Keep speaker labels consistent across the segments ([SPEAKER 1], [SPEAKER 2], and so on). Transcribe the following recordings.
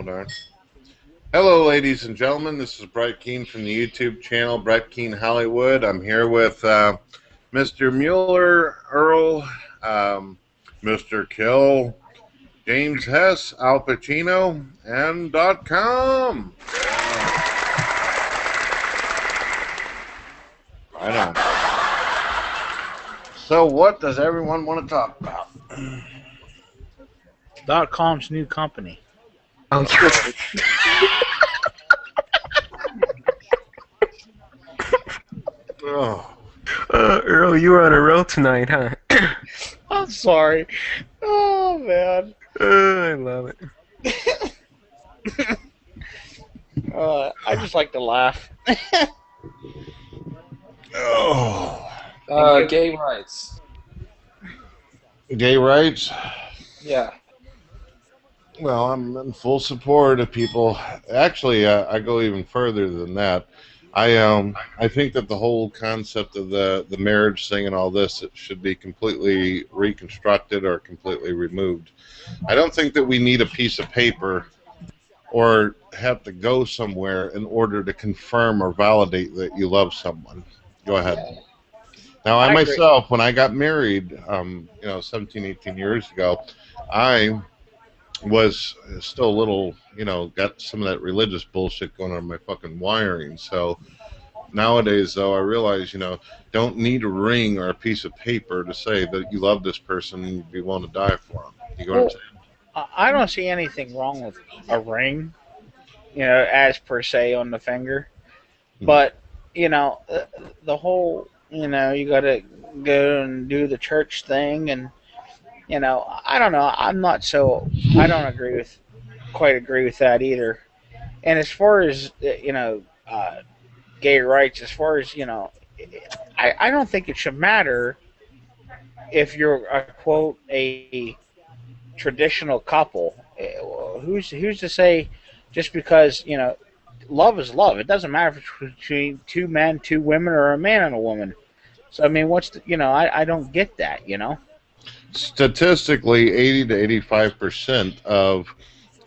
[SPEAKER 1] Hold on. Hello, ladies and gentlemen. This is Brett Keane from the YouTube channel, Brett Keane Hollywood. I'm here with Mr. Mueller, Earl, Mr. Kill, James Hess, Al Pacino, and .com. Right on. So what does everyone want to talk about?
[SPEAKER 2] .com's new company.
[SPEAKER 3] Oh,
[SPEAKER 1] Oh.
[SPEAKER 3] Earl, you were on a roll tonight, huh?
[SPEAKER 2] I'm sorry. Oh, man.
[SPEAKER 3] I love
[SPEAKER 2] it. I just like to laugh.
[SPEAKER 1] Oh.
[SPEAKER 4] Gay rights.
[SPEAKER 1] Gay rights?
[SPEAKER 4] Yeah.
[SPEAKER 1] Well, I'm in full support of people. Actually, I go even further than that. I think that the whole concept of the marriage thing and all this, it should be completely reconstructed or completely removed. I don't think that we need a piece of paper or have to go somewhere in order to confirm or validate that you love someone. Go ahead. Now, I myself, when I got married, 17, 18 years ago, I was still a little, got some of that religious bullshit going on my fucking wiring. So nowadays, though, I realize, don't need a ring or a piece of paper to say that you love this person and you'd be willing to die for them. You know what I'm saying?
[SPEAKER 2] I don't see anything wrong with a ring, as per se on the finger. But, the whole, you got to go and do the church thing and, I don't know. I don't quite agree with that either. And as far as, gay rights, as far as, I don't think it should matter if you're, quote, a traditional couple. Who's to say just because, love is love. It doesn't matter if it's between two men, two women, or a man and a woman. So, I mean, I don't get that,
[SPEAKER 1] Statistically, 80 to 85% of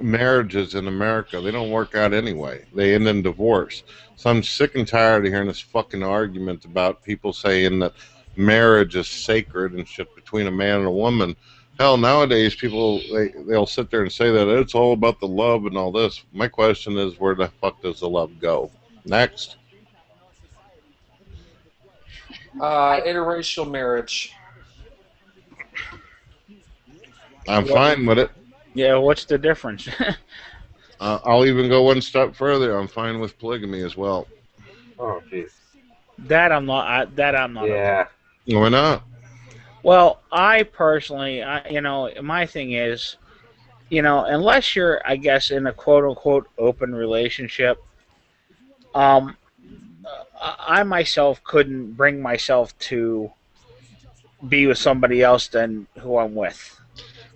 [SPEAKER 1] marriages in America, they don't work out anyway. They end in divorce. So I'm sick and tired of hearing this fucking argument about people saying that marriage is sacred and shit between a man and a woman. Hell, nowadays people, they'll sit there and say that it's all about the love and all this. My question is, where the fuck does the love go? Next.
[SPEAKER 4] Interracial marriage.
[SPEAKER 1] I'm fine with it.
[SPEAKER 2] Yeah, what's the difference?
[SPEAKER 1] I'll even go one step further. I'm fine with polygamy as well.
[SPEAKER 3] Oh, jeez.
[SPEAKER 2] That I'm not.
[SPEAKER 3] Yeah.
[SPEAKER 1] Why not?
[SPEAKER 2] Well, I personally, my thing is, unless you're, I guess, in a quote-unquote open relationship, I myself couldn't bring myself to be with somebody else than who I'm with.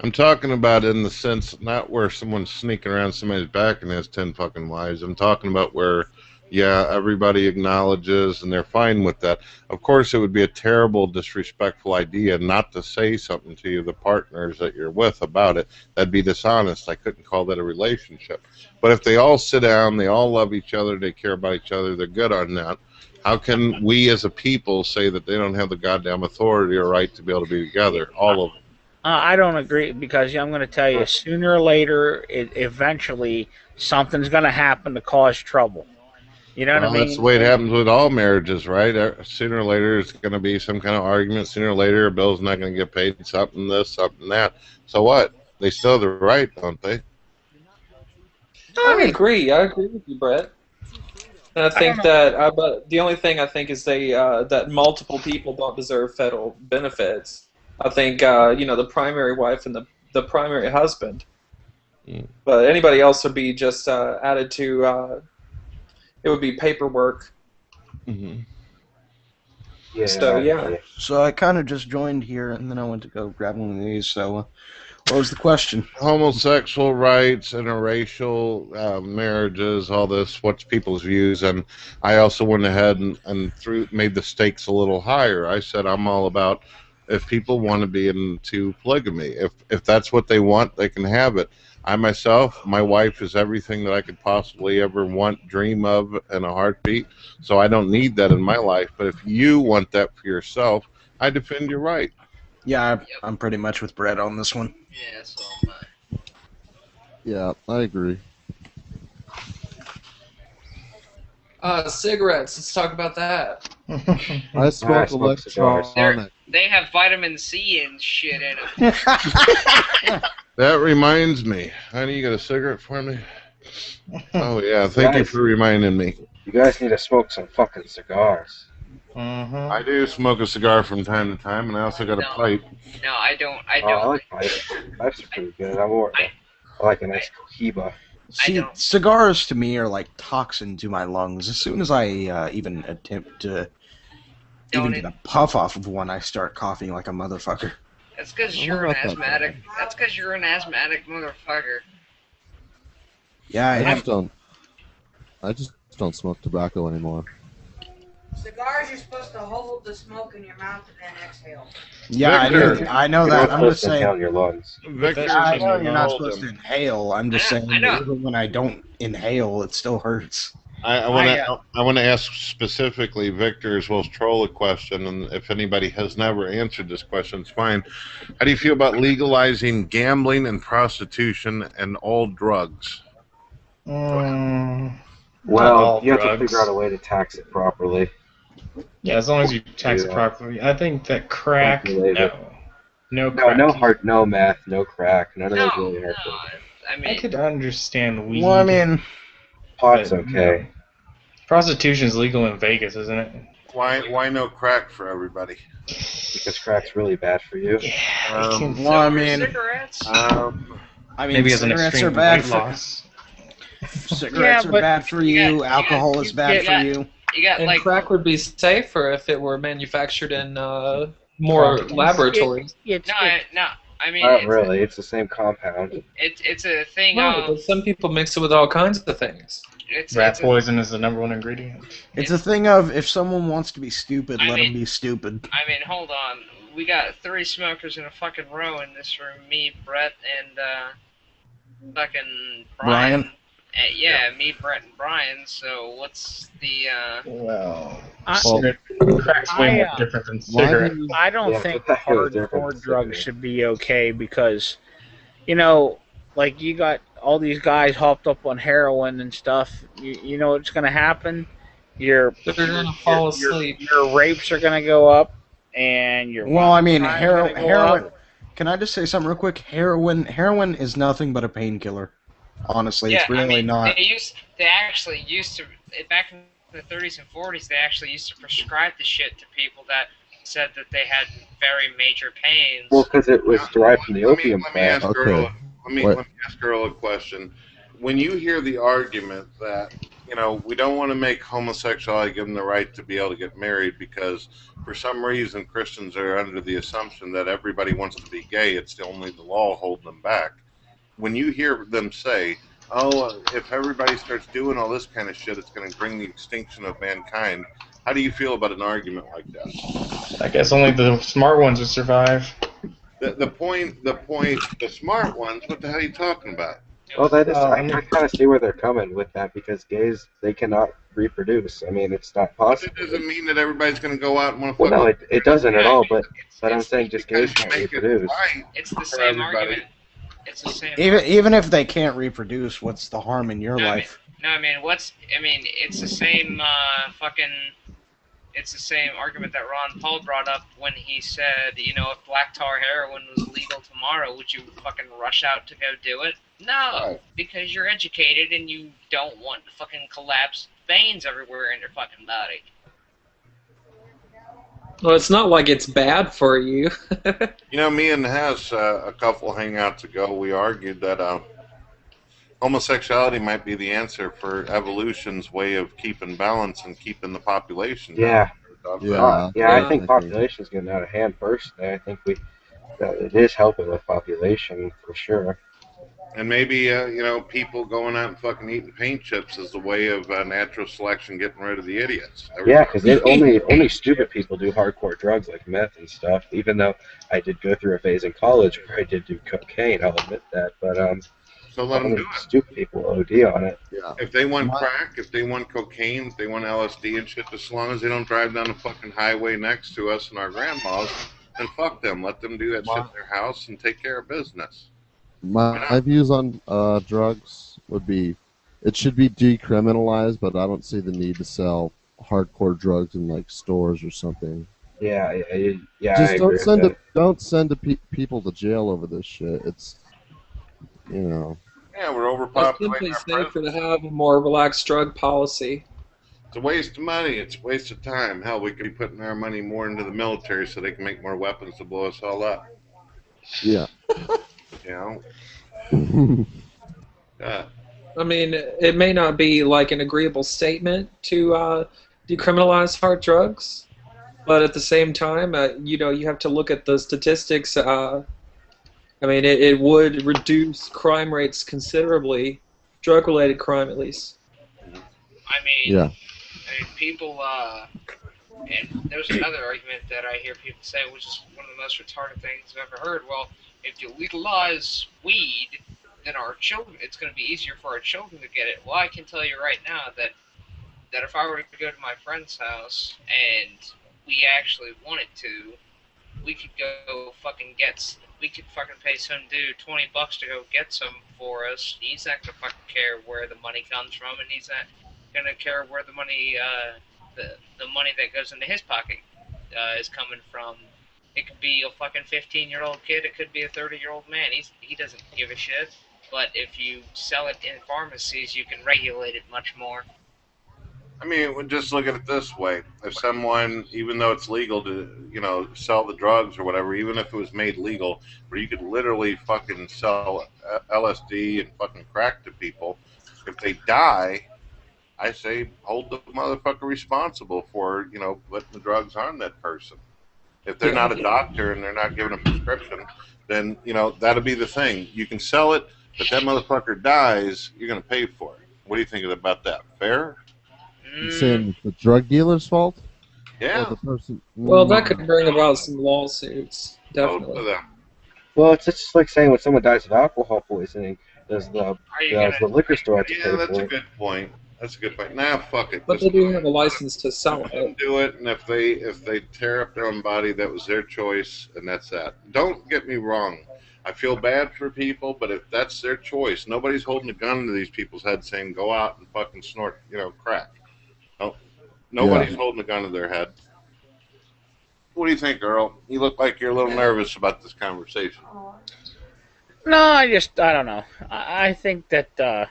[SPEAKER 1] I'm talking about in the sense, not where someone's sneaking around somebody's back and has 10 fucking wives. I'm talking about where, yeah, everybody acknowledges and they're fine with that. Of course, it would be a terrible, disrespectful idea not to say something to you, the partners that you're with, about it. That'd be dishonest. I couldn't call that a relationship. But if they all sit down, they all love each other, they care about each other, they're good on that, how can we as a people say that they don't have the goddamn authority or right to be able to be together, all of them?
[SPEAKER 2] I don't agree because I'm going to tell you, sooner or later, eventually, something's going to happen to cause trouble. You know what I mean?
[SPEAKER 1] That's the way it happens with all marriages, right? Sooner or later, it's going to be some kind of argument. Sooner or later, a bill's not going to get paid, something this, something that. So what? They still have the right, don't they?
[SPEAKER 4] I agree with you, Brett. And I think that, but the only thing I think is that multiple people don't deserve federal benefits. I think, the primary wife and the primary husband. But anybody else would be just added to, it would be paperwork.
[SPEAKER 1] Mm-hmm.
[SPEAKER 3] Yeah.
[SPEAKER 4] So, yeah.
[SPEAKER 5] So I kind of just joined here, and then I went to go grab one of these. So, what was the question?
[SPEAKER 1] Homosexual rights, interracial marriages, all this, what's people's views? And I also went ahead and made the stakes a little higher. I said I'm all about if people want to be into polygamy. If that's what they want, they can have it. I myself, my wife is everything that I could possibly ever want, dream of in a heartbeat. So I don't need that in my life. But if you want that for yourself, I defend your right.
[SPEAKER 5] Yeah, I'm pretty much with Brett on this one.
[SPEAKER 6] Yeah, so am I.
[SPEAKER 7] Yeah, I agree.
[SPEAKER 4] Cigarettes. Let's talk about that.
[SPEAKER 7] I smoke
[SPEAKER 3] smoke cigars.
[SPEAKER 7] electronic.
[SPEAKER 6] They have vitamin C and shit in them.
[SPEAKER 1] That reminds me. Honey, you got a cigarette for me? Oh, yeah. Thank you for reminding me.
[SPEAKER 3] You guys need to smoke some fucking cigars.
[SPEAKER 1] I do smoke a cigar from time to time, and I also got a pipe.
[SPEAKER 6] No, I don't. I
[SPEAKER 3] Oh,
[SPEAKER 6] don't.
[SPEAKER 3] I like pipes. Pipes are pretty good. I like a nice cohiba.
[SPEAKER 5] See,
[SPEAKER 6] don't.
[SPEAKER 5] cigars to me are like toxin to my lungs. As soon as I even attempt to even get a puff off of one, I start coughing like a motherfucker.
[SPEAKER 6] That's because you're an asthmatic. That's because you're an asthmatic motherfucker.
[SPEAKER 5] Yeah,
[SPEAKER 7] I just don't smoke tobacco anymore.
[SPEAKER 8] Cigars, you're supposed to hold the smoke in your mouth and then exhale.
[SPEAKER 5] Yeah,
[SPEAKER 1] Victor,
[SPEAKER 5] I know
[SPEAKER 3] You're
[SPEAKER 5] that.
[SPEAKER 3] not
[SPEAKER 5] I'm just
[SPEAKER 3] supposed to inhale
[SPEAKER 5] saying.
[SPEAKER 3] your lungs.
[SPEAKER 1] Victor,
[SPEAKER 5] I know you're not supposed to inhale. I'm just saying
[SPEAKER 6] I know.
[SPEAKER 5] even when I don't inhale, it still hurts.
[SPEAKER 1] I want to ask specifically Victor as well as Troll a question, and if anybody has never answered this question, it's fine. How do you feel about legalizing gambling and prostitution and all drugs?
[SPEAKER 3] Well,
[SPEAKER 9] all
[SPEAKER 3] you have to
[SPEAKER 9] drugs.
[SPEAKER 3] figure out a way to tax it properly.
[SPEAKER 9] Yeah, as long as you tax it
[SPEAKER 3] Yeah.
[SPEAKER 9] properly. I think that crack,
[SPEAKER 3] Regulate it.
[SPEAKER 9] no
[SPEAKER 3] No,
[SPEAKER 9] crack.
[SPEAKER 3] no meth, no crack, none of
[SPEAKER 6] No,
[SPEAKER 3] those really
[SPEAKER 6] no.
[SPEAKER 3] hurtful.
[SPEAKER 6] I
[SPEAKER 9] I
[SPEAKER 6] mean,
[SPEAKER 9] could understand weed.
[SPEAKER 5] Well, I mean,
[SPEAKER 3] Pot's
[SPEAKER 9] But,
[SPEAKER 3] okay.
[SPEAKER 9] Prostitution's legal in Vegas, isn't it?
[SPEAKER 1] Why no crack for everybody?
[SPEAKER 3] Because crack's really bad for you.
[SPEAKER 9] Yeah.
[SPEAKER 5] well, I mean,
[SPEAKER 6] cigarettes.
[SPEAKER 9] Maybe as an
[SPEAKER 5] cigarettes
[SPEAKER 9] extreme
[SPEAKER 5] are bad
[SPEAKER 9] weight
[SPEAKER 5] for
[SPEAKER 9] loss.
[SPEAKER 5] cigarettes
[SPEAKER 2] Yeah,
[SPEAKER 5] are
[SPEAKER 2] but
[SPEAKER 5] bad for
[SPEAKER 6] you
[SPEAKER 5] you.
[SPEAKER 6] got-
[SPEAKER 5] Alcohol
[SPEAKER 6] you
[SPEAKER 5] is
[SPEAKER 6] got-
[SPEAKER 5] bad
[SPEAKER 6] you
[SPEAKER 5] for
[SPEAKER 6] got-
[SPEAKER 5] you.
[SPEAKER 6] You got
[SPEAKER 4] And
[SPEAKER 6] like
[SPEAKER 4] crack would be safer if it were manufactured in more laboratories.
[SPEAKER 2] It's,
[SPEAKER 6] no. I mean,
[SPEAKER 3] Not
[SPEAKER 6] it's,
[SPEAKER 3] really, it's the same compound.
[SPEAKER 6] it's a thing
[SPEAKER 4] No,
[SPEAKER 6] of
[SPEAKER 4] but some people mix it with all kinds of things.
[SPEAKER 9] Rat
[SPEAKER 6] it's
[SPEAKER 9] poison is the number one ingredient.
[SPEAKER 5] It's a thing of if someone wants to be stupid,
[SPEAKER 6] I
[SPEAKER 5] let
[SPEAKER 6] mean-
[SPEAKER 5] them be stupid.
[SPEAKER 6] I mean, hold on. We got 3 smokers in a fucking row in this room. Me, Brett, and fucking Brian.
[SPEAKER 5] Brian?
[SPEAKER 6] Yeah, me, Brett, and Brian. So what's the
[SPEAKER 9] Well,
[SPEAKER 2] I-
[SPEAKER 9] crack's way more different than cigarette.
[SPEAKER 2] I don't
[SPEAKER 3] Yeah,
[SPEAKER 2] think
[SPEAKER 3] tobacco is different
[SPEAKER 2] hardcore
[SPEAKER 3] than
[SPEAKER 2] drugs
[SPEAKER 3] cigarettes.
[SPEAKER 2] should be okay because, you know, like you got all these guys hopped up on heroin and stuff. You know what's gonna happen?
[SPEAKER 4] They're gonna fall asleep.
[SPEAKER 2] Your rapes are gonna go up, and your
[SPEAKER 5] Well, I mean,
[SPEAKER 2] crime's gonna go
[SPEAKER 5] heroin.
[SPEAKER 2] up.
[SPEAKER 5] Can I just say something real quick? Heroin is nothing but a painkiller. Honestly, it's really
[SPEAKER 6] I mean,
[SPEAKER 5] not.
[SPEAKER 6] They actually used to back in the 30s and 40s. They actually used to prescribe the shit to people that said that they had very major pains.
[SPEAKER 3] Well, because it was derived from the opium
[SPEAKER 1] Let me ask
[SPEAKER 3] plant.
[SPEAKER 7] Okay.
[SPEAKER 1] Earl. Let me
[SPEAKER 7] What?
[SPEAKER 1] ask Earl a question. When you hear the argument that we don't want to make homosexuality give them the right to be able to get married because for some reason Christians are under the assumption that everybody wants to be gay, it's only the law holding them back. When you hear them say, "Oh, if everybody starts doing all this kind of shit, it's going to bring the extinction of mankind," how do you feel about an argument like that?
[SPEAKER 9] I guess only the smart ones would survive.
[SPEAKER 1] The smart ones. What the hell are you talking about?
[SPEAKER 3] Well, that is, I
[SPEAKER 9] Um,
[SPEAKER 3] kind of see where they're coming with that because gays, they cannot reproduce. I mean, it's not
[SPEAKER 1] But
[SPEAKER 3] possible.
[SPEAKER 1] it doesn't mean that everybody's going to go out and want to
[SPEAKER 3] Well, no, it doesn't at all, but I'm
[SPEAKER 6] It's-
[SPEAKER 3] saying just gays can't
[SPEAKER 1] make it
[SPEAKER 3] reproduce.
[SPEAKER 1] right.
[SPEAKER 6] It's the
[SPEAKER 1] for
[SPEAKER 6] same
[SPEAKER 1] everybody.
[SPEAKER 6] argument. It's the same.
[SPEAKER 5] Even if they can't reproduce, what's the harm in your
[SPEAKER 6] No, I
[SPEAKER 5] life?
[SPEAKER 6] I mean, it's the same it's the same argument that Ron Paul brought up when he said, if black tar heroin was legal tomorrow, would you fucking rush out to go do it? No,
[SPEAKER 1] Right.
[SPEAKER 6] because you're educated and you don't want to fucking collapse veins everywhere in your fucking body.
[SPEAKER 4] Well, it's not like it's bad for you.
[SPEAKER 1] Me and Hess, a couple hangouts ago, we argued that homosexuality might be the answer for evolution's way of keeping balance and keeping the population down.
[SPEAKER 3] Yeah.
[SPEAKER 7] Yeah.
[SPEAKER 3] Yeah, I
[SPEAKER 7] I
[SPEAKER 3] think
[SPEAKER 7] agree.
[SPEAKER 3] population's getting out of hand personally. I think it is helping with population for sure.
[SPEAKER 1] And maybe, people going out and fucking eating paint chips is the way of natural selection getting rid of the idiots.
[SPEAKER 3] Yeah, because only stupid people do hardcore drugs like meth and stuff. Even though I did go through a phase in college where I did do cocaine, I'll admit that. But
[SPEAKER 1] So let them do it.
[SPEAKER 3] Stupid people OD on it.
[SPEAKER 7] Yeah.
[SPEAKER 1] If they want crack, if they want cocaine, if they want LSD and shit, as long as they don't drive down the fucking highway next to us and our grandmas, then fuck them. Let them do that shit in their house and take care of business.
[SPEAKER 7] My views on drugs would be, it should be decriminalized, but I don't see the need to sell hardcore drugs in like stores or something.
[SPEAKER 3] Yeah, I
[SPEAKER 7] Just
[SPEAKER 3] agree with that.
[SPEAKER 7] don't send people to jail over this shit. It's, you know.
[SPEAKER 1] Yeah, we're
[SPEAKER 4] It's
[SPEAKER 1] overpopulating
[SPEAKER 4] simply
[SPEAKER 1] our
[SPEAKER 4] safer to
[SPEAKER 1] prisons.
[SPEAKER 4] have a more relaxed drug policy.
[SPEAKER 1] It's a waste of money. It's a waste of time. Hell, we could be putting our money more into the military so they can make more weapons to blow us all up.
[SPEAKER 7] Yeah.
[SPEAKER 1] You know? Yeah.
[SPEAKER 4] I mean, it may not be like an agreeable statement to decriminalize hard drugs, but at the same time, you have to look at the statistics. I mean, it would reduce crime rates considerably, drug-related crime at least.
[SPEAKER 6] I mean,
[SPEAKER 7] Yeah.
[SPEAKER 6] People, and there's another argument that I hear people say, which is one of the most retarded things I've ever heard. Well, if you legalize weed, then our children, it's going to be easier for our children to get it. Well, I can tell you right now that if I were to go to my friend's house and we actually wanted to, we could go fucking we could fucking pay some dude $20 to go get some for us. He's not gonna fucking care where the money comes from, and he's not gonna care where the money, the money that goes into his pocket, is coming from. It could be a fucking 15-year-old kid. It could be a 30-year-old man. He doesn't give a shit. But if you sell it in pharmacies, you can regulate it much more.
[SPEAKER 1] I mean, just look at it this way. If someone, even though it's legal to, sell the drugs or whatever, even if it was made legal, where you could literally fucking sell LSD and fucking crack to people, if they die, I say hold the motherfucker responsible for, putting the drugs on that person. If they're not a doctor and they're not giving a prescription, then, that'll be the thing. You can sell it, but that motherfucker dies, you're going to pay for it. What do you think about that? Fair?
[SPEAKER 7] You saying it's the drug dealer's fault?
[SPEAKER 1] Yeah.
[SPEAKER 7] Or the person?
[SPEAKER 4] Well, that could bring about some lawsuits,
[SPEAKER 1] Both of
[SPEAKER 4] definitely.
[SPEAKER 1] them.
[SPEAKER 3] Well, it's just like saying when someone dies of alcohol poisoning, does the liquor store have to pay
[SPEAKER 1] Yeah, that's
[SPEAKER 3] for
[SPEAKER 1] a
[SPEAKER 3] it?
[SPEAKER 1] good point. That's a good point. Nah, fuck it.
[SPEAKER 4] But they do have a license to sell
[SPEAKER 1] Let them
[SPEAKER 4] it.
[SPEAKER 1] do it, and if they tear up their own body, that was their choice, and that's that. Don't get me wrong. I feel bad for people, but if that's their choice, nobody's holding a gun to these people's heads saying go out and fucking snort, crack. No, nobody's holding a gun to their head. What do you think, Earl? You look like you're a little nervous about this conversation.
[SPEAKER 2] No, I don't know. I think that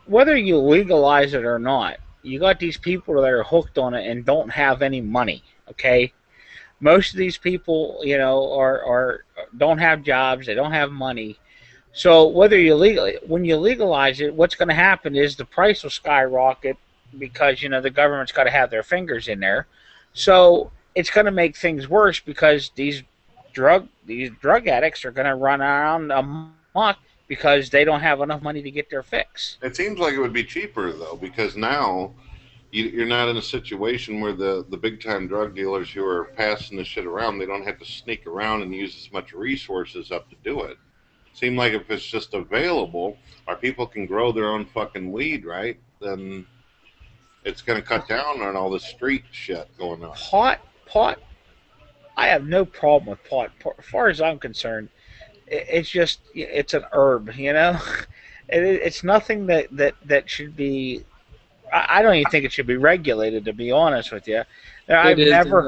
[SPEAKER 2] whether you legalize it or not, you got these people that are hooked on it and don't have any money. Okay, most of these people, are don't have jobs. They don't have money. So when you legalize it, what's going to happen is the price will skyrocket because the government's got to have their fingers in there. So it's going to make things worse because these drug addicts are going to run around amok because they don't have enough money to get their fix.
[SPEAKER 1] It seems like it would be cheaper though, because now you're not in a situation where the big time drug dealers who are passing this shit around, they don't have to sneak around and use as much resources up to do it. Seem like if it's just available, or people can grow their own fucking weed, right? Then it's going to cut down on all the street shit going on.
[SPEAKER 2] Pot. I have no problem with pot. As far as I'm concerned, it's an herb. It's nothing that should be. I don't even think it should be regulated. To be honest with you, I've never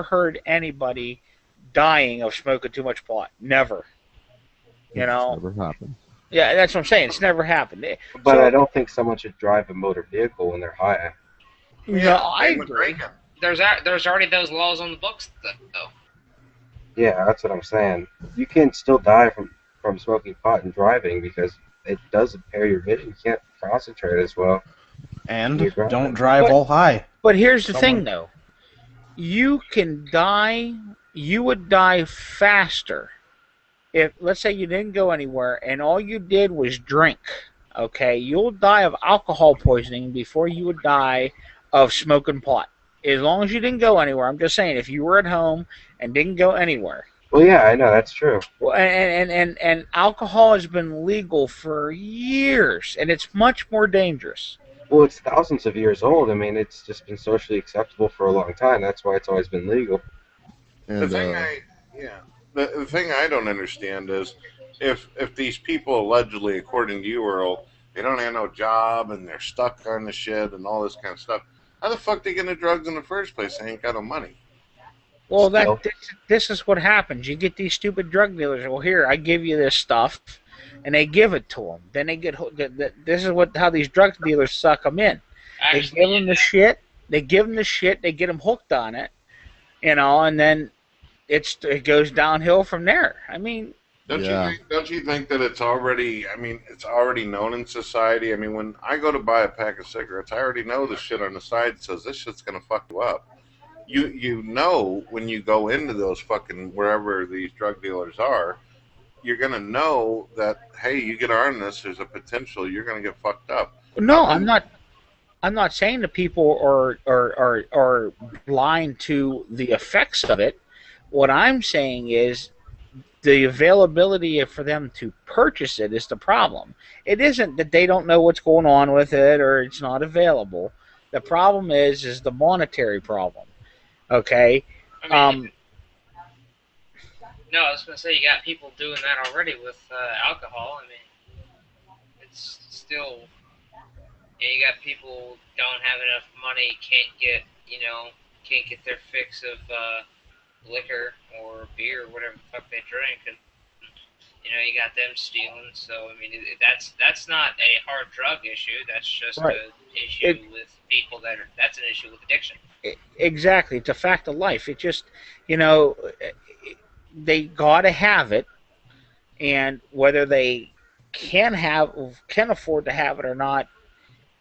[SPEAKER 2] heard anybody dying of smoking too much pot. Never.
[SPEAKER 7] It's never happened.
[SPEAKER 2] Yeah, that's what I'm saying. It's never happened.
[SPEAKER 3] But I don't think someone should drive a motor vehicle when they're high.
[SPEAKER 2] No, I agree.
[SPEAKER 6] There's already those laws on the books, though.
[SPEAKER 3] Yeah, that's what I'm saying. You can still die from smoking pot and driving because it does impair your vision. You can't concentrate as well.
[SPEAKER 5] And don't drive all high.
[SPEAKER 2] But here's the thing, though. You would die faster if, let's say, you didn't go anywhere and all you did was drink. Okay, you'll die of alcohol poisoning before you would die of smoking pot. As long as you didn't go anywhere. I'm just saying, if you were at home and didn't go anywhere,
[SPEAKER 3] Well, yeah, I know that's true.
[SPEAKER 2] Well, and alcohol has been legal for years, and it's much more dangerous.
[SPEAKER 3] Well, it's thousands of years old. I mean, it's just been socially acceptable for a long time. That's why it's always been legal.
[SPEAKER 1] The
[SPEAKER 7] And
[SPEAKER 1] thing yeah, the thing I don't understand is if these people allegedly, according to you, Earl, they don't have no job and they're stuck on the shit and all this kind of stuff. How the fuck they get into drugs in the first place? They ain't got no money.
[SPEAKER 2] Well,
[SPEAKER 3] Still,
[SPEAKER 2] this is what happens. You get these stupid drug dealers. Well, here I give you this stuff, and they give it to them. Then they get this is what how these drug dealers suck them in. They
[SPEAKER 6] Actually,
[SPEAKER 2] give them the shit. They give them the shit. They get them hooked on it, and then it goes downhill from there. I mean,
[SPEAKER 7] yeah,
[SPEAKER 1] Don't you think that it's already? I mean, it's already known in society. I mean, when I go to buy a pack of cigarettes, I already know the shit on the side says this shit's gonna fuck you up. You know when you go into those fucking wherever these drug dealers are, you're gonna know that hey, you get on this, there's a potential you're gonna get fucked up. How
[SPEAKER 2] no, I'm
[SPEAKER 1] come?
[SPEAKER 2] not. I'm not saying that people are blind to the effects of it. What I'm saying is the availability for them to purchase it is the problem. It isn't that they don't know what's going on with it or it's not available. The problem is the monetary problem. Okay.
[SPEAKER 6] I mean,
[SPEAKER 2] Um,
[SPEAKER 6] no, I was gonna say you got people doing that already with alcohol. I mean, it's still, you got people don't have enough money, can't get their fix of liquor or beer or whatever the fuck they drink, and you got them stealing. So I mean, that's not a hard drug issue. That's just
[SPEAKER 2] right.
[SPEAKER 6] a
[SPEAKER 2] It,
[SPEAKER 6] issue with people that's an issue with addiction.
[SPEAKER 2] exactly. It's a fact of life. It just you know they gotta have it, and whether they can afford to have it or not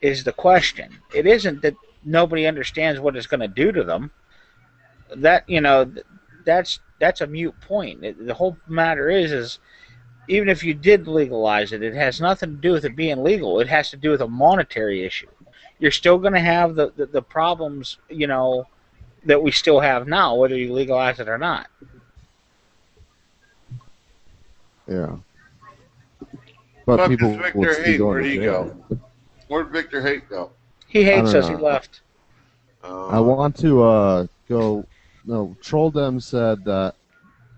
[SPEAKER 2] is the question. It isn't that nobody understands what it's going to do to them. That that's a mute point. The whole matter is even if you did legalize it, it has nothing to do with it being legal. It has to do with a monetary issue. You're still going to have the problems that we still have now, whether you legalize it or not.
[SPEAKER 7] yeah. But
[SPEAKER 1] Fuck is
[SPEAKER 7] people would
[SPEAKER 1] Victor
[SPEAKER 7] still
[SPEAKER 1] Hate?
[SPEAKER 7] go
[SPEAKER 1] Where'd
[SPEAKER 7] into
[SPEAKER 1] he go?
[SPEAKER 7] jail.
[SPEAKER 1] Where'd Victor Hate go?
[SPEAKER 2] He
[SPEAKER 7] I
[SPEAKER 2] hates
[SPEAKER 7] don't
[SPEAKER 2] us. He
[SPEAKER 7] know.
[SPEAKER 2] left.
[SPEAKER 7] I
[SPEAKER 1] Uh,
[SPEAKER 7] want to go. No, Troll Dem said that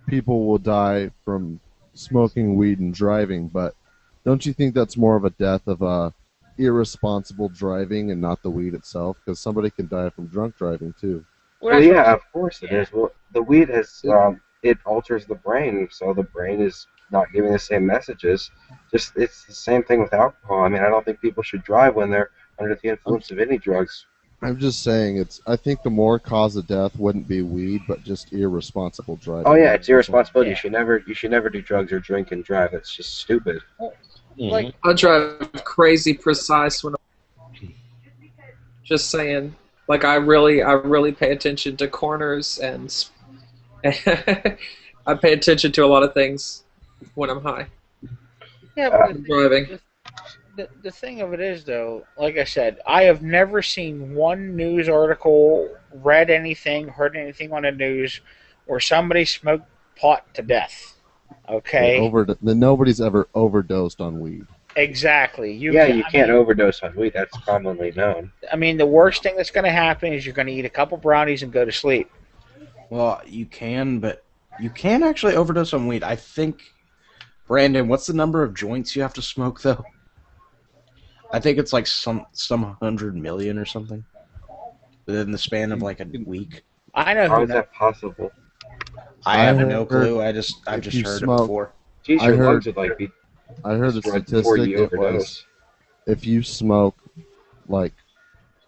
[SPEAKER 7] people will die from smoking weed and driving, but don't you think that's more of a death of irresponsible driving and not the weed itself? Because somebody can die from drunk driving too.
[SPEAKER 2] Well,
[SPEAKER 3] well,
[SPEAKER 2] that's what I'm
[SPEAKER 3] yeah,
[SPEAKER 2] saying.
[SPEAKER 3] of course it
[SPEAKER 2] Yeah.
[SPEAKER 3] is. Well, the weed has
[SPEAKER 7] It,
[SPEAKER 3] it alters the brain, so the brain is not giving the same messages. Just it's the same thing with alcohol. I mean, I don't think people should drive when they're under the
[SPEAKER 7] I'm
[SPEAKER 3] influence of any drugs.
[SPEAKER 7] I'm just saying it's. I think the more cause of death wouldn't be weed, but just irresponsible
[SPEAKER 3] Oh
[SPEAKER 7] driving.
[SPEAKER 3] yeah, it's
[SPEAKER 7] That's all.
[SPEAKER 3] irresponsibility.
[SPEAKER 2] Yeah.
[SPEAKER 3] You should never do drugs or drink and drive. That's just stupid.
[SPEAKER 2] Well,
[SPEAKER 1] mhm.
[SPEAKER 2] like
[SPEAKER 4] I drive crazy precise when I'm just saying. Like I really pay attention to corners and I pay attention to a lot of things when I'm high.
[SPEAKER 2] yeah, but
[SPEAKER 3] Uh,
[SPEAKER 4] Driving.
[SPEAKER 2] the thing of it is, though, like I said, I have never seen one news article, read anything, heard anything on the news where somebody smoked pot to death. Okay,
[SPEAKER 7] Nobody's ever overdosed on weed.
[SPEAKER 2] exactly. You
[SPEAKER 3] yeah,
[SPEAKER 2] can.
[SPEAKER 3] you can't overdose on weed. That's commonly known.
[SPEAKER 2] I mean, the worst thing that's going to happen is you're going to eat a couple brownies and go to sleep.
[SPEAKER 5] Well, you can, but you can actually overdose on weed. I think, Brandon, what's the number of joints you have to smoke though? I think it's like some 100 million or something within the span of like a week.
[SPEAKER 2] I know
[SPEAKER 3] How
[SPEAKER 2] who
[SPEAKER 3] is
[SPEAKER 2] knows.
[SPEAKER 3] that possible?
[SPEAKER 5] I
[SPEAKER 7] I
[SPEAKER 5] have
[SPEAKER 7] heard
[SPEAKER 5] no clue. I've
[SPEAKER 7] if
[SPEAKER 5] just
[SPEAKER 7] you
[SPEAKER 5] heard it
[SPEAKER 7] smoke,
[SPEAKER 5] before.
[SPEAKER 3] Geez,
[SPEAKER 7] I
[SPEAKER 3] your
[SPEAKER 7] heard
[SPEAKER 3] lungs would like be
[SPEAKER 7] I heard a
[SPEAKER 3] destroyed before
[SPEAKER 7] statistic.
[SPEAKER 3] you
[SPEAKER 7] It was
[SPEAKER 3] overdose.
[SPEAKER 7] if you smoke like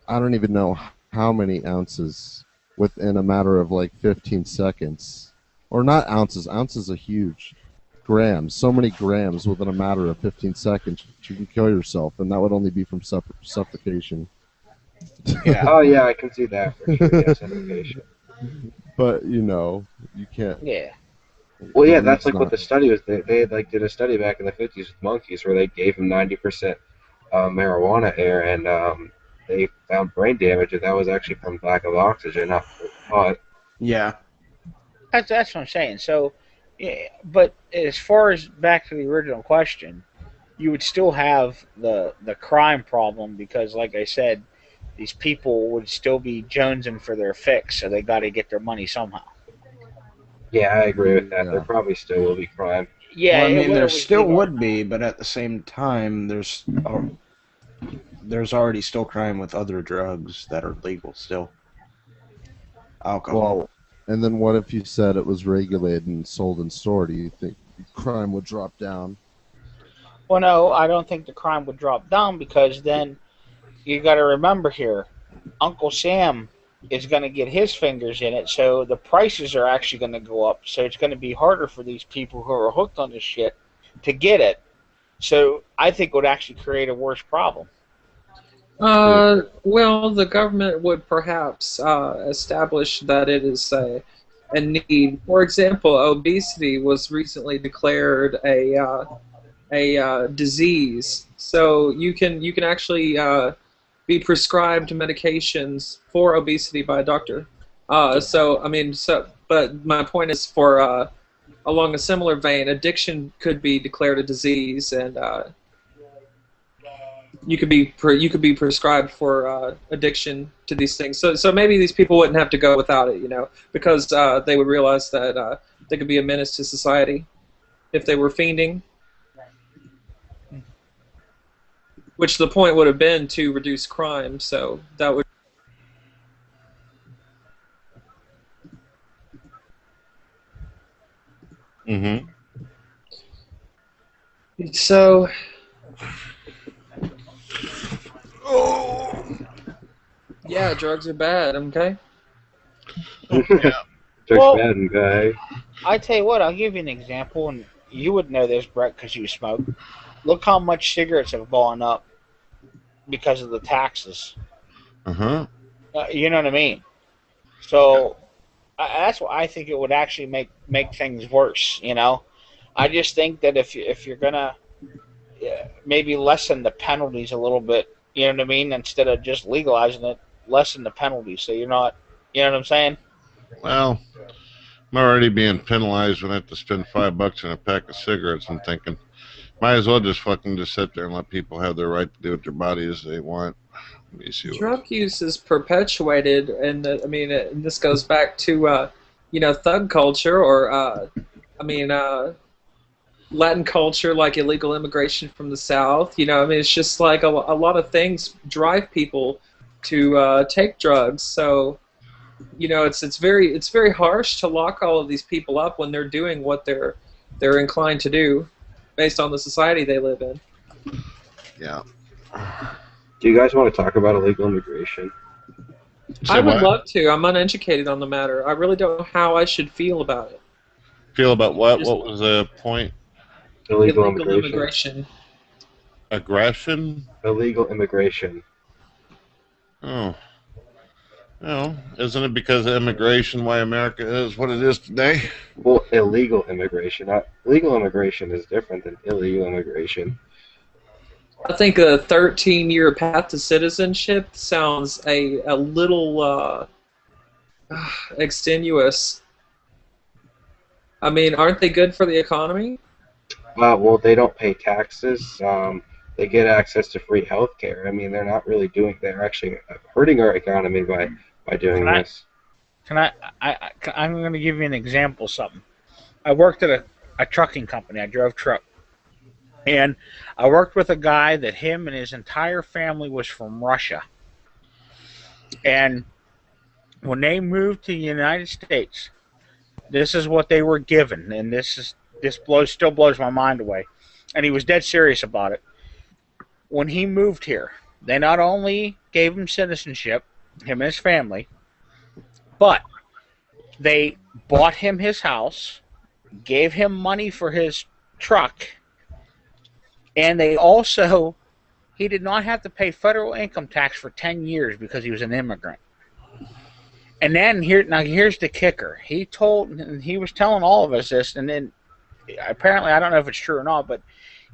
[SPEAKER 7] I don't even know how many ounces within a matter of like 15 seconds, or not ounces. Ounces are huge. Grams, so many grams within a matter of 15 seconds, you can kill yourself, and that would only be from suffocation.
[SPEAKER 5] Yeah.
[SPEAKER 3] Oh yeah, I can see that for sure. Yeah, suffocation.
[SPEAKER 7] But you can't.
[SPEAKER 2] Yeah.
[SPEAKER 3] Well, yeah, that's
[SPEAKER 7] Weed's
[SPEAKER 3] like what
[SPEAKER 7] not.
[SPEAKER 3] the study was. They like did a study back in the 50s with monkeys where they gave them 90% marijuana air, and they found brain damage, and that was actually from lack of oxygen, not pot.
[SPEAKER 5] Yeah.
[SPEAKER 2] That's what I'm saying. So Yeah, but as far as back to the original question, you would still have the crime problem because, like I said, these people would still be jonesing for their fix, so they got to get their money somehow.
[SPEAKER 3] Yeah, I agree with that. There
[SPEAKER 7] Yeah.
[SPEAKER 3] probably still will be crime.
[SPEAKER 2] Yeah,
[SPEAKER 5] Well, I mean, there
[SPEAKER 2] whether it was
[SPEAKER 5] still
[SPEAKER 2] legal or
[SPEAKER 5] would
[SPEAKER 2] not.
[SPEAKER 5] be, but at the same time, there's already still crime with other drugs that are legal still. Alcohol.
[SPEAKER 7] Well, and then what if you said it was regulated and sold in store? Do you think crime would drop down?
[SPEAKER 2] Well, no, I don't think the crime would drop down because then you got to remember here, Uncle Sam is going to get his fingers in it, so the prices are actually going to go up. So it's going to be harder for these people who are hooked on this shit to get it. So I think it would actually create a worse problem.
[SPEAKER 4] Well, the government would perhaps establish that it is a need. For example, obesity was recently declared a disease, so you can actually be prescribed medications for obesity by a doctor. But my point is for along a similar vein, addiction could be declared a disease, and you could be prescribed for addiction to these things. So maybe these people wouldn't have to go without it, because they would realize that they could be a menace to society if they were fiending. Which the point would have been to reduce crime. So that would.
[SPEAKER 1] Mm-hmm.
[SPEAKER 4] So. Yeah, drugs are bad. Okay.
[SPEAKER 2] Well,
[SPEAKER 3] Judge guy.
[SPEAKER 2] I tell you what, I'll give you an example, and you would know this, Brett, because you smoke. Look how much cigarettes have gone up because of the taxes.
[SPEAKER 1] Uh-huh.
[SPEAKER 2] You know what I mean? So that's why I think it would actually make things worse. I just think that if you're gonna maybe lessen the penalties a little bit, you know what I mean, instead of just legalizing it, lessen the penalties so you're not, you know what I'm saying?
[SPEAKER 1] Well, I'm already being penalized when I have to spend $5 on a pack of cigarettes. I'm thinking, might as well just sit there and let people have their right to do with their body as they want. Let me see
[SPEAKER 4] Drug use is perpetuated, and and this goes back to thug culture, or Latin culture, like illegal immigration from the South. It's just like a lot of things drive people to take drugs. So, it's very harsh to lock all of these people up when they're doing what they're inclined to do, based on the society they live in.
[SPEAKER 1] Yeah.
[SPEAKER 3] Do you guys want to talk about illegal immigration?
[SPEAKER 1] Say
[SPEAKER 4] I would
[SPEAKER 1] what?
[SPEAKER 4] love to. I'm uneducated on the matter. I really don't know how I should feel about it.
[SPEAKER 1] Feel about what? What was the point?
[SPEAKER 3] Illegal
[SPEAKER 4] Illegal
[SPEAKER 3] immigration.
[SPEAKER 4] immigration.
[SPEAKER 1] Aggression?
[SPEAKER 3] Illegal immigration.
[SPEAKER 1] Oh. Well, isn't it because of immigration why America is what it is today?
[SPEAKER 3] Well, illegal immigration. Legal immigration is different than illegal immigration.
[SPEAKER 4] I think a 13-year path to citizenship sounds a little extenuous. Aren't they good for the economy?
[SPEAKER 3] Well, they don't pay taxes. They get access to free health care. They're not really they're actually hurting our economy by doing this.
[SPEAKER 2] I'm going to give you an example of something. I worked at a trucking company. I drove truck. And I worked with a guy that him and his entire family was from Russia. And when they moved to the United States, this is what they were given, and this still blows my mind away. And he was dead serious about it. When he moved here, they not only gave him citizenship, him and his family, but they bought him his house, gave him money for his truck, and he did not have to pay federal income tax for 10 years because he was an immigrant. And then here's the kicker. He was telling all of us this, and then apparently, I don't know if it's true or not, but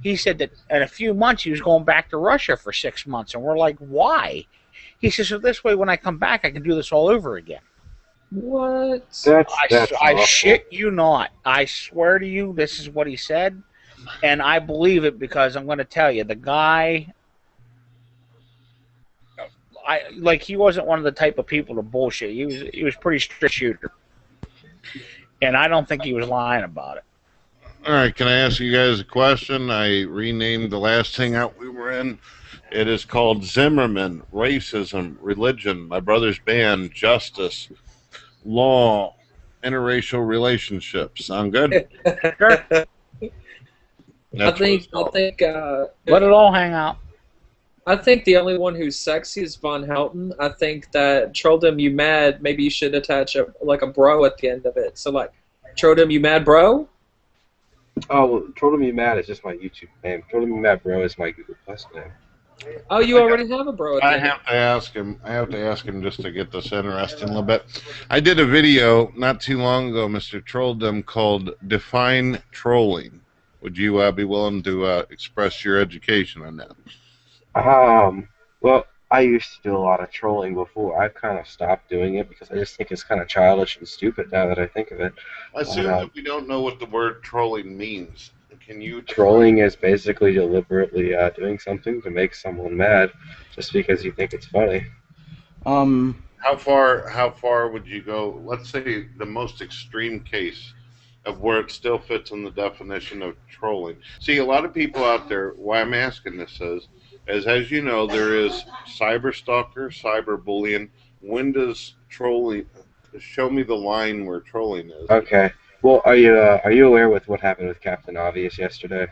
[SPEAKER 2] he said that in a few months he was going back to Russia for 6 months, and we're like, why? He says, so this way when I come back I can do this all over again.
[SPEAKER 4] What?
[SPEAKER 3] That's
[SPEAKER 2] I
[SPEAKER 3] awful.
[SPEAKER 2] shit you not. I swear to you, this is what he said, and I believe it because I'm going to tell you, the guy, he wasn't one of the type of people to bullshit. He was pretty straight shooter, and I don't think he was lying about it.
[SPEAKER 1] All right, can I ask you guys a question? I renamed the last hangout we were in. It is called Zimmerman, Racism, Religion, My Brother's Band, Justice, Law, Interracial Relationships. Sound good?
[SPEAKER 2] Sure.
[SPEAKER 4] I
[SPEAKER 1] That's what it's
[SPEAKER 4] think
[SPEAKER 1] called.
[SPEAKER 2] Let it all hang out.
[SPEAKER 4] I think the only one who's sexy is Von Helton. I think that Trolldom You Mad, maybe you should attach a bro at the end of it. So like, Trolldom You Mad Bro?
[SPEAKER 3] Oh, well, Total Me Mad is just my YouTube name. Total Me Mad Bro is my Google Plus name.
[SPEAKER 4] Oh, you already have a bro at the
[SPEAKER 1] I
[SPEAKER 4] end of
[SPEAKER 1] have to ask him. I have to ask him just to get this interesting a little bit. I did a video not too long ago, Mr. Trolldom, called "Define Trolling." Would you be willing to express your education on that?
[SPEAKER 3] Well, I used to do a lot of trolling before. I've kind of stopped doing it because I just think it's kind of childish and stupid now that I think of it.
[SPEAKER 1] I assume that we don't know what the word trolling means. Can you
[SPEAKER 3] Trolling is basically deliberately doing something to make someone mad just because you think it's funny.
[SPEAKER 1] How far would you go? Let's say the most extreme case of where it still fits in the definition of trolling. See, a lot of people out there, why I'm asking this is as you know, there is cyber stalker, cyber bullying. When does trolling, show me the line where trolling is?
[SPEAKER 3] Okay. Well, are you aware with what happened with Captain Obvious yesterday?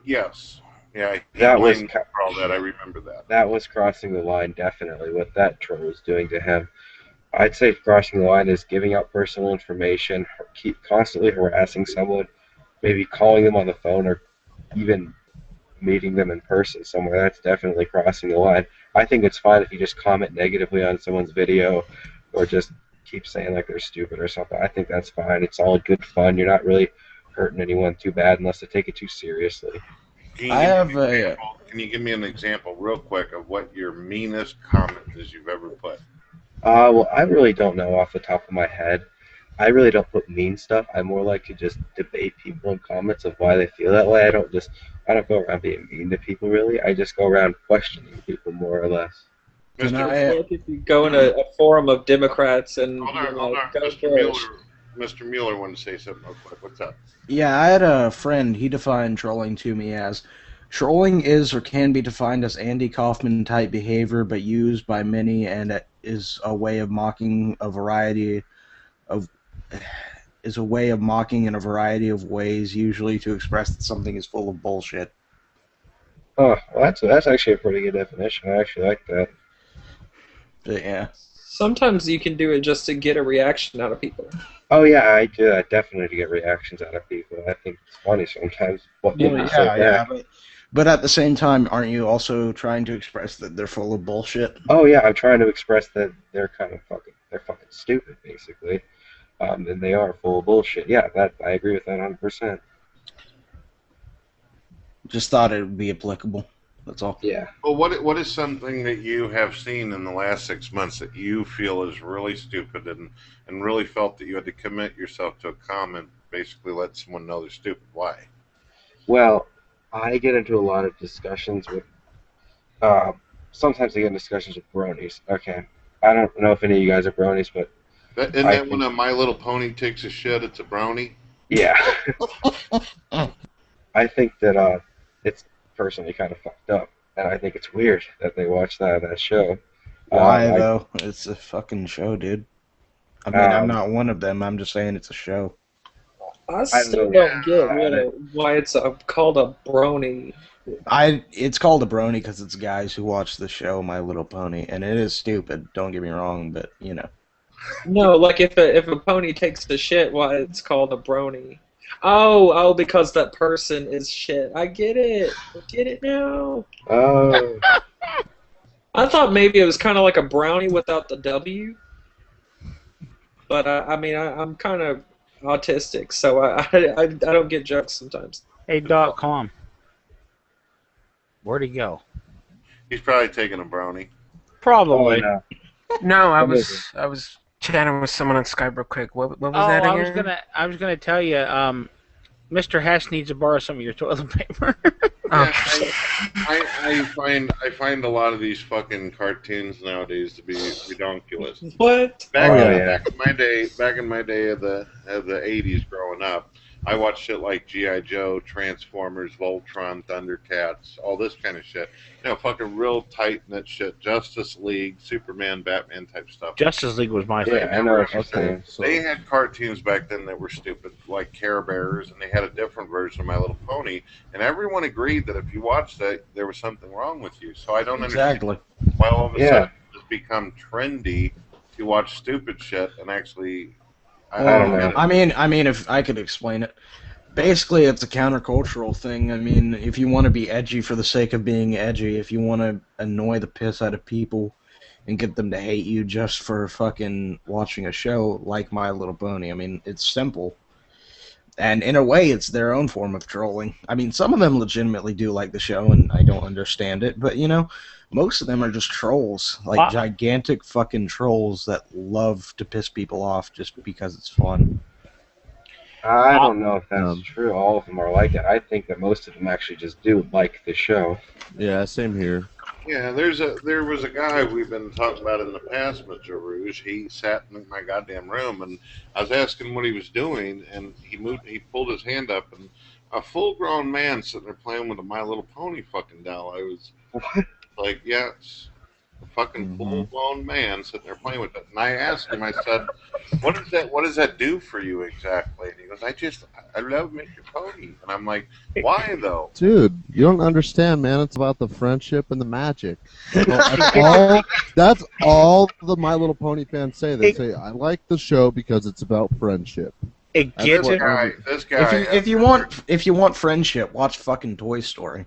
[SPEAKER 1] Yes. Yeah, he
[SPEAKER 3] That was
[SPEAKER 1] blamed me for all that. I remember that.
[SPEAKER 3] That was crossing the line, definitely. What that troll was doing to him, I'd say crossing the line is giving out personal information, keep constantly harassing someone, maybe calling them on the phone, or even meeting them in person somewhere. That's definitely crossing the line. I think it's fine if you just comment negatively on someone's video, or just keep saying like they're stupid or something. I think that's fine. It's all good fun. You're not really hurting anyone too bad unless they take it too seriously.
[SPEAKER 1] Can you give me an example real quick of what your meanest comment is you've ever put?
[SPEAKER 3] Well, I really don't know off the top of my head. I really don't put mean stuff. I more like to just debate people in comments of why they feel that way. I don't go around being mean to people really. I just go around questioning people more or less.
[SPEAKER 4] Like if you go in a forum of Democrats and
[SPEAKER 1] hold on. Mr. Mueller wanted to say something real quick. What's up?
[SPEAKER 5] Yeah, I had a friend. He defined trolling to me as trolling is or can be defined as Andy Kaufman type behavior, but used by many and it is a way of mocking a variety of in a variety of ways, usually to express that something is full of bullshit.
[SPEAKER 3] Oh, well, that's actually a pretty good definition. I actually like that.
[SPEAKER 5] But yeah.
[SPEAKER 4] Sometimes you can do it just to get a reaction out of people.
[SPEAKER 3] Oh yeah, I do that definitely to get reactions out of people. I think it's funny sometimes what people say back.
[SPEAKER 5] But at the same time, aren't you also trying to express that they're full of bullshit?
[SPEAKER 3] Oh yeah, I'm trying to express that they're fucking stupid basically, and they are full of bullshit. Yeah, that I agree with that 100%.
[SPEAKER 5] Just thought it would be applicable. That's all.
[SPEAKER 3] Yeah.
[SPEAKER 1] Well, what is something that you have seen in the last 6 months that you feel is really stupid and really felt that you had to commit yourself to a comment, basically let someone know they're stupid? Why?
[SPEAKER 3] Well, I get into a lot of discussions with. Sometimes I get in discussions with bronies. Okay, I don't know if any of you guys are bronies, but
[SPEAKER 1] When a My Little Pony takes a shit, it's a brownie?
[SPEAKER 3] Yeah. I think that it's personally kind of fucked up, and I think it's weird that they watch that show.
[SPEAKER 5] Why though? It's a fucking show, dude. I mean, I'm not one of them. I'm just saying it's a show.
[SPEAKER 4] I still don't get why it's called a brony.
[SPEAKER 5] It's called a brony because it's guys who watch the show My Little Pony, and it is stupid. Don't get me wrong, but you know.
[SPEAKER 4] No, like if a pony takes the shit, why it's called a brony? Oh, because that person is shit. I get it. I get it now.
[SPEAKER 3] Oh.
[SPEAKER 4] I thought maybe it was kind of like a brownie without the W. But I mean, I'm kind of autistic, so I don't get jokes sometimes.
[SPEAKER 2] Hey, .com. Where'd he go?
[SPEAKER 1] He's probably taking a brownie.
[SPEAKER 2] Probably.
[SPEAKER 3] Oh, no.
[SPEAKER 10] No, I was chatting with someone on Skype real quick. What
[SPEAKER 2] Oh,
[SPEAKER 10] was that again?
[SPEAKER 2] I was gonna tell you, Mr. Hess needs to borrow some of your toilet paper.
[SPEAKER 1] Yeah,
[SPEAKER 10] Oh,
[SPEAKER 1] I find a lot of these fucking cartoons nowadays to be redonkulous.
[SPEAKER 4] What?
[SPEAKER 1] Back
[SPEAKER 3] Oh
[SPEAKER 1] in
[SPEAKER 3] yeah.
[SPEAKER 1] back in my day of the '80s, growing up, I watched shit like GI Joe, Transformers, Voltron, Thundercats, all this kind of shit. You know, fucking real tight knit shit. Justice League, Superman, Batman type stuff.
[SPEAKER 2] Justice League was my
[SPEAKER 3] Yeah,
[SPEAKER 2] favorite.
[SPEAKER 3] I know what you're
[SPEAKER 7] Okay,
[SPEAKER 3] saying.
[SPEAKER 7] so
[SPEAKER 1] They had cartoons back then that were stupid, like Care Bears, and they had a different version of My Little Pony. And everyone agreed that if you watched that, there was something wrong with you. So I don't understand
[SPEAKER 5] Exactly.
[SPEAKER 1] why all of a
[SPEAKER 3] Yeah.
[SPEAKER 1] sudden it's become trendy to watch stupid shit and actually.
[SPEAKER 3] I don't
[SPEAKER 5] Well,
[SPEAKER 3] know.
[SPEAKER 5] I mean, if I could explain it, basically it's a countercultural thing. I mean, if you want to be edgy for the sake of being edgy, if you want to annoy the piss out of people and get them to hate you just for fucking watching a show like My Little Pony, I mean, it's simple. And in a way, it's their own form of trolling. I mean, some of them legitimately do like the show, and I don't understand it. But, you know, most of them are just trolls. Like,
[SPEAKER 2] What?
[SPEAKER 5] gigantic fucking trolls that love to piss people off just because it's fun.
[SPEAKER 3] I don't know if that's
[SPEAKER 7] Um,
[SPEAKER 3] true. All of them are like that. I think that most of them actually just do like the show.
[SPEAKER 7] yeah, same here.
[SPEAKER 1] Yeah, there was a guy we've been talking about in the past, Mr. Rouge. He sat in my goddamn room, and I was asking what he was doing, and he pulled his hand up, and a full grown man sitting there playing with a My Little Pony fucking doll. I was
[SPEAKER 3] What?
[SPEAKER 1] like, yes, a fucking
[SPEAKER 7] Mhm.
[SPEAKER 1] full blown man sitting there playing with it. And I asked him, I said, what does that do for you exactly? And he goes, I love Mr. Pony. And I'm like, why though?
[SPEAKER 7] Dude, you don't understand, man. It's about the friendship and the magic. That's all the My Little Pony fans say. They say, I like the show because it's about friendship.
[SPEAKER 2] It
[SPEAKER 7] That's
[SPEAKER 2] gets
[SPEAKER 7] what
[SPEAKER 2] it.
[SPEAKER 1] This guy,
[SPEAKER 5] If you want friendship, watch fucking Toy Story.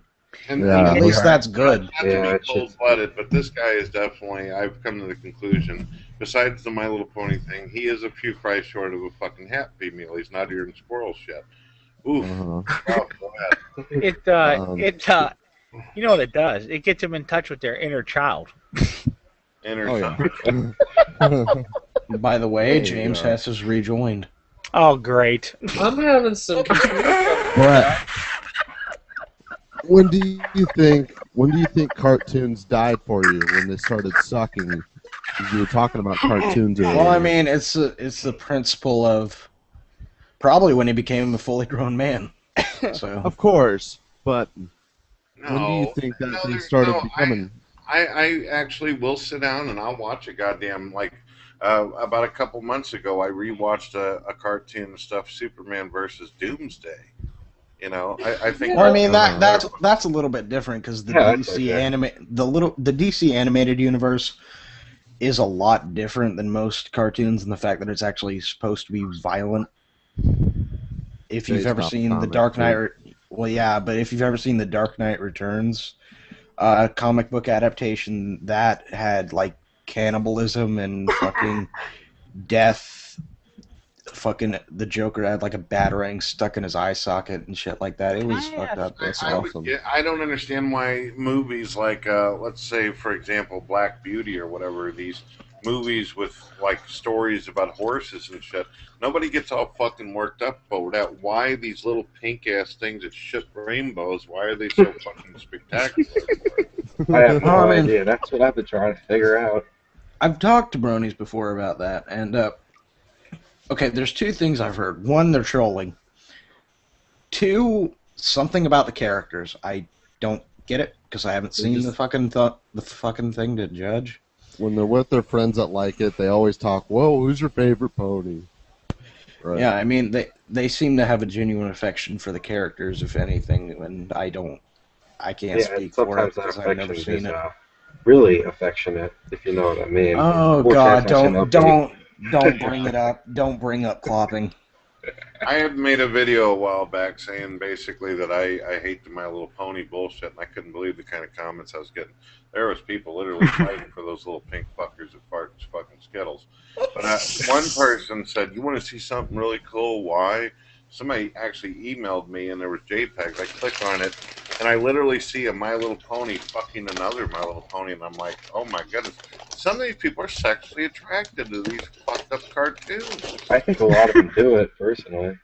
[SPEAKER 1] and,
[SPEAKER 7] Yeah.
[SPEAKER 5] At least that's good.
[SPEAKER 1] Not to
[SPEAKER 3] Yeah,
[SPEAKER 1] be
[SPEAKER 3] it should-
[SPEAKER 1] cold blooded, but this guy is definitely. I've come to the conclusion. Besides the My Little Pony thing, he is a few fries short of a fucking Happy Meal. He's not eating squirrel shit. Oof.
[SPEAKER 7] Uh-huh.
[SPEAKER 1] Oh, go ahead.
[SPEAKER 2] You know what it does? It gets them in touch with their inner child.
[SPEAKER 1] Enter
[SPEAKER 7] Oh, yeah.
[SPEAKER 1] something.
[SPEAKER 5] By the way,
[SPEAKER 7] There you
[SPEAKER 5] James
[SPEAKER 7] go.
[SPEAKER 5] Hess has rejoined.
[SPEAKER 2] Oh, great.
[SPEAKER 4] I'm having some.
[SPEAKER 7] Brett, when do you think cartoons died for you when they started sucking? You were talking about cartoons earlier.
[SPEAKER 5] Well, I mean, it's the principle of probably when he became a fully grown man. So
[SPEAKER 7] of course, but
[SPEAKER 1] No,
[SPEAKER 7] when do you think that they
[SPEAKER 1] there's
[SPEAKER 7] started
[SPEAKER 1] no-
[SPEAKER 7] becoming?
[SPEAKER 1] I actually will sit down and I'll watch a goddamn like. About a couple months ago, I rewatched a cartoon and stuff, Superman versus Doomsday. You know, I think.
[SPEAKER 5] Well, I mean that's a little bit different because the
[SPEAKER 3] Yeah, that's
[SPEAKER 5] DC
[SPEAKER 3] okay.
[SPEAKER 5] the DC animated universe is a lot different than most cartoons in the fact that it's actually supposed to be violent. If you've
[SPEAKER 7] Based
[SPEAKER 5] ever
[SPEAKER 7] off
[SPEAKER 5] seen the
[SPEAKER 7] comic,
[SPEAKER 5] Dark Knight,
[SPEAKER 7] right?
[SPEAKER 5] well, yeah, but if you've ever seen the Dark Knight Returns, comic book adaptation that had like cannibalism and fucking death. Fucking the Joker had like a batarang stuck in his eye socket and shit like that. It was fucked up. That's awesome.
[SPEAKER 1] I don't understand why movies like, let's say, for example, Black Beauty or whatever, these movies with like stories about horses and shit, nobody gets all fucking worked up over that. Why these little pink ass things that shit rainbows? Why are they so fucking spectacular?
[SPEAKER 3] I have no
[SPEAKER 5] Well, I mean-
[SPEAKER 3] idea. That's what I've been trying to figure out.
[SPEAKER 5] I've talked to bronies before about that, and okay, there's two things I've heard. One, they're trolling. Two, something about the characters. I don't get it because I haven't seen the fucking thing to judge.
[SPEAKER 7] When they're with their friends that like it, they always talk, "Whoa, who's your favorite pony?" Right.
[SPEAKER 5] Yeah, I mean they seem to have a genuine affection for the characters, if anything, and I can't
[SPEAKER 3] Yeah,
[SPEAKER 5] speak for it
[SPEAKER 3] sometimes that
[SPEAKER 5] because I've never
[SPEAKER 3] affection
[SPEAKER 5] seen
[SPEAKER 3] is
[SPEAKER 5] it.
[SPEAKER 3] really affectionate, if you know what I mean.
[SPEAKER 5] Oh
[SPEAKER 3] Poor
[SPEAKER 5] God,
[SPEAKER 3] translation of
[SPEAKER 5] don't bring it up. Don't bring up clopping.
[SPEAKER 1] I had made a video a while back saying basically that I hate the My Little Pony bullshit, and I couldn't believe the kind of comments I was getting. There was people literally fighting for those little pink fuckers that fart fucking Skittles. But one person said, "You want to see something really cool? Why?" Somebody actually emailed me, and there was JPEGs. I click on it, and I literally see a My Little Pony fucking another My Little Pony, and I'm like, "Oh my goodness!" Some of these people are sexually attracted to these fucked up cartoons.
[SPEAKER 3] I think a lot of them do it personally.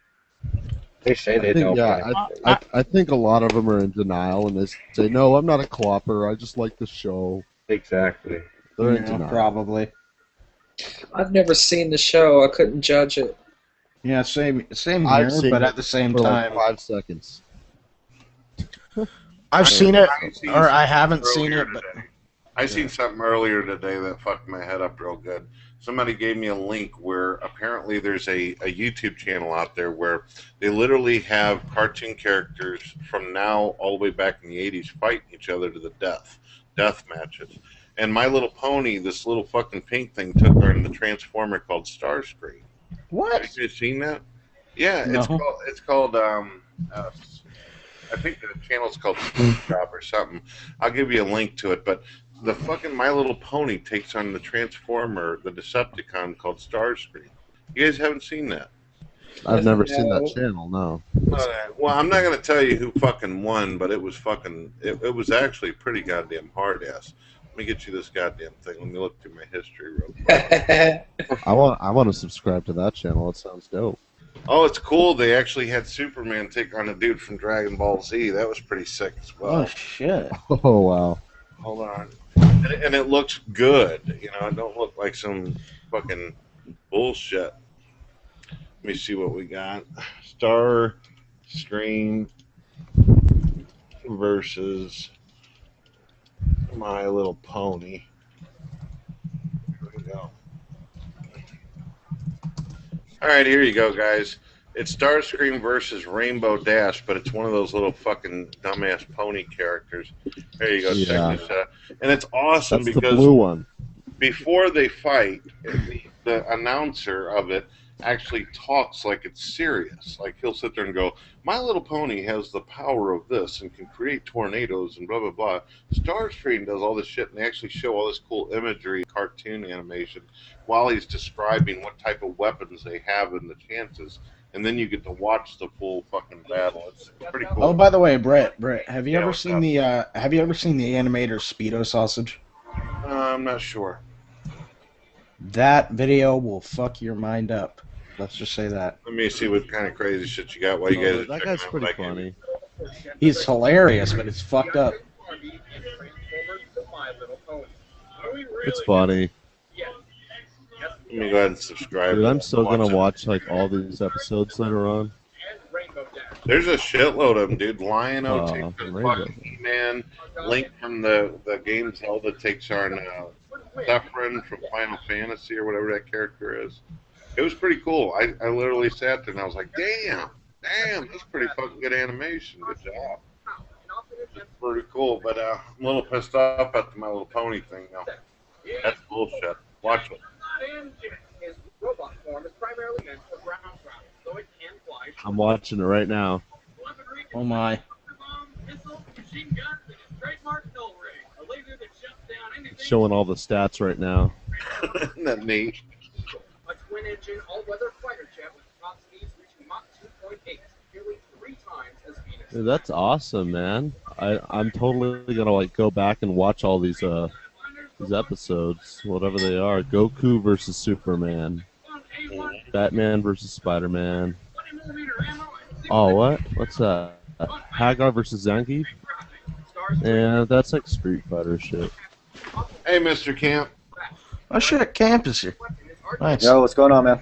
[SPEAKER 3] They say they don't.
[SPEAKER 7] I think a lot of them are in denial and they say, "No, I'm not a clopper. I just like the show."
[SPEAKER 3] Exactly.
[SPEAKER 7] They're in denial.
[SPEAKER 5] Probably.
[SPEAKER 4] I've never seen the show. I couldn't judge it.
[SPEAKER 5] Yeah, same
[SPEAKER 7] I've
[SPEAKER 5] here,
[SPEAKER 7] seen
[SPEAKER 5] but
[SPEAKER 7] it
[SPEAKER 5] at the same
[SPEAKER 7] for
[SPEAKER 5] time,
[SPEAKER 7] like 5 seconds.
[SPEAKER 5] I've seen it,
[SPEAKER 1] seen
[SPEAKER 5] or I
[SPEAKER 1] something
[SPEAKER 5] haven't seen
[SPEAKER 1] earlier
[SPEAKER 5] it, but
[SPEAKER 1] today. I seen something earlier today that fucked my head up real good. Somebody gave me a link where apparently there's a YouTube channel out there where they literally have cartoon characters from now all the way back in the 80s fighting each other to the death matches. And My Little Pony, this little fucking pink thing, took on the Transformer called Starscream.
[SPEAKER 5] what?
[SPEAKER 1] Have you seen that? Yeah,
[SPEAKER 5] No.
[SPEAKER 1] it's called I think the channel's called Drop or something. I'll give you a link to it, but the fucking My Little Pony takes on the Transformer, the Decepticon called Starscream. You guys haven't seen that?
[SPEAKER 7] I've never seen that channel. No.
[SPEAKER 1] Well, I'm not gonna tell you who fucking won, but it was fucking. It was actually pretty goddamn hard ass. Let me get you this goddamn thing. Let me look through my history real quick.
[SPEAKER 7] I want to subscribe to that channel. It sounds dope.
[SPEAKER 1] Oh, it's cool. They actually had Superman take on a dude from Dragon Ball Z. That was pretty sick as well.
[SPEAKER 5] Oh shit!
[SPEAKER 7] Oh wow.
[SPEAKER 1] Hold on. And it looks good. You know, it don't look like some fucking bullshit. Let me see what we got. Star Screen versus My Little Pony. Here we go. All right, here you go, guys. It's Starscream versus Rainbow Dash, but it's one of those little fucking dumbass pony characters. There you go.
[SPEAKER 7] Yeah.
[SPEAKER 1] Check this out. And it's awesome
[SPEAKER 7] That's the
[SPEAKER 1] because
[SPEAKER 7] blue one.
[SPEAKER 1] before they fight, the announcer of it actually talks like it's serious. Like he'll sit there and go, "My Little Pony has the power of this and can create tornadoes and blah blah blah." Starscream does all this shit, and they actually show all this cool imagery, cartoon animation, while he's describing what type of weapons they have and the chances. And then you get to watch the full fucking battle. It's pretty cool.
[SPEAKER 5] Oh, by the way, Brett, have you
[SPEAKER 1] Yeah,
[SPEAKER 5] ever
[SPEAKER 1] what's
[SPEAKER 5] seen
[SPEAKER 1] up?
[SPEAKER 5] the animator Speedo Sausage?
[SPEAKER 1] I'm not sure.
[SPEAKER 5] That video will fuck your mind up. Let's just say that.
[SPEAKER 1] Let me see what kind of crazy shit you got while you guys are
[SPEAKER 7] That
[SPEAKER 1] checking
[SPEAKER 7] guy's
[SPEAKER 1] out
[SPEAKER 7] pretty
[SPEAKER 1] what I
[SPEAKER 7] funny.
[SPEAKER 5] He's hilarious, but it's fucked up.
[SPEAKER 7] It's funny.
[SPEAKER 1] Let me go ahead and subscribe.
[SPEAKER 7] Dude, I'm still gonna
[SPEAKER 1] it.
[SPEAKER 7] watch like all these episodes later on.
[SPEAKER 1] There's a shitload of them, dude. Lion-O takes on
[SPEAKER 7] Rainbow.
[SPEAKER 1] fucking He-Man. Link from the game Zelda takes on Zephyrin from Final Fantasy or whatever that character is. It was pretty cool. I literally sat there and I was like, damn, that's pretty fucking good animation. Good job. It's pretty cool, but I'm a little pissed off at the My Little Pony thing now. That's bullshit. Watch it.
[SPEAKER 7] I'm watching it right now.
[SPEAKER 5] Oh my.
[SPEAKER 7] It's showing all the stats right now.
[SPEAKER 1] Isn't that neat?
[SPEAKER 11] A twin-engine all-weather fighter jet with top speeds reaching Mach 2.8, nearly 3 times as Venus.
[SPEAKER 7] Dude, that's awesome, man. I'm totally gonna like go back and watch all these episodes, whatever they are. Goku versus Superman. Batman versus Spider-Man. Oh, what? What's that? Hagar versus Zangief? Yeah, that's like Street Fighter shit.
[SPEAKER 1] Hey, Mr. Camp.
[SPEAKER 5] Oh shit, Camp is here. Nice.
[SPEAKER 12] Yo, what's going on, man?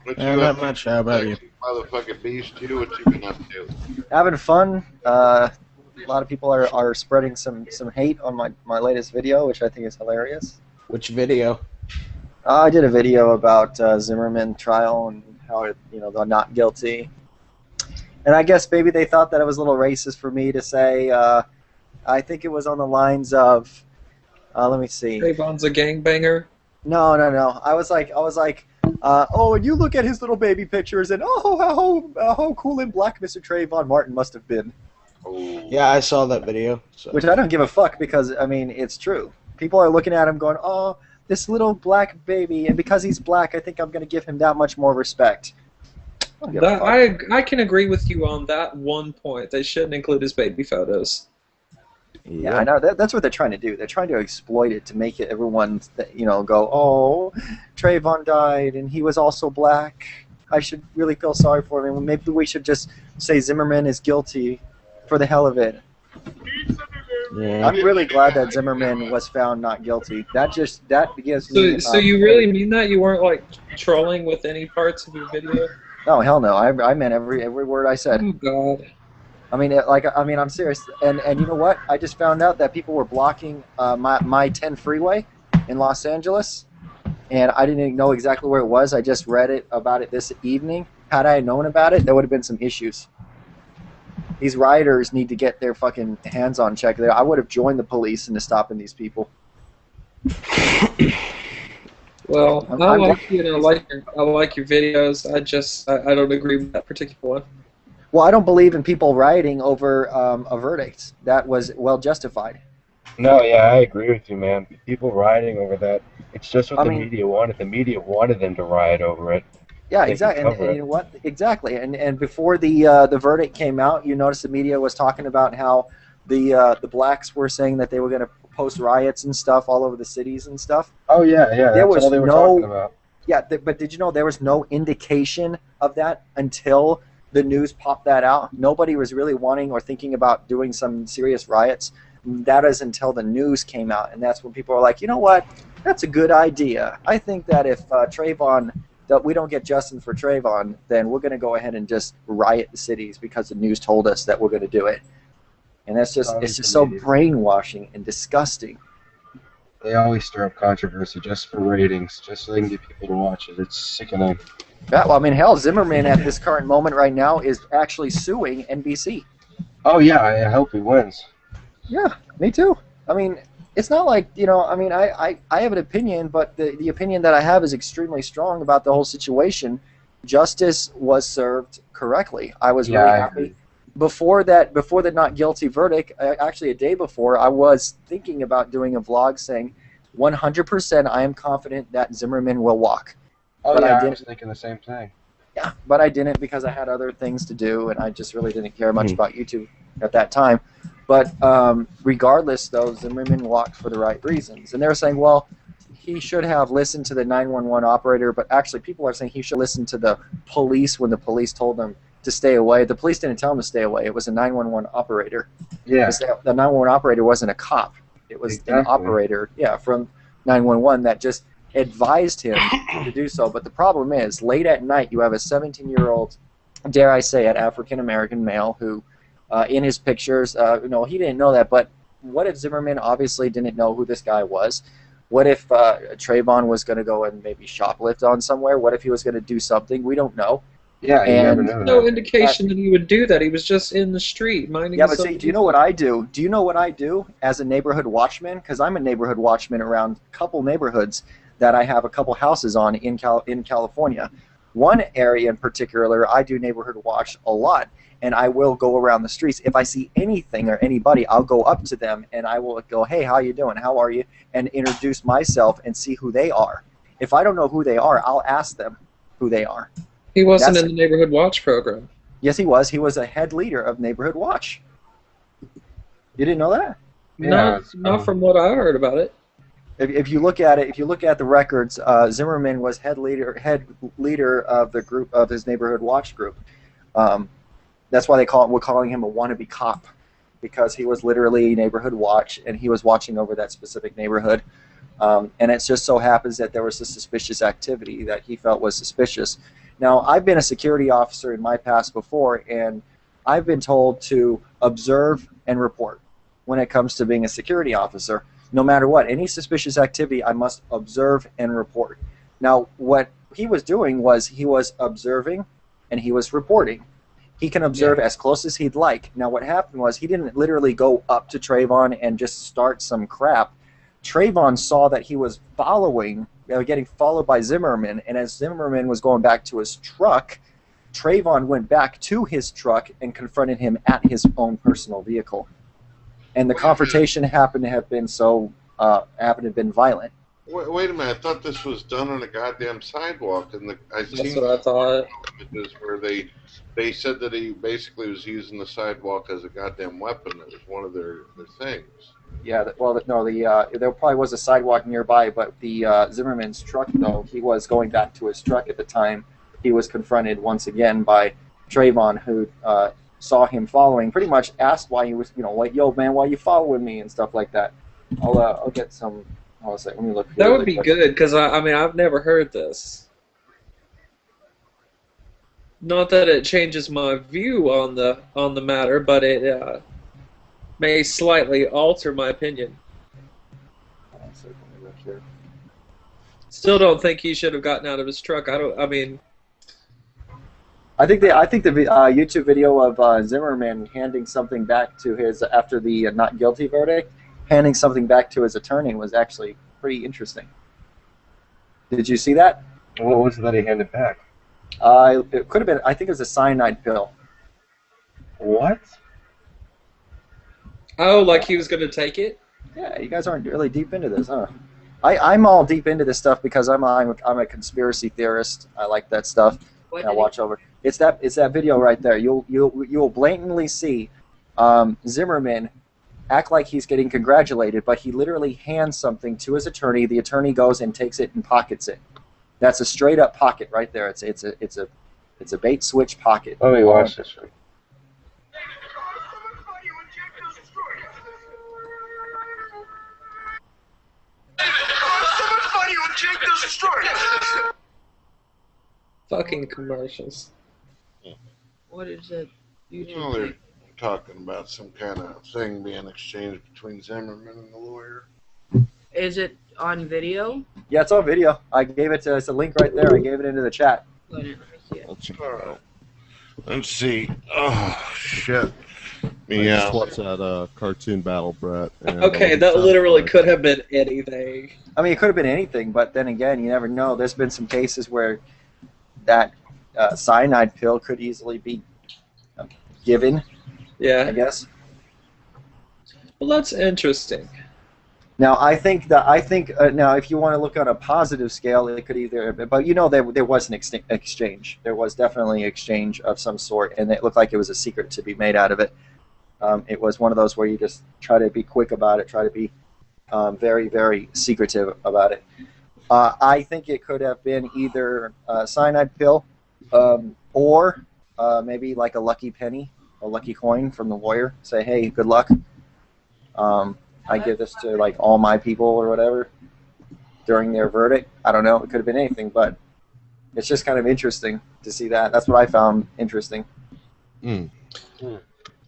[SPEAKER 1] What
[SPEAKER 5] Yeah,
[SPEAKER 1] you
[SPEAKER 5] not
[SPEAKER 1] up to?
[SPEAKER 5] much. How about you?
[SPEAKER 1] Motherfucking beast, too. What you been up to?
[SPEAKER 12] Having fun. A lot of people are spreading some hate on my latest video, which I think is hilarious.
[SPEAKER 5] Which video?
[SPEAKER 12] I did a video about Zimmerman trial and how they're not guilty. And I guess maybe they thought that it was a little racist for me to say. I think it was on the lines of, let me see.
[SPEAKER 4] Trayvon's a gangbanger.
[SPEAKER 12] No. I was like, oh, and you look at his little baby pictures, and how cool and black Mr. Trayvon Martin must have been.
[SPEAKER 1] Oh.
[SPEAKER 5] Yeah, I saw that video. So.
[SPEAKER 12] Which I don't give a fuck because I mean it's true. People are looking at him going, oh, this little black baby, and because he's black, I think I'm going to give him that much more respect. I don't give a fuck.
[SPEAKER 4] I can agree with you on that one point. They shouldn't include his baby photos.
[SPEAKER 12] Yeah, I know. That's what they're trying to do. They're trying to exploit it to make it everyone, go, oh, Trayvon died and he was also black. I should really feel sorry for him. Maybe we should just say Zimmerman is guilty for the hell of it.
[SPEAKER 7] Yeah.
[SPEAKER 12] I'm really glad that Zimmerman was found not guilty. That gives me.
[SPEAKER 4] So you really mean that? You weren't like trolling with any parts of your video?
[SPEAKER 12] No, hell no. I meant every word I said.
[SPEAKER 4] Oh God.
[SPEAKER 12] I mean, I'm serious. And you know what? I just found out that people were blocking my 10 freeway in Los Angeles, and I didn't even know exactly where it was. I just read about it this evening. Had I known about it, there would have been some issues. These rioters need to get their fucking hands on check. I would have joined the police into stopping these people.
[SPEAKER 4] Well, I like you, and I like your videos. I don't agree with that particular one.
[SPEAKER 12] Well, I don't believe in people rioting over a verdict that was well justified.
[SPEAKER 3] No, yeah, I agree with you, man. People rioting over that. It's just what the media wanted. The media wanted them to riot over it.
[SPEAKER 12] Yeah, exactly. And you know what? Exactly. And before the verdict came out, you noticed the media was talking about how the blacks were saying that they were going to post riots and stuff all over the cities and stuff.
[SPEAKER 3] Oh yeah. That's all they were talking about.
[SPEAKER 12] Yeah, but did you know there was no indication of that until the news popped that out? Nobody was really wanting or thinking about doing some serious riots. That is until the news came out, and that's when people were like, you know what? That's a good idea. I think that if that we don't get Justin for Trayvon, then we're going to go ahead and just riot the cities because the news told us that we're going to do it. And it's just so brainwashing and disgusting.
[SPEAKER 3] They always stir up controversy just for ratings, just so they can get people to watch it. It's sickening.
[SPEAKER 12] Yeah, well, I mean, hell, Zimmerman at this current moment right now is actually suing NBC.
[SPEAKER 3] Oh yeah, I hope he wins.
[SPEAKER 12] Yeah, me too. I mean, it's not like, I have an opinion, but the opinion that I have is extremely strong about the whole situation. Justice was served correctly. I was really happy. Before the not guilty verdict, actually a day before, I was thinking about doing a vlog saying 100% I am confident that Zimmerman will walk.
[SPEAKER 3] Oh
[SPEAKER 12] but
[SPEAKER 3] yeah,
[SPEAKER 12] I
[SPEAKER 3] was thinking the same thing.
[SPEAKER 12] Yeah, but I didn't because I had other things to do, and I just really didn't care much about YouTube at that time. But regardless, though, Zimmerman walked for the right reasons. And they were saying, well, he should have listened to the 911 operator, but actually people are saying he should listen to the police when the police told him to stay away. The police didn't tell him to stay away. It was a 911 operator.
[SPEAKER 3] Yeah.
[SPEAKER 12] The 911 operator wasn't a cop. It was an operator, from 911 that just advised him to do so. But the problem is, late at night, you have a 17-year-old, dare I say it, African-American male who, in his pictures, he didn't know that, but what if Zimmerman obviously didn't know who this guy was? What if Trayvon was going to go and maybe shoplift on somewhere? What if he was going to do something? We don't know.
[SPEAKER 3] Yeah, you never know.
[SPEAKER 4] No indication that he would do that. He was just in the street minding his own
[SPEAKER 12] see, do you know what I do? Do you know what I do as a neighborhood watchman? Because I'm a neighborhood watchman around a couple neighborhoods that I have a couple houses on in California. One area in particular, I do neighborhood watch a lot, and I will go around the streets. If I see anything or anybody, I'll go up to them, and I will go, hey, how you doing? How are you? And introduce myself and see who they are. If I don't know who they are, I'll ask them who they are.
[SPEAKER 4] He wasn't in the Neighborhood Watch program.
[SPEAKER 12] Yes, he was. He was a head leader of Neighborhood Watch. You didn't know that?
[SPEAKER 4] Not from what I heard about it.
[SPEAKER 12] If you look at it, if you look at the records, Zimmerman was head leader of the group of his Neighborhood Watch group. That's why we're calling him a wannabe cop, because he was literally Neighborhood Watch and he was watching over that specific neighborhood. And it just so happens that there was a suspicious activity that he felt was suspicious. Now, I've been a security officer in my past before, and I've been told to observe and report when it comes to being a security officer. No matter what, any suspicious activity, I must observe and report. Now, what he was doing was he was observing and he was reporting. He can observe as close as he'd like. Now, what happened was he didn't literally go up to Trayvon and just start some crap. Trayvon saw that he was getting followed by Zimmerman, and as Zimmerman was going back to his truck, Trayvon went back to his truck and confronted him at his own personal vehicle. And the confrontation happened to have been violent.
[SPEAKER 1] Wait a minute! I thought this was done on a goddamn sidewalk, and I
[SPEAKER 4] That's
[SPEAKER 1] seen
[SPEAKER 4] what I thought.
[SPEAKER 1] images where they said that he basically was using the sidewalk as a goddamn weapon. It was one of their things.
[SPEAKER 12] Yeah, well, no, there probably was a sidewalk nearby, but the Zimmerman's truck, though, he was going back to his truck at the time. He was confronted once again by Trayvon, who saw him following, pretty much asked why he was, like, yo, man, why you following me and stuff like that. I'll get some. Hold on a second, let me look.
[SPEAKER 4] That would be good, because I mean, I've never heard this. Not that it changes my view on the matter, but it may slightly alter my opinion.
[SPEAKER 12] Hold on a second, let me look here.
[SPEAKER 4] Still don't think he should have gotten out of his truck. I mean,
[SPEAKER 12] I think the YouTube video of Zimmerman handing something back to his after the not guilty verdict, handing something back to his attorney was actually pretty interesting. Did you see that?
[SPEAKER 3] What was it that he handed back?
[SPEAKER 12] It could have been. I think it was a cyanide pill.
[SPEAKER 3] What?
[SPEAKER 4] oh, like he was going to take it?
[SPEAKER 12] Yeah, you guys aren't really deep into this, huh? I'm all deep into this stuff because I'm a conspiracy theorist. I like that stuff.
[SPEAKER 8] What
[SPEAKER 12] And I
[SPEAKER 8] did
[SPEAKER 12] watch over. It's that video right there. You'll blatantly see Zimmerman act like he's getting congratulated, but he literally hands something to his attorney. The attorney goes and takes it and pockets it. That's a straight up pocket right there. It's a bait switch pocket.
[SPEAKER 3] Let me watch this.
[SPEAKER 4] Fucking commercials.
[SPEAKER 8] What is it?
[SPEAKER 1] Well, they're talking about some kind of thing being exchanged between Zimmerman and the lawyer.
[SPEAKER 8] Is it on video?
[SPEAKER 12] Yeah, it's on video. I gave it to. It's a link right there. I gave it into the chat.
[SPEAKER 8] Let me see it.
[SPEAKER 7] I'll check it out.
[SPEAKER 1] Let's see. Oh shit.
[SPEAKER 7] I
[SPEAKER 1] Yeah.
[SPEAKER 7] just watched that cartoon battle, Brett. And
[SPEAKER 4] Okay, that literally could have been anything.
[SPEAKER 12] I mean, it could have been anything, but then again, you never know. There's been some cases where that cyanide pill could easily be given, I
[SPEAKER 4] Yeah.
[SPEAKER 12] guess.
[SPEAKER 4] Well, that's interesting.
[SPEAKER 12] Now, I think now, if you want to look on a positive scale, it could either. But there was an exchange. There was definitely exchange of some sort, and it looked like it was a secret to be made out of it. It was one of those where you just try to be quick about it, try to be very, very secretive about it. I think it could have been either a cyanide pill or maybe like a lucky penny, a lucky coin from the lawyer. Say, hey, good luck. I give this to like all my people or whatever during their verdict. I don't know. It could have been anything, but it's just kind of interesting to see that. That's what I found interesting.
[SPEAKER 7] Mm.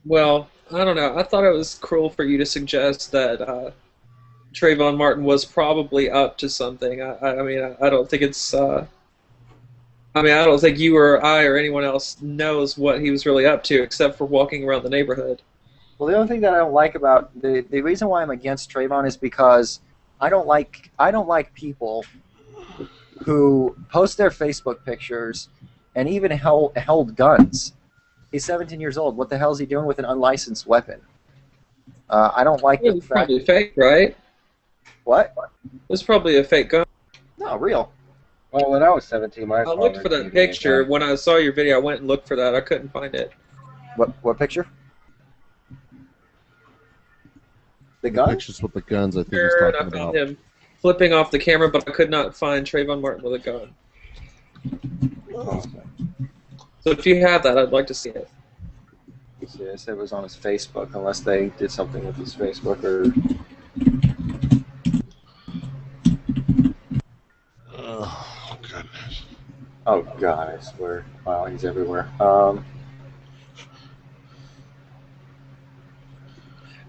[SPEAKER 4] Well, I don't know. I thought it was cruel for you to suggest that Trayvon Martin was probably up to something. I mean, I don't think it's. I mean, I don't think you or I or anyone else knows what he was really up to, except for walking around the neighborhood.
[SPEAKER 12] Well, the only thing that I don't like about the reason why I'm against Trayvon is because I don't like people who post their Facebook pictures and even held guns. He's 17 years old. What the hell is he doing with an unlicensed weapon? I don't like the
[SPEAKER 4] It's
[SPEAKER 12] fact.
[SPEAKER 4] probably fake, right?
[SPEAKER 12] What?
[SPEAKER 4] It's probably a fake gun.
[SPEAKER 12] No, real.
[SPEAKER 3] Well, when I was 17, my
[SPEAKER 4] I looked for
[SPEAKER 3] father
[SPEAKER 4] that
[SPEAKER 3] gave me a
[SPEAKER 4] picture.
[SPEAKER 3] gun.
[SPEAKER 4] When I saw your video, I went and looked for that. I couldn't find it.
[SPEAKER 12] What picture? The
[SPEAKER 7] The
[SPEAKER 12] gun?
[SPEAKER 7] pictures with the guns, I think he's
[SPEAKER 4] Sure, and I
[SPEAKER 7] talking
[SPEAKER 4] found
[SPEAKER 7] about.
[SPEAKER 4] him flipping off the camera, but I could not find Trayvon Martin with a gun. So if you have that, I'd like to see it.
[SPEAKER 12] See, I said it was on his Facebook, unless they did something with his Facebook or.
[SPEAKER 1] Oh goodness.
[SPEAKER 12] Oh God, I swear! Wow, he's everywhere.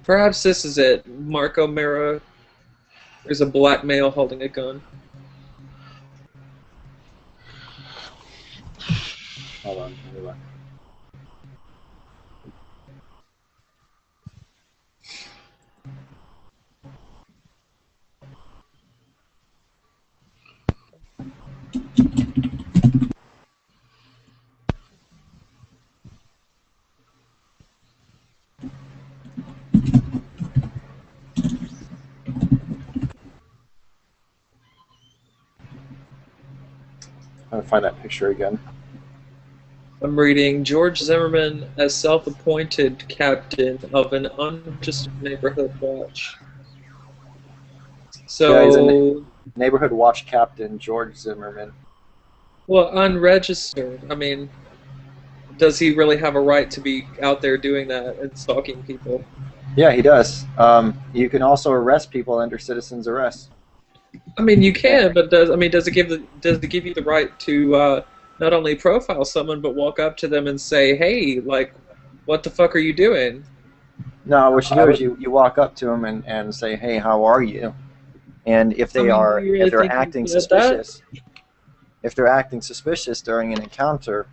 [SPEAKER 4] Perhaps this is it. Marco Mera. There's a black male holding a gun.
[SPEAKER 12] Hold on, let me look. Trying to find that picture again.
[SPEAKER 4] I'm reading George Zimmerman as self-appointed captain of an unregistered neighborhood watch. So,
[SPEAKER 12] yeah, he's a neighborhood watch captain, George Zimmerman.
[SPEAKER 4] Well, unregistered. I mean, does he really have a right to be out there doing that and stalking people?
[SPEAKER 12] Yeah, he does. You can also arrest people under citizen's arrest.
[SPEAKER 4] I mean, you can, but does it give you the right to not only profile someone but walk up to them and say, "Hey, like, what the fuck are you doing?"
[SPEAKER 12] No, what you do is you walk up to them and say, "Hey, how are you?" And if they if they're acting suspicious, during an encounter,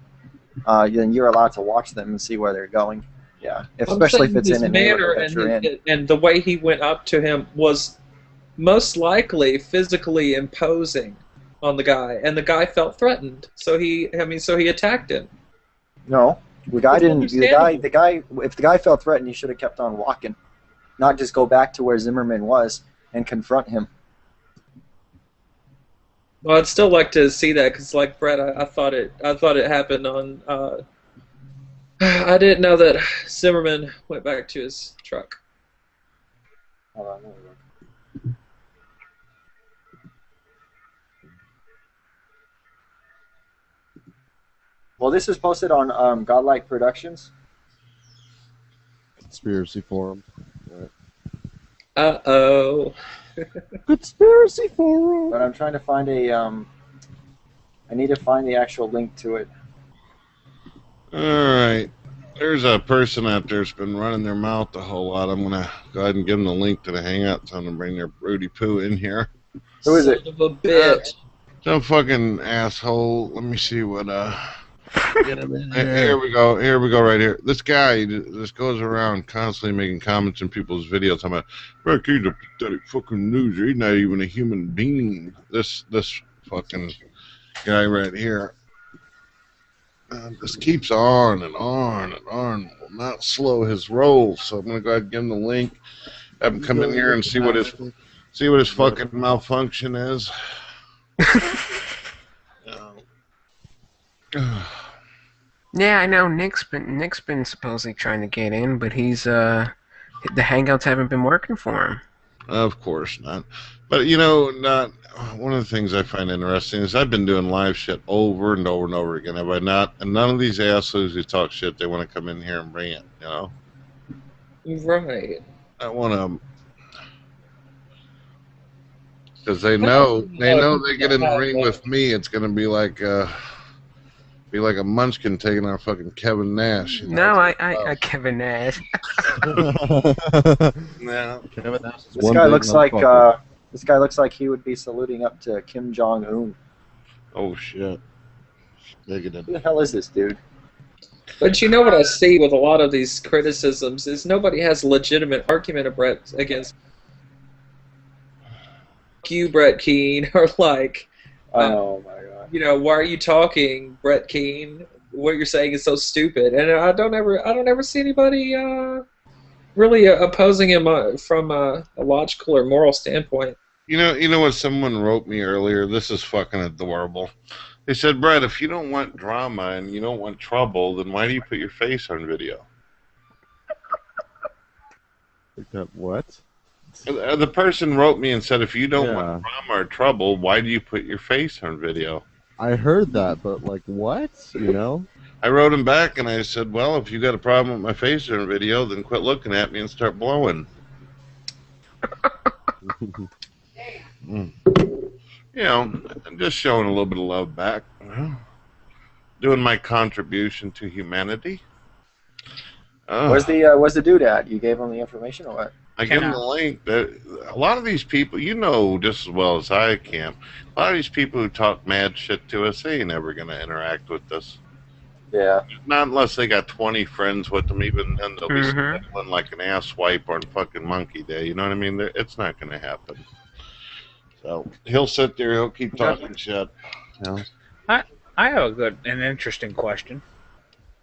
[SPEAKER 12] then you're allowed to watch them and see where they're going. Yeah, especially if it's in a neighborhood that you're in.
[SPEAKER 4] And the way he went up to him was most likely physically imposing on the guy, and the guy felt threatened, so he attacked him.
[SPEAKER 12] No, the guy didn't. The guy. If the guy felt threatened, he should have kept on walking, not just go back to where Zimmerman was and confront him.
[SPEAKER 4] Well, I'd still like to see that because, like Brett, I thought it happened on. I didn't know that Zimmerman went back to his truck.
[SPEAKER 12] Hold on, there we go. Well, this is posted on Godlike Productions.
[SPEAKER 7] Conspiracy forum. Right.
[SPEAKER 4] Uh-oh.
[SPEAKER 7] Conspiracy forum.
[SPEAKER 12] But I'm trying to find a. I need to find the actual link to it.
[SPEAKER 1] All right. There's a person out there that's been running their mouth a whole lot. I'm going to go ahead and give them the link to the Hangout. Tell them to bring their broody poo in here.
[SPEAKER 12] Who is it?
[SPEAKER 4] Son of a bitch.
[SPEAKER 1] Some fucking asshole. Let me see what,
[SPEAKER 7] Get him in
[SPEAKER 1] Here we go. Here we go right here. This guy just goes around constantly making comments in people's videos talking about, Rick, he's a pathetic fucking loser. He's not even a human being. This fucking guy right here. This keeps on and on and on. Will not slow his roll. So I'm gonna go ahead and give him the link. Have him come in here and see what his fucking malfunction is.
[SPEAKER 10] Yeah, I know Nick's been supposedly trying to get in, but the Hangouts haven't been working for him.
[SPEAKER 1] Of course not. But not one of the things I find interesting is I've been doing live shit over and over and over again. Have I not? And none of these assholes who talk shit, they want to come in here and bring it.
[SPEAKER 4] Right.
[SPEAKER 1] I want to, because they know they get in the ring with me, it's gonna be like a munchkin taking on fucking Kevin Nash.
[SPEAKER 10] No, I Kevin Nash.
[SPEAKER 1] Yeah.
[SPEAKER 7] Kevin Nash is
[SPEAKER 12] This guy looks like he would be saluting up to Kim Jong-un.
[SPEAKER 1] Oh shit.
[SPEAKER 12] Who the hell is this dude?
[SPEAKER 4] But you know what I see with a lot of these criticisms is nobody has a legitimate argument against you, Brett Keane, or like,
[SPEAKER 12] oh my god.
[SPEAKER 4] Why are you talking, Brett Keane? What you're saying is so stupid, and I don't ever see anybody really opposing him from a logical or moral standpoint.
[SPEAKER 1] You know what someone wrote me earlier? This is fucking adorable. They said, Brett, if you don't want drama and you don't want trouble, then why do you put your face on video?
[SPEAKER 7] What?
[SPEAKER 1] The person wrote me and said, if you don't want drama or trouble, why do you put your face on video?
[SPEAKER 7] I heard that, but like, what?
[SPEAKER 1] I wrote him back and I said, well, if you got a problem with my face on video, then quit looking at me and start blowing. I'm just showing a little bit of love back. Doing my contribution to humanity.
[SPEAKER 12] Where's the dude at? You gave him the information or what?
[SPEAKER 1] I give him the link. A lot of these people, just as well as I can, a lot of these people who talk mad shit to us, they ain't never going to interact with us.
[SPEAKER 12] Yeah.
[SPEAKER 1] Not unless they got 20 friends with them. Even then, they'll be scheduling like an ass wipe on fucking Monkey Day. You know what I mean? It's not going to happen. So he'll sit there. He'll keep talking shit.
[SPEAKER 2] I have an interesting question.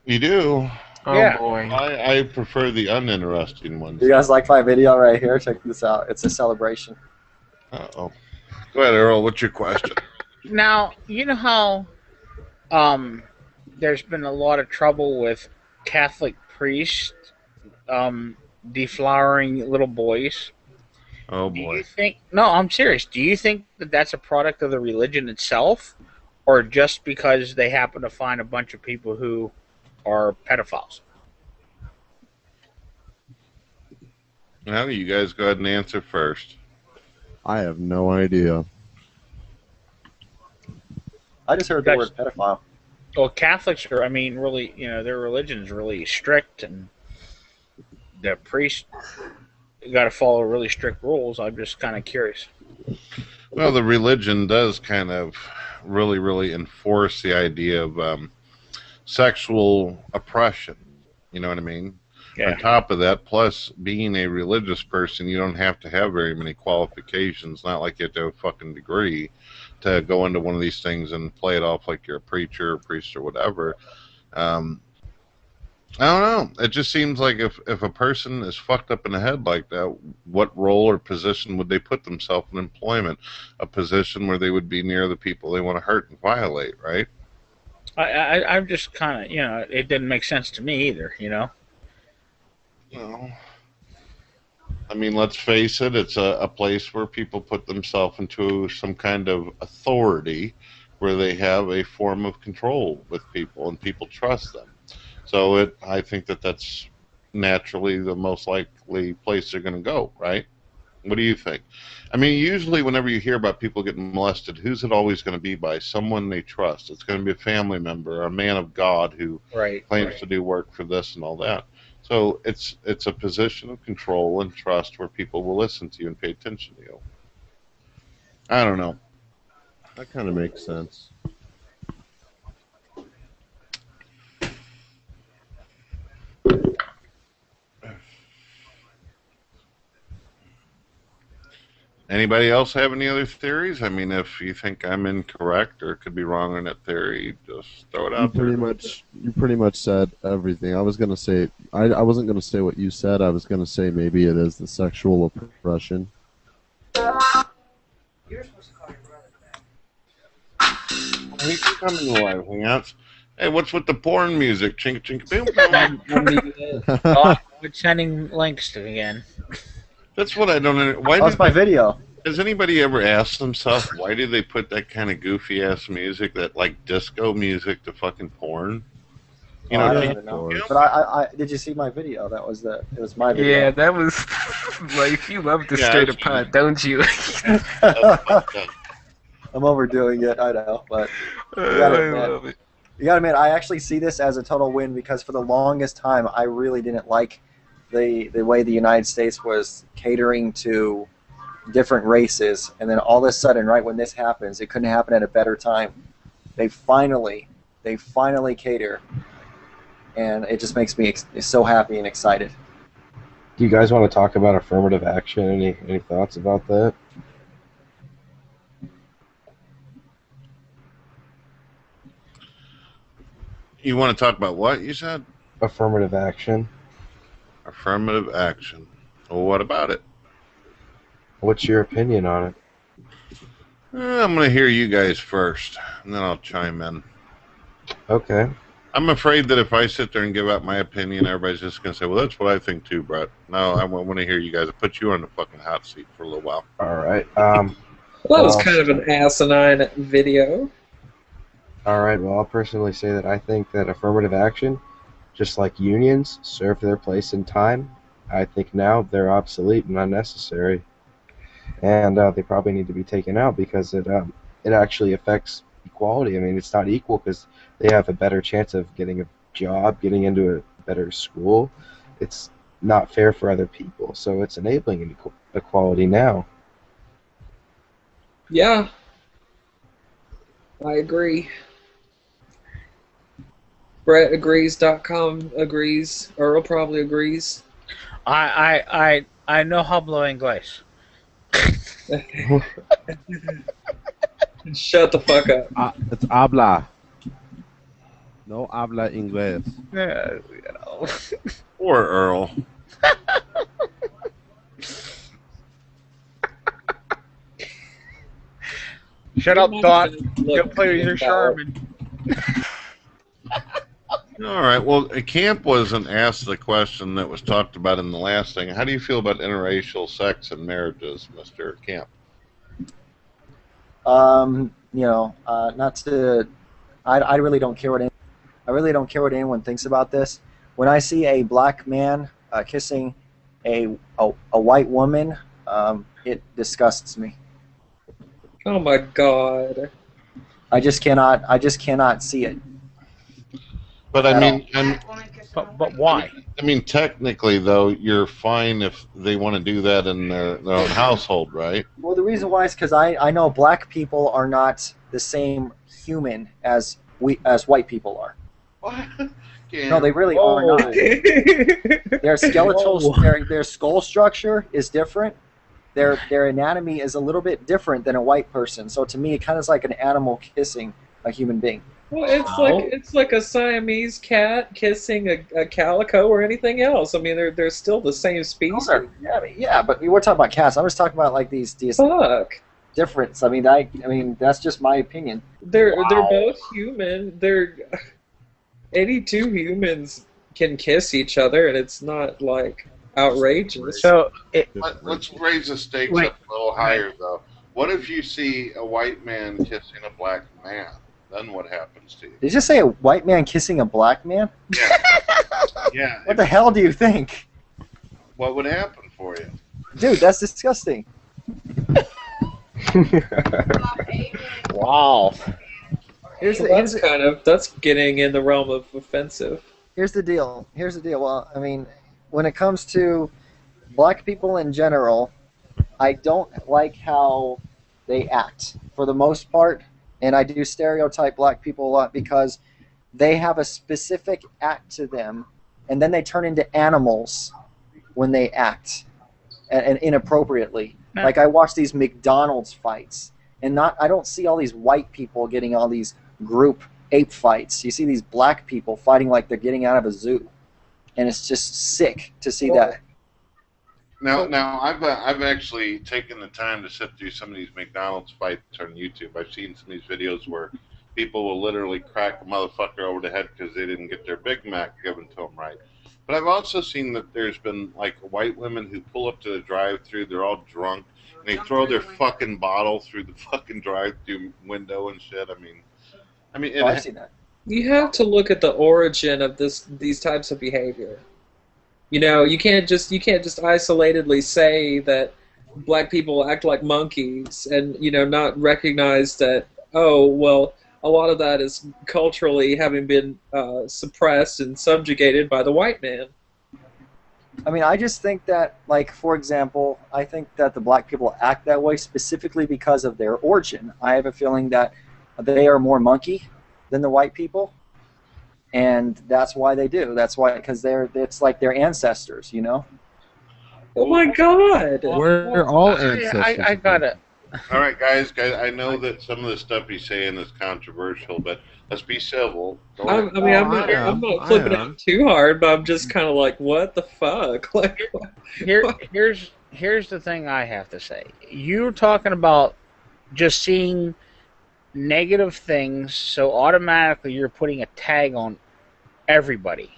[SPEAKER 1] You do?
[SPEAKER 10] Oh boy.
[SPEAKER 1] I prefer the uninteresting ones.
[SPEAKER 12] You guys like my video right here? Check this out. It's a celebration.
[SPEAKER 1] Uh-oh. Go ahead, Earl. What's your question?
[SPEAKER 2] Now, you know how um, there's been a lot of trouble with Catholic priests deflowering little boys.
[SPEAKER 1] Oh
[SPEAKER 2] Do you
[SPEAKER 1] boy.
[SPEAKER 2] think? No, I'm serious. Do you think that that's a product of the religion itself, or just because they happen to find a bunch of people who are pedophiles?
[SPEAKER 1] Well, you guys go ahead and answer first.
[SPEAKER 7] I have no idea.
[SPEAKER 12] I just heard the word pedophile.
[SPEAKER 2] Well, Catholics are, I mean, really, their religion is really strict, and the priests got to follow really strict rules. I'm just kind of curious.
[SPEAKER 1] Well, the religion does kind of really, really enforce the idea of sexual oppression. You know what I mean?
[SPEAKER 2] Yeah.
[SPEAKER 1] On top of that, plus being a religious person, you don't have to have very many qualifications. Not like you have to have a fucking degree to go into one of these things and play it off like you're a preacher or priest or whatever. I don't know. It just seems like if a person is fucked up in the head like that, what role or position would they put themselves in employment? A position where they would be near the people they want to hurt and violate, right?
[SPEAKER 2] I'm just kind of, it didn't make sense to me either,
[SPEAKER 1] Well, I mean, let's face it, it's a place where people put themselves into some kind of authority where they have a form of control with people and people trust them. So I think that's naturally the most likely place they're going to go, right? What do you think? I mean, usually whenever you hear about people getting molested, who's it always going to be by? Someone they trust. It's going to be a family member, a man of God who claims to do work for this and all that. So it's a position of control and trust where people will listen to you and pay attention to you. I don't know.
[SPEAKER 7] That kind of makes sense.
[SPEAKER 1] Anybody else have any other theories? I mean, if you think I'm incorrect or could be wrong on that theory, just throw it out there.
[SPEAKER 7] You pretty much said everything. I was gonna say I wasn't gonna say what you said. I was gonna say maybe it is the sexual oppression.
[SPEAKER 8] You're supposed to call your brother back.
[SPEAKER 1] He can come in the live hangouts. Hey, what's with the porn music? Chink, chink, boom, boom.
[SPEAKER 2] I'm sending links to again.
[SPEAKER 1] That's what I don't understand.
[SPEAKER 12] Oh, it's my video.
[SPEAKER 1] Has anybody ever asked themselves why do they put that kind of goofy ass music, that like disco music, to fucking porn? You know,
[SPEAKER 12] I don't even know. But I did you see my video? It was my video.
[SPEAKER 10] Yeah, that was like, you love the straight up pot, don't you?
[SPEAKER 12] I'm overdoing it, I know, but you gotta admit, I actually see this as a total win because for the longest time I really didn't like the way the United States was catering to different races, and then all of a sudden, right when this happens, it couldn't happen at a better time. They finally cater, and it just makes me so happy and excited.
[SPEAKER 3] Do you guys want to talk about affirmative action? Any thoughts about that?
[SPEAKER 1] You want to talk about what you said?
[SPEAKER 3] Affirmative action.
[SPEAKER 1] Affirmative action. Well, what about it?
[SPEAKER 3] What's your opinion on it?
[SPEAKER 1] I'm going to hear you guys first, and then I'll chime in.
[SPEAKER 3] Okay.
[SPEAKER 1] I'm afraid that if I sit there and give out my opinion, everybody's just going to say, well, that's what I think too, Brett. No, I want to hear you guys. I'll put you on the fucking hot seat for a little while.
[SPEAKER 3] All right.
[SPEAKER 4] Well, that was kind of an asinine video.
[SPEAKER 3] All right. Well, I'll personally say that I think that affirmative action, just like unions, serve their place in time. I think now they're obsolete and unnecessary, and they probably need to be taken out because it actually affects equality. I mean, it's not equal because they have a better chance of getting a job, getting into a better school. It's not fair for other people, so it's enabling equality now.
[SPEAKER 4] Yeah, I agree. Brett agrees.com agrees. Earl probably agrees.
[SPEAKER 2] I no hablo inglés.
[SPEAKER 4] Shut the fuck up.
[SPEAKER 7] It's habla. No habla inglés.
[SPEAKER 2] Yeah,
[SPEAKER 1] Poor Earl.
[SPEAKER 2] Shut up, Don. Don't play with your Sherman.
[SPEAKER 1] All right. Well, Camp wasn't asked the question that was talked about in the last thing. How do you feel about interracial sex and marriages, Mr. Camp?
[SPEAKER 12] Not to. I really don't care what. I really don't care what anyone thinks about this. When I see a black man kissing a white woman, it disgusts me.
[SPEAKER 4] Oh my god.
[SPEAKER 12] I just cannot see it.
[SPEAKER 1] But I mean,
[SPEAKER 2] but why?
[SPEAKER 1] I mean, technically, though, you're fine if they want to do that in their own household, right?
[SPEAKER 12] Well, the reason why is because I know black people are not the same human as white people are.
[SPEAKER 1] What?
[SPEAKER 12] No, they really are not. Their skeletal, their skull structure is different. Their anatomy is a little bit different than a white person. So to me, it kind of is like an animal kissing a human being.
[SPEAKER 4] Well, it's like a Siamese cat kissing a calico or anything else. I mean, they're still the same species.
[SPEAKER 12] Yeah, but we're talking about cats. I'm just talking about like these difference. I mean, that's just my opinion.
[SPEAKER 4] They're both human. Any two humans can kiss each other, and it's not like outrageous.
[SPEAKER 2] So
[SPEAKER 1] let's raise the stakes up a little higher, though. What if you see a white man kissing a black man? Then what happens to you?
[SPEAKER 12] Did you just say a white man kissing a black man?
[SPEAKER 1] Yeah. Yeah.
[SPEAKER 12] What the hell do you think?
[SPEAKER 1] What would happen for you?
[SPEAKER 12] Dude, that's disgusting.
[SPEAKER 2] Wow.
[SPEAKER 4] That's getting in the realm of offensive.
[SPEAKER 12] Here's the deal. Well, I mean, when it comes to black people in general, I don't like how they act for the most part. And I do stereotype black people a lot because they have a specific act to them, and then they turn into animals when they act and inappropriately. Like I watch these McDonald's fights, and I don't see all these white people getting all these group ape fights. You see these black people fighting like they're getting out of a zoo, and it's just sick to see that.
[SPEAKER 1] Now, I've actually taken the time to sit through some of these McDonald's fights on YouTube. I've seen some of these videos where people will literally crack a motherfucker over the head because they didn't get their Big Mac given to them right. But I've also seen that there's been like white women who pull up to the drive-thru, they're all drunk, and they throw their fucking bottle through the fucking drive-thru window and shit. I mean,
[SPEAKER 12] I've seen that.
[SPEAKER 4] You have to look at the origin of these types of behavior. You know, you can't just isolatedly say that black people act like monkeys and, you know, not recognize that, oh, well, a lot of that is culturally having been suppressed and subjugated by the white man.
[SPEAKER 12] I mean, I just think that, like, for example, I think that the black people act that way specifically because of their origin. I have a feeling that they are more monkey than the white people. And that's why they do. That's why, because it's like their ancestors, you know?
[SPEAKER 4] Oh my God!
[SPEAKER 7] We're all ancestors.
[SPEAKER 2] I got it.
[SPEAKER 1] All right, guys, I know that some of the stuff he's saying is controversial, but let's be civil.
[SPEAKER 4] I'm not flipping out too hard, but I'm just kind of like, what the fuck? Like,
[SPEAKER 2] here's the thing I have to say. You're talking about just seeing negative things, so automatically you're putting a tag on everybody.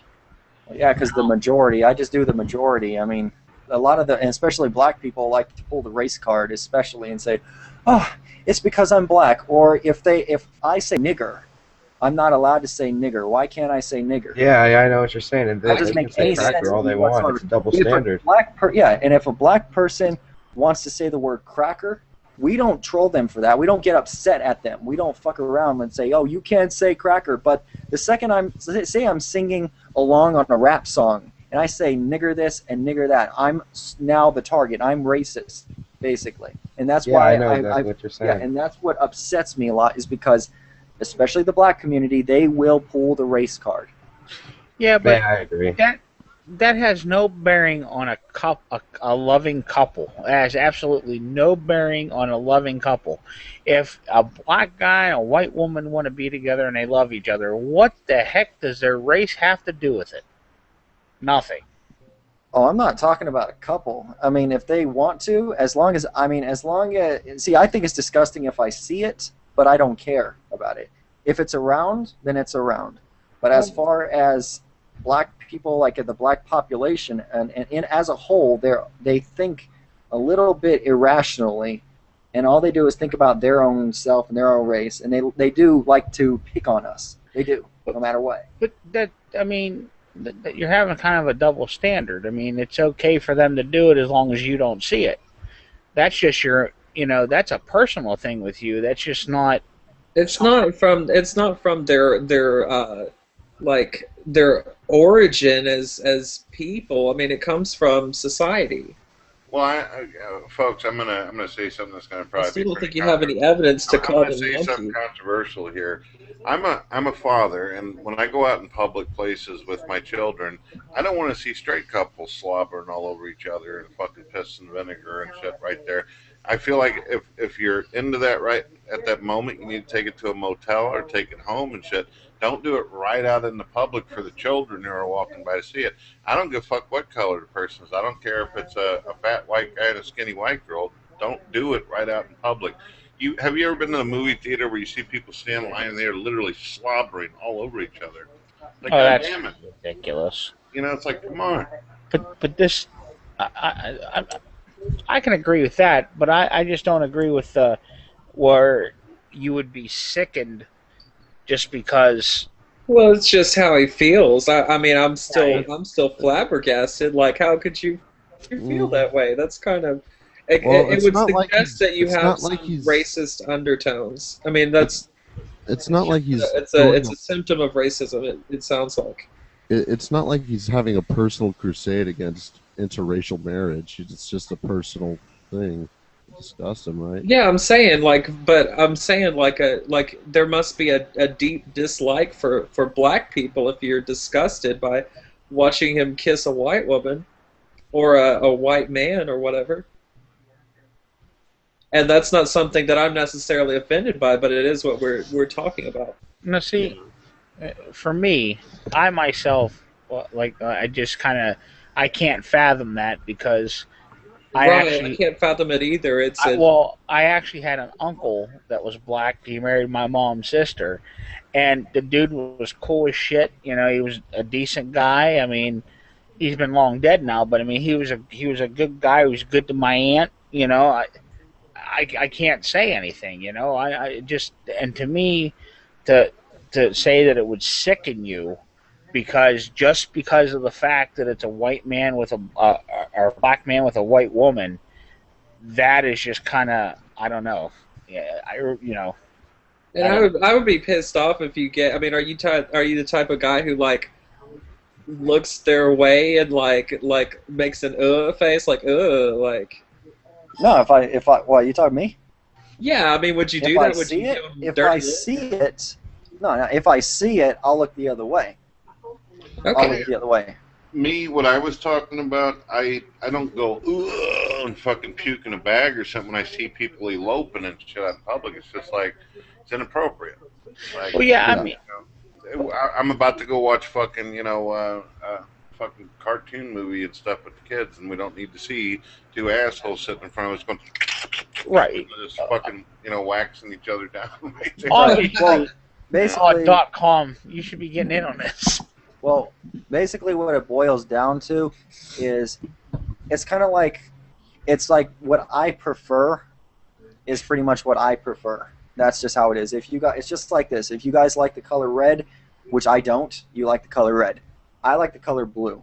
[SPEAKER 12] Yeah, because the majority. I just do the majority. I mean, a lot of and especially black people like to pull the race card, especially, and say, "Oh, it's because I'm black." Or if I say nigger, I'm not allowed to say nigger. Why can't I say nigger?
[SPEAKER 3] Yeah, I know what you're saying. And
[SPEAKER 12] that doesn't make any sense.
[SPEAKER 3] All they want. It's double standard.
[SPEAKER 12] And if a black person wants to say the word cracker, we don't troll them for that. We don't get upset at them. We don't fuck around and say, "Oh, you can't say cracker." But the second I'm singing along on a rap song and I say nigger this and nigger that, I'm now the target. I'm racist, basically. And that's why
[SPEAKER 3] I know exactly what you're saying.
[SPEAKER 12] Yeah, and that's what upsets me a lot is because, especially the black community, they will pull the race card.
[SPEAKER 2] Yeah, but
[SPEAKER 3] I agree.
[SPEAKER 2] That has no bearing on a loving couple. It has absolutely no bearing on a loving couple. If a black guy and a white woman want to be together and they love each other, what the heck does their race have to do with it? Nothing.
[SPEAKER 12] Oh, I'm not talking about a couple. I mean, if they want to, see, I think it's disgusting if I see it, but I don't care about it. If it's around, then it's around. But as far as black people, like the black population, and as a whole, they think a little bit irrationally, and all they do is think about their own self and their own race, and they do like to pick on us. They do, no matter what.
[SPEAKER 2] But that, I mean, that you're having kind of a double standard. I mean, it's okay for them to do it as long as you don't see it. That's just your, that's a personal thing with you. That's just not.
[SPEAKER 4] It's not from like their origin as people. I mean, it comes from society.
[SPEAKER 1] Well, folks, I'm gonna say something that's gonna probably.
[SPEAKER 4] I still
[SPEAKER 1] be
[SPEAKER 4] don't think you have any evidence to call them
[SPEAKER 1] say something controversial here. I'm a father, and when I go out in public places with my children, I don't want to see straight couples slobbering all over each other and fucking piss and vinegar and shit right there. I feel like if you're into that right at that moment, you need to take it to a motel or take it home and shit. Don't do it right out in the public for the children who are walking by to see it. I don't give a fuck what color the person is. I don't care if it's a fat white guy and a skinny white girl. Don't do it right out in public. Have you ever been to a movie theater where you see people stand in line and they're literally slobbering all over each other? Like,
[SPEAKER 2] that's
[SPEAKER 1] damn it,
[SPEAKER 2] ridiculous.
[SPEAKER 1] It's like, come on.
[SPEAKER 2] But this, I can agree with that, but I just don't agree with where you would be sickened just because.
[SPEAKER 4] Well, it's just how he feels. I mean, I'm still flabbergasted. Like, how could you feel that way? That's kind of. It would suggest that you have some racist undertones. I mean, that's.
[SPEAKER 7] It's not like he's.
[SPEAKER 4] It's a symptom of racism. It sounds like.
[SPEAKER 7] It's not like he's having a personal crusade against interracial marriage. It's just a personal thing. Discuss him, right?
[SPEAKER 4] Yeah, I'm saying like there must be a deep dislike for black people if you're disgusted by watching him kiss a white woman or a white man or whatever. And that's not something that I'm necessarily offended by, but it is what we're talking about.
[SPEAKER 2] Now, see, for me, I myself, I just kind of, I can't fathom that because
[SPEAKER 4] I can't fathom it either.
[SPEAKER 2] I actually had an uncle that was black. He married my mom's sister, and the dude was cool as shit. He was a decent guy. I mean, he's been long dead now, but I mean, he was a good guy. He was good to my aunt. I can't say anything. I just, and to me, to say that it would sicken you because of the fact that it's a white man with or a black man with a white woman, that is just kind of, I don't know. Yeah,
[SPEAKER 4] And I would be pissed off if you get. I mean, are you the type of guy who like looks their way and like makes an face like like?
[SPEAKER 12] No, if I well, you talking to me?
[SPEAKER 4] Yeah, I mean, would you do that? Would you give him
[SPEAKER 12] if I see it, no, if I see it, I'll look the other way.
[SPEAKER 4] Okay.
[SPEAKER 12] I'll look the other way.
[SPEAKER 1] Me, what I was talking about, I don't go and fucking puke in a bag or something when I see people eloping and shit out in public. It's just like, it's inappropriate. Like,
[SPEAKER 2] well, yeah, I mean,
[SPEAKER 1] I'm about to go watch fucking, fucking cartoon movie and stuff with the kids, and we don't need to see two assholes sitting in front of us going,
[SPEAKER 2] right,
[SPEAKER 1] just fucking, waxing each other down.
[SPEAKER 12] Basically,
[SPEAKER 2] .com, you should be getting in on this.
[SPEAKER 12] Well, basically what it boils down to is it's kind of like, it's like what I prefer is pretty much what I prefer. That's just how it is. It's just like this. If you guys like the color red, which I don't, you like the color red. I like the color blue.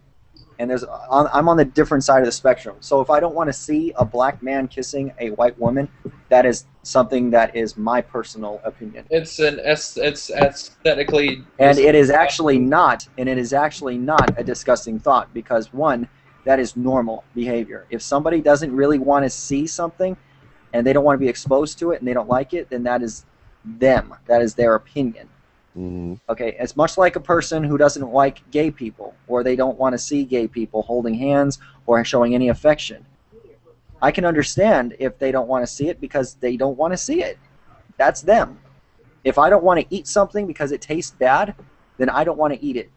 [SPEAKER 12] And I'm on the different side of the spectrum. So if I don't want to see a black man kissing a white woman, that is something that is my personal opinion.
[SPEAKER 4] It's aesthetically,
[SPEAKER 12] and it is actually not a disgusting thought because one, that is normal behavior. If somebody doesn't really want to see something and they don't want to be exposed to it and they don't like it, then that is them. That is their opinion.
[SPEAKER 7] Mm-hmm.
[SPEAKER 12] Okay, it's much like a person who doesn't like gay people or they don't want to see gay people holding hands or showing any affection. I can understand if they don't want to see it because they don't want to see it. That's them. If I don't want to eat something because it tastes bad, then I don't want to eat it.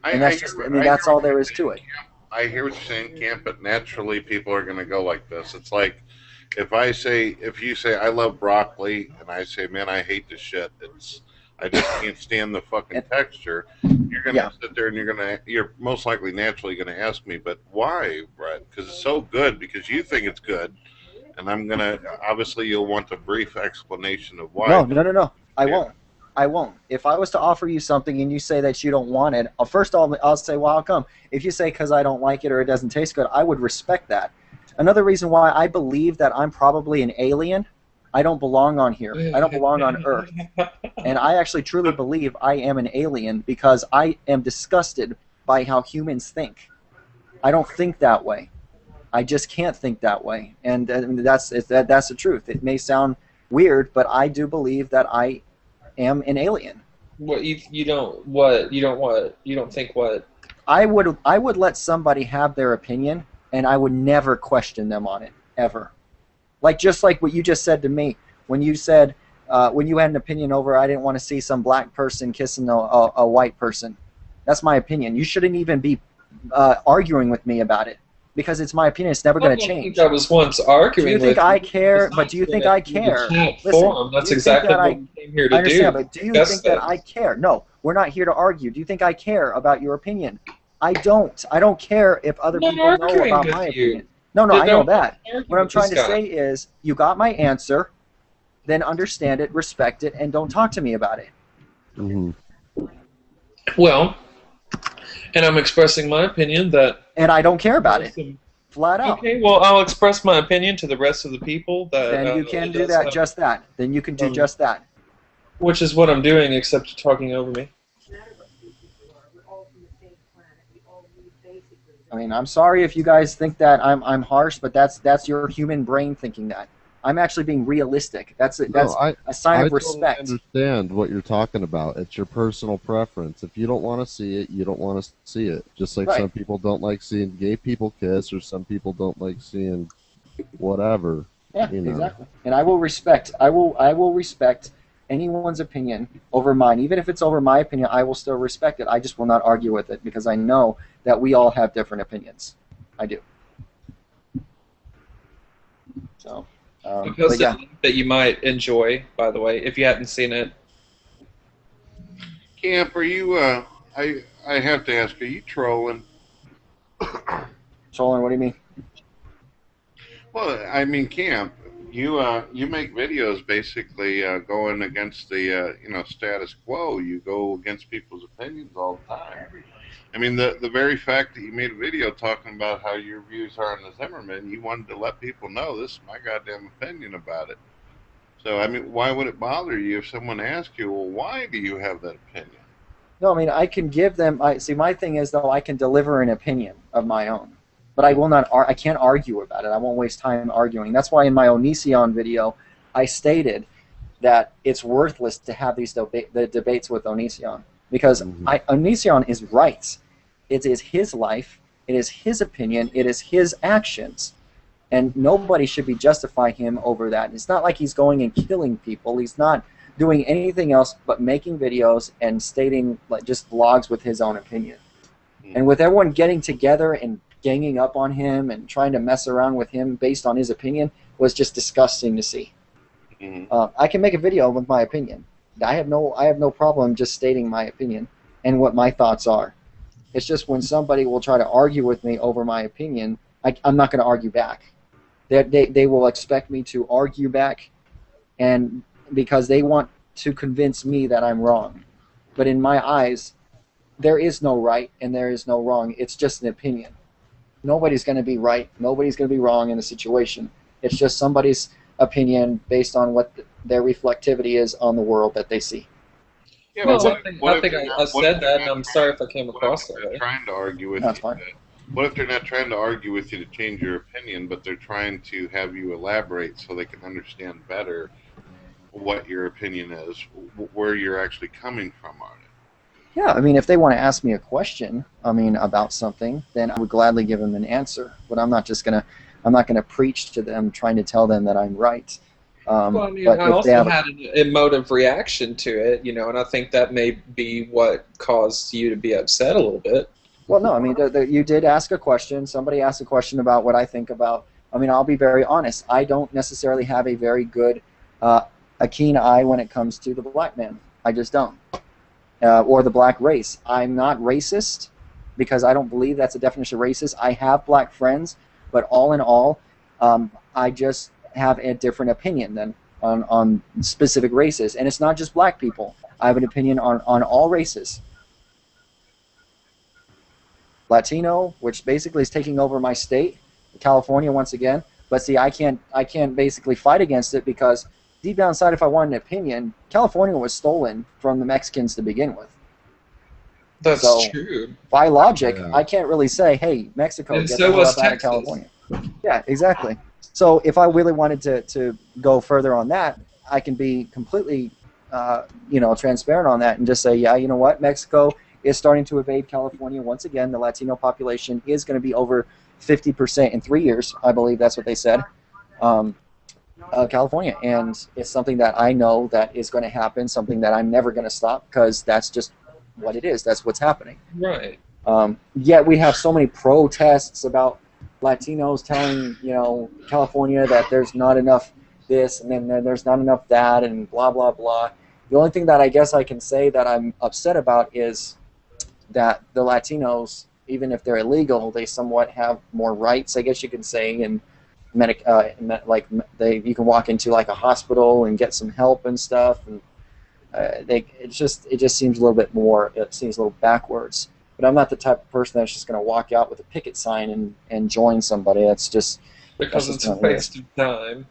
[SPEAKER 12] And that's all there is to it.
[SPEAKER 1] I hear what you're saying, Camp, but naturally people are going to go like this. It's like if you say I love broccoli and I say, man, I hate this shit. I just can't stand the fucking texture. You're gonna sit there and you're most likely naturally gonna ask me, but why, Brett? Because it's so good. Because you think it's good, and I'm gonna obviously you'll want a brief explanation of why.
[SPEAKER 12] No. I won't. If I was to offer you something and you say that you don't want it, first I'll say, well, how come? If you say because I don't like it or it doesn't taste good, I would respect that. Another reason why I believe that I'm probably an alien, I don't belong on here. I don't belong on Earth. And I actually truly believe I am an alien because I am disgusted by how humans think. I don't think that way. I just can't think that way. And that's the truth. It may sound weird, but I do believe that I am an alien.
[SPEAKER 4] What you don't think what?
[SPEAKER 12] I would let somebody have their opinion, and I would never question them on it ever. Just like what you just said to me when you said when you had an opinion over I didn't want to see some black person kissing a white person. That's my opinion. You shouldn't even be arguing with me about it. Because it's my opinion, it's never going to change.
[SPEAKER 4] I was once arguing.
[SPEAKER 12] Do you think I care? But do you think I care?
[SPEAKER 4] Listen, that's exactly what we came here to do.
[SPEAKER 12] I understand, but do you think that I care? No, we're not here to argue. Do you think I care about your opinion? I don't. I don't care if other people know about my opinion. No, I know that. What I'm trying to say is, you got my answer, then understand it, respect it, and don't talk to me about it.
[SPEAKER 7] Mm-hmm.
[SPEAKER 4] Well, and I'm expressing my opinion that...
[SPEAKER 12] And I don't care about it. Flat out.
[SPEAKER 4] Okay, well, I'll express my opinion to the rest of the people.
[SPEAKER 12] Then you can do that, just that. Then you can do just that.
[SPEAKER 4] Which is what I'm doing, except you're talking over me.
[SPEAKER 12] I mean, I'm sorry if you guys think that I'm harsh, but that's your human brain thinking that. I'm actually being realistic. That's a sign of respect.
[SPEAKER 7] I totally understand what you're talking about. It's your personal preference. If you don't want to see it, you don't want to see it. Just like some people don't like seeing gay people kiss, or some people don't like seeing whatever.
[SPEAKER 12] Yeah, exactly. And I will respect. I will respect anyone's opinion over mine. Even if it's over my opinion, I will still respect it. I just will not argue with it because I know that we all have different opinions. I do. So.
[SPEAKER 4] That you might enjoy, by the way, if you hadn't seen it.
[SPEAKER 1] Camp, are you? I have to ask, are you trolling?
[SPEAKER 12] Trolling? What do you mean?
[SPEAKER 1] Well, I mean, Camp, you make videos basically going against the status quo. You go against people's opinions all the time. I mean, the very fact that you made a video talking about how your views are on the Zimmerman, you wanted to let people know this is my goddamn opinion about it. So, I mean, why would it bother you if someone asked you, well, why do you have that opinion?
[SPEAKER 12] No, I mean, I can give them. See, my thing is though, I can deliver an opinion of my own, but I will not. I can't argue about it. I won't waste time arguing. That's why in my Onision video, I stated that it's worthless to have these debates with Onision because Onision is right. It is his life. It is his opinion. It is his actions. And nobody should be justifying him over that. It's not like he's going and killing people. He's not doing anything else but making videos and stating just vlogs with his own opinion. And with everyone getting together and ganging up on him and trying to mess around with him based on his opinion was just disgusting to see. I can make a video with my opinion. I have no problem just stating my opinion and what my thoughts are. It's just when somebody will try to argue with me over my opinion, I'm not going to argue back. They will expect me to argue back, and because they want to convince me that I'm wrong. But in my eyes, there is no right and there is no wrong. It's just an opinion. Nobody's going to be right. Nobody's going to be wrong in a situation. It's just somebody's opinion based on what their reflectivity is on the world that they see.
[SPEAKER 4] Yeah, well, I think I said that, and I'm sorry if I came across that way.
[SPEAKER 1] Trying to argue with
[SPEAKER 12] That's
[SPEAKER 1] you.
[SPEAKER 12] fine.
[SPEAKER 1] What if they're not trying to argue with you to change your opinion, but they're trying to have you elaborate so they can understand better what your opinion is, where you're actually coming from on it?
[SPEAKER 12] Yeah, I mean, if they want to ask me a question, about something, then I would gladly give them an answer. But I'm not gonna preach to them, trying to tell them that I'm right.
[SPEAKER 4] Well, I mean, I also had an emotive reaction to it, and I think that may be what caused you to be upset a little bit.
[SPEAKER 12] Well, no, I mean, you did ask a question. Somebody asked a question about what I think about. I mean, I'll be very honest. I don't necessarily have a very good, a keen eye when it comes to the black man. I just don't. Or the black race. I'm not racist because I don't believe that's a definition of racist. I have black friends, but all in all, I just have a different opinion than on specific races. And it's not just black people. I have an opinion on all races. Latino, which basically is taking over my state, California once again. But see, I can't basically fight against it because deep down inside, if I want an opinion, California was stolen from the Mexicans to begin with.
[SPEAKER 4] That's
[SPEAKER 12] So,
[SPEAKER 4] true.
[SPEAKER 12] By logic,
[SPEAKER 7] Yeah.
[SPEAKER 12] I can't really say, hey, Mexico,
[SPEAKER 4] And
[SPEAKER 12] get
[SPEAKER 4] so
[SPEAKER 12] the hell
[SPEAKER 4] was
[SPEAKER 12] up out of
[SPEAKER 4] Texas.
[SPEAKER 12] California. Yeah, exactly. So if I really wanted to go further on that, I can be completely, transparent on that and just say, yeah, you know what, Mexico is starting to evade California once again. The Latino population is going to be over 50% in 3 years. I believe that's what they said. California, and it's something that I know that is going to happen, something that I'm never going to stop because that's just what it is. That's what's happening.
[SPEAKER 4] Right.
[SPEAKER 12] Yet we have so many protests about Latinos telling California that there's not enough this and then there's not enough that and blah blah blah. The only thing that I guess I can say that I'm upset about is that the Latinos, even if they're illegal, they somewhat have more rights, I guess you can say, and you can walk into like a hospital and get some help and stuff, and it just seems a little bit more. It seems a little backwards. But I'm not the type of person that's just going to walk out with a picket sign and join somebody. That's just
[SPEAKER 4] Because
[SPEAKER 12] that's
[SPEAKER 4] it's
[SPEAKER 12] just
[SPEAKER 4] a
[SPEAKER 12] not it.
[SPEAKER 4] waste of time.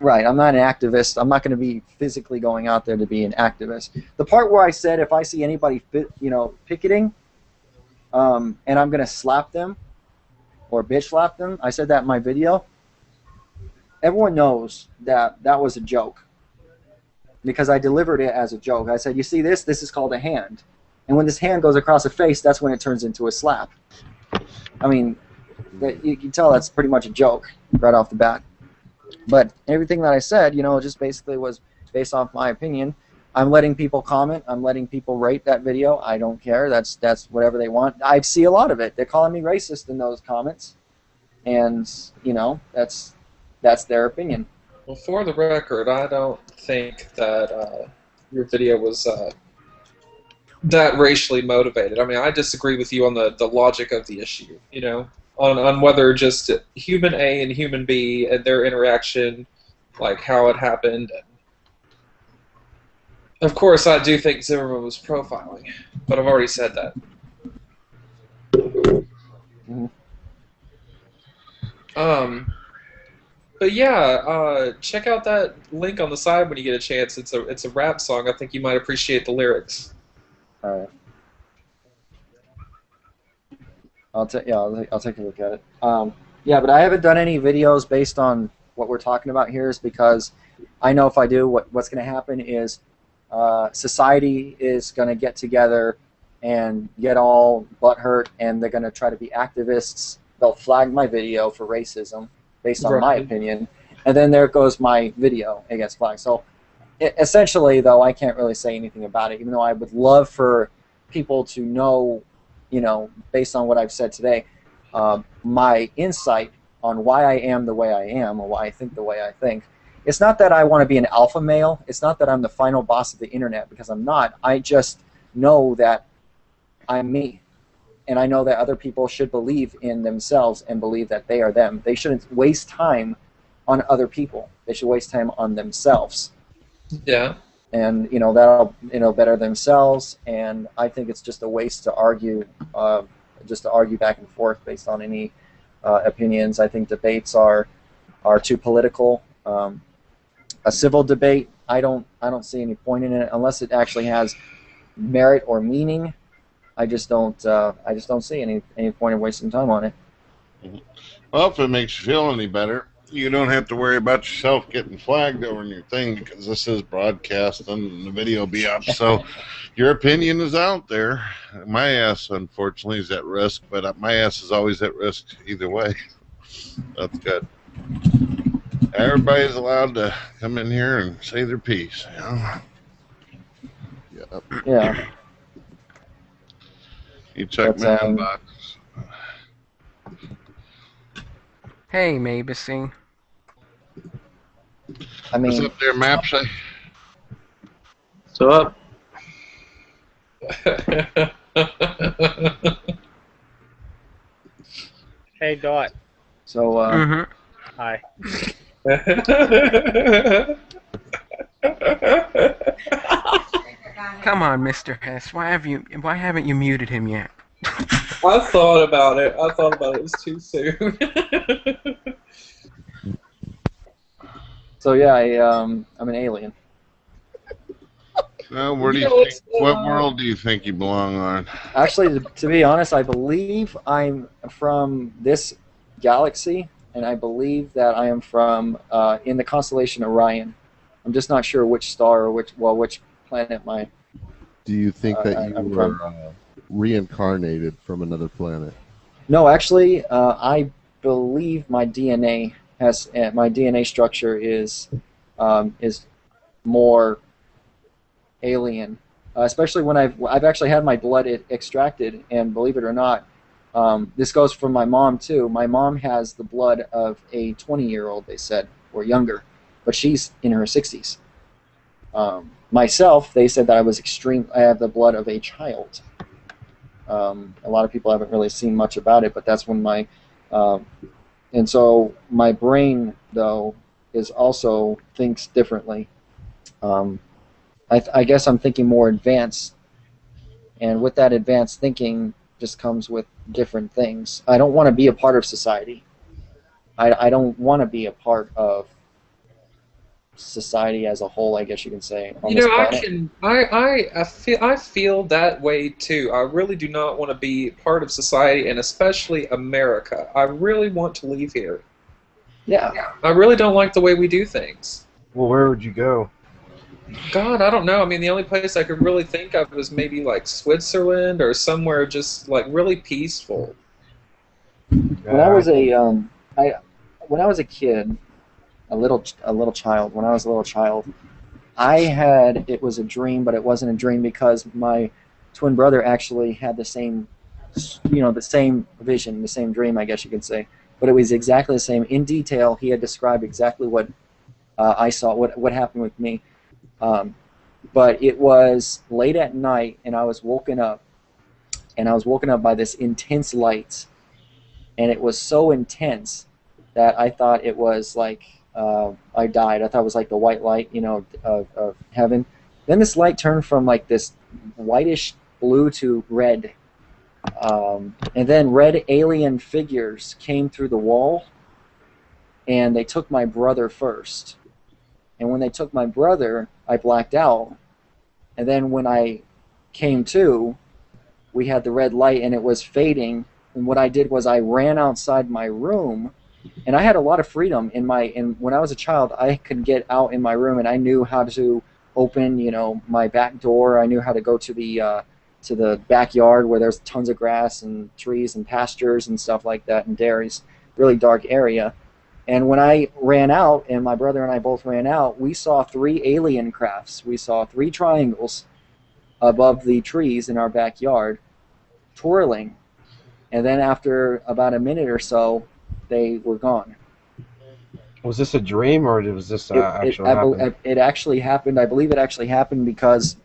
[SPEAKER 12] Right. I'm not an activist. I'm not going to be physically going out there to be an activist. The part where I said if I see anybody picketing, and I'm going to slap them or bitch slap them, I said that in my video. Everyone knows that that was a joke because I delivered it as a joke. I said, you see this? This is called a hand. And when this hand goes across a face, that's when it turns into a slap. I mean, you can tell that's pretty much a joke right off the bat. But everything that I said, just basically was based off my opinion. I'm letting people comment. I'm letting people rate that video. I don't care. That's whatever they want. I see a lot of it. They're calling me racist in those comments. And, that's their opinion.
[SPEAKER 4] Well, for the record, I don't think that your video was that racially motivated. I mean, I disagree with you on the logic of the issue, on whether just human A and human B and their interaction, like how it happened. Of course, I do think Zimmerman was profiling, but I've already said that. But yeah, check out that link on the side when you get a chance. It's a rap song. I think you might appreciate the lyrics.
[SPEAKER 12] All right. I'll take a look at it. Yeah, but I haven't done any videos based on what we're talking about here, is because I know if I do, what's going to happen is society is going to get together and get all butthurt, and they're going to try to be activists. They'll flag my video for racism based on my opinion, and then there goes my video. It gets flagged. So essentially, though, I can't really say anything about it, even though I would love for people to know, based on what I've said today, my insight on why I am the way I am, or why I think the way I think. It's not that I want to be an alpha male. It's not that I'm the final boss of the internet, because I'm not. I just know that I'm me. And I know that other people should believe in themselves and believe that they are them. They shouldn't waste time on other people. They should waste time on themselves.
[SPEAKER 4] Yeah.
[SPEAKER 12] And that'll better themselves. And I think it's just a waste to argue, back and forth based on any opinions. I think debates are too political. A civil debate, I don't see any point in it unless it actually has merit or meaning. I just don't see any point in wasting time on it.
[SPEAKER 1] Well, if it makes you feel any better, you don't have to worry about yourself getting flagged over your thing, because this is broadcast and the video will be up. So your opinion is out there. My ass, unfortunately, is at risk, but my ass is always at risk either way. That's good. Everybody's allowed to come in here and say their piece.
[SPEAKER 12] Yeah.
[SPEAKER 1] You check my inbox.
[SPEAKER 10] Hey, Maybissy.
[SPEAKER 12] I mean,
[SPEAKER 1] what's up there, Mapsy?
[SPEAKER 9] So up.
[SPEAKER 2] Hey, Dot.
[SPEAKER 12] So,
[SPEAKER 2] Hi.
[SPEAKER 10] Come on, Mr. Hess. Why haven't you muted him yet?
[SPEAKER 4] I thought about it. It was too soon.
[SPEAKER 12] So yeah, I'm an alien.
[SPEAKER 1] Where do you think? What world do you think you belong on?
[SPEAKER 12] Actually, to be honest, I believe I'm from this galaxy, and I believe that I am from in the constellation Orion. I'm just not sure which star or which planet
[SPEAKER 7] Do you think that you
[SPEAKER 12] I'm
[SPEAKER 7] were
[SPEAKER 12] from.
[SPEAKER 7] reincarnated from another planet?
[SPEAKER 12] No, actually, I believe my DNA my DNA structure is more alien, especially when I've actually had my blood extracted, and believe it or not, this goes from my mom too. My mom has the blood of a 20-year-old, they said, or younger, but she's in her 60s. Myself, they said that I was extreme. I have the blood of a child. A lot of people haven't really seen much about it, but that's when and so my brain though is also thinks differently. I guess I'm thinking more advanced, and with that advanced thinking just comes with different things. I don't want to be a part of society. I don't want to be a part of society as a whole, I guess you can say, on this planet.
[SPEAKER 4] I feel that way too. I really do not want to be part of society, and especially America. I really want to leave here.
[SPEAKER 12] Yeah.
[SPEAKER 4] I really don't like the way we do things.
[SPEAKER 13] Well, where would you go?
[SPEAKER 4] God, I don't know. I mean, the only place I could really think of was maybe like Switzerland or somewhere just like really peaceful.
[SPEAKER 12] When I was when I was a kid, a little child, when I was a little child, it was a dream, but it wasn't a dream because my twin brother actually had the same, the same vision, the same dream, I guess you could say. But it was exactly the same. In detail, he had described exactly what I saw, what happened with me. But it was late at night, and I was woken up, by this intense light, and it was so intense that I thought it was like I died. I thought it was like the white light, of heaven. Then this light turned from like this whitish blue to red, and then red alien figures came through the wall, and they took my brother first. And when they took my brother, I blacked out. And then when I came to, we had the red light and it was fading. And what I did was I ran outside my room, and I had a lot of freedom when I was a child. I could get out in my room, and I knew how to open, my back door. I knew how to go to the backyard where there's tons of grass and trees and pastures and stuff like that and dairies, really dark area. And when I ran out, and my brother and I both ran out, we saw 3 alien crafts. We saw 3 triangles above the trees in our backyard, twirling. And then after about a minute or so, they were gone.
[SPEAKER 13] Was this a dream, or was this actually happening?
[SPEAKER 12] It actually happened. I believe it actually happened because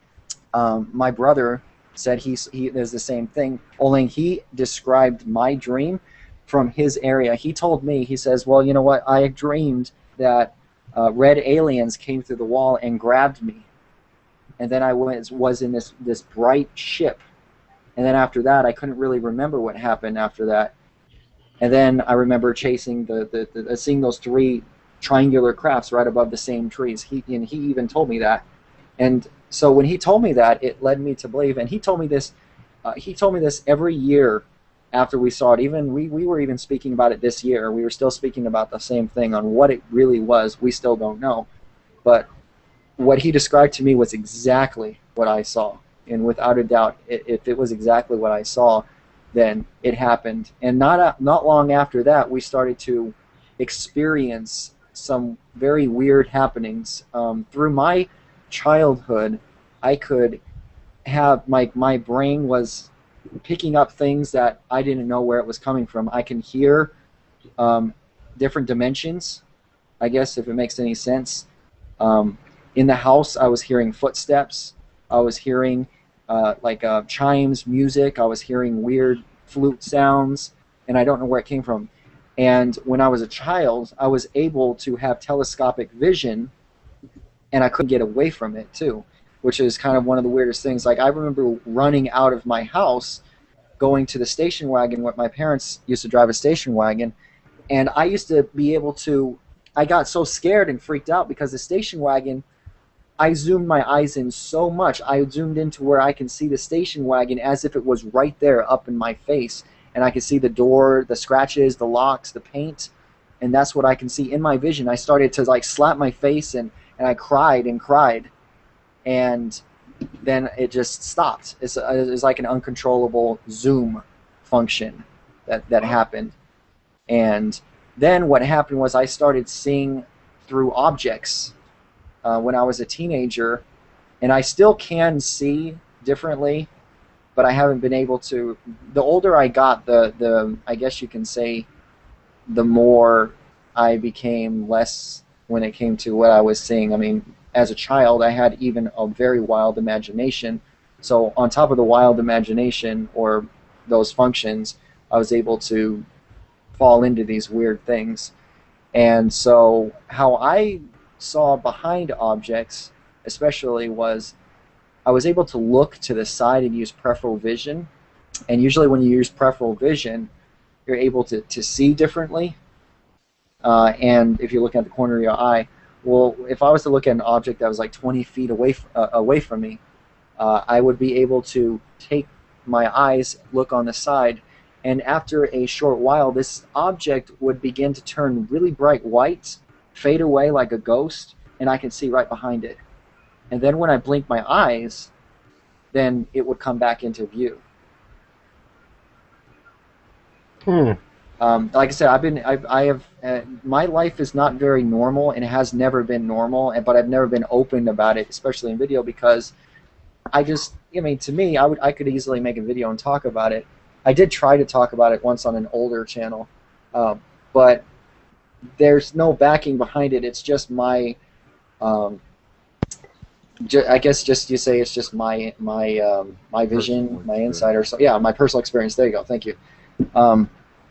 [SPEAKER 12] my brother said he there's the same thing, only he described my dream from his area. He told me, he says, well, you know what, I dreamed that red aliens came through the wall and grabbed me, and then I was in this bright ship, and then after that I couldn't really remember what happened after that. And then I remember chasing seeing those 3 triangular crafts right above the same trees. He even told me that. And so when he told me that, it led me to believe, and he told me this every year after we saw it. Even we were even speaking about it this year. We were still speaking about the same thing. On what it really was, we still don't know. But what he described to me was exactly what I saw. And without a doubt, if it was exactly what I saw, then it happened. And not long after that, we started to experience some very weird happenings. Through my childhood, I could have my brain was picking up things that I didn't know where it was coming from. I can hear different dimensions, I guess, if it makes any sense. In the house, I was hearing footsteps. I was hearing chimes, music. I was hearing weird flute sounds, and I don't know where it came from. And when I was a child, I was able to have telescopic vision, and I couldn't get away from it too, which is kind of one of the weirdest things. Like I remember running out of my house, going to the station wagon. Where my parents used to drive a station wagon, and I used to be able to. I got so scared and freaked out because the station wagon, I zoomed my eyes in so much. I zoomed into where I can see the station wagon as if it was right there up in my face. And I could see the door, the scratches, the locks, the paint. And that's what I can see in my vision. I started to like slap my face and I cried and cried. And then it just stopped. It's like an uncontrollable zoom function that happened. And then what happened was I started seeing through objects when I was a teenager, and I still can see differently, but I haven't been able to. The older I got, the I guess you can say, the more I became less when it came to what I was seeing. I mean, as a child, I had even a very wild imagination. So on top of the wild imagination or those functions, I was able to fall into these weird things. And so how I saw behind objects, especially, was I was able to look to the side and use peripheral vision. And usually when you use peripheral vision, you're able to see differently. And if you're looking at the corner of your eye, well, if I was to look at an object that was like 20 feet away from me, I would be able to take my eyes, look on the side, and after a short while, this object would begin to turn really bright white, fade away like a ghost, and I can see right behind it. And then when I blink my eyes, then it would come back into view. Like I said, I have my life is not very normal, and it has never been normal. But I've never been open about it, especially in video, because I mean, to me, I could easily make a video and talk about it. I did try to talk about it once on an older channel, but there's no backing behind it. It's just my, I guess just you say it's just my vision, my insight, or so. Yeah, my personal experience. There you go. Thank you.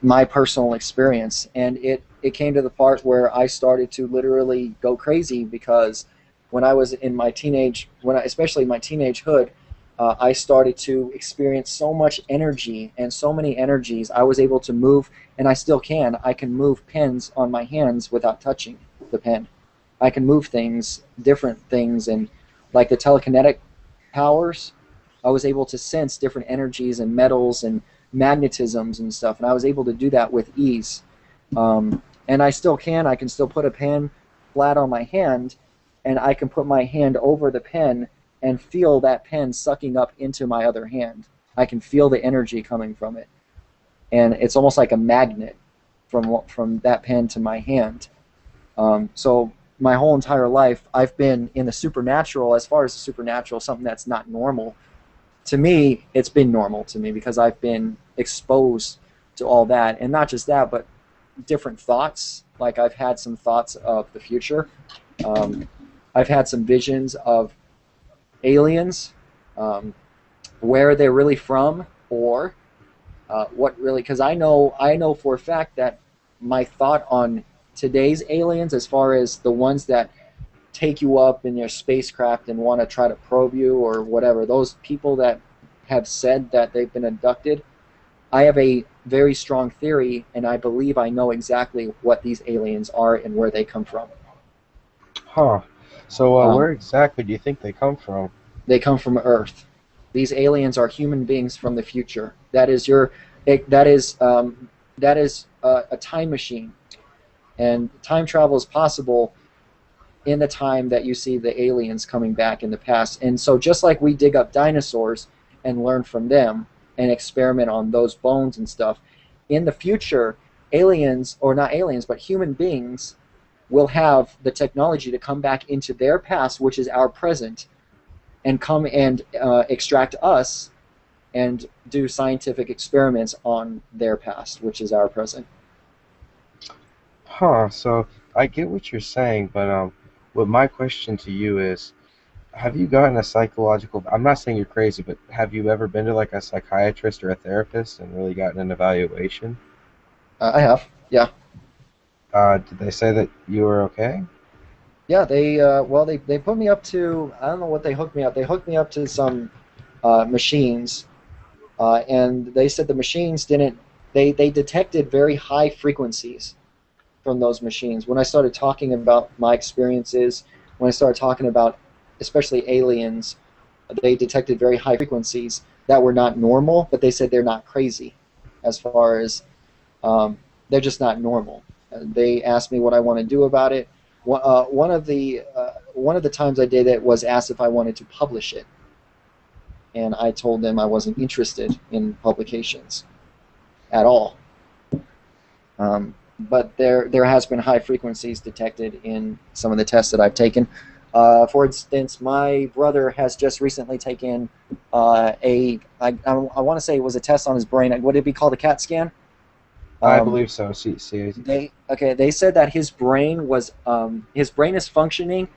[SPEAKER 12] My personal experience, and it came to the part where I started to literally go crazy because when I was in my especially my teenagehood, I started to experience so much energy and so many energies. I was able to move, and I still can. I can move pens on my hands without touching the pen. I can move things, different things, and like the telekinetic powers, I was able to sense different energies and metals and magnetisms and stuff, and I was able to do that with ease. And I still can. I can still put a pen flat on my hand, and I can put my hand over the pen and feel that pen sucking up into my other hand. I can feel the energy coming from it, and it's almost like a magnet from that pen to my hand. So my whole entire life, I've been in the supernatural. As far as the supernatural, something that's not normal, to me, it's been normal to me because I've been exposed to all that, and not just that, but different thoughts. Like I've had some thoughts of the future. I've had some visions of aliens, where they're really from, or what really, because I know for a fact that my thought on today's aliens, as far as the ones that take you up in your spacecraft and want to try to probe you or whatever, those people that have said that they've been abducted, I have a very strong theory, and I believe I know exactly what these aliens are and where they come from.
[SPEAKER 13] Huh. So where exactly do you think they come from?
[SPEAKER 12] They come from Earth. These aliens are human beings from the future. That is a time machine, and time travel is possible in the time that you see the aliens coming back in the past. And so just like we dig up dinosaurs and learn from them and experiment on those bones and stuff, in the future, aliens, or not aliens, but human beings will have the technology to come back into their past, which is our present, and come and extract us and do scientific experiments on their past, which is our present.
[SPEAKER 13] Huh. So I get what you're saying, but what my question to you is, Have you gotten a psychological? I'm not saying you're crazy, but have you ever been to like a psychiatrist or a therapist and really gotten an evaluation?
[SPEAKER 12] I have. Yeah.
[SPEAKER 13] Did they say that you were okay?
[SPEAKER 12] Yeah, they put me up to, I don't know what they hooked me up. They hooked me up to some machines, and they said the machines didn't. They detected very high frequencies from those machines. When I started talking about my experiences, when I started talking about especially aliens, they detected very high frequencies that were not normal, but they said they're not crazy, as far as they're just not normal. They asked me what I want to do about it. One of the times I did it was asked if I wanted to publish it, and I told them I wasn't interested in publications at all. But there has been high frequencies detected in some of the tests that I've taken. For instance, my brother has just recently taken I want to say it was a test on his brain. Would it be called a CAT scan?
[SPEAKER 13] I believe so.
[SPEAKER 12] They said that his brain is functioning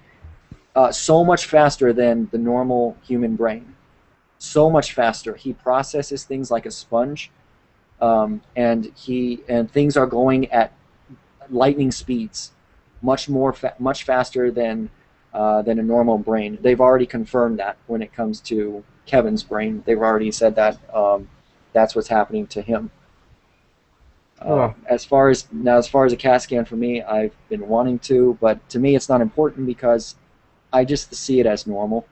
[SPEAKER 12] so much faster than the normal human brain. So much faster. He processes things like a sponge, and things are going at lightning speeds, much faster than a normal brain. They've already confirmed that when it comes to Kevin's brain. They've already said that that's what's happening to him. As far as a CAT scan for me, I've been wanting to, but to me it's not important because I just see it as normal.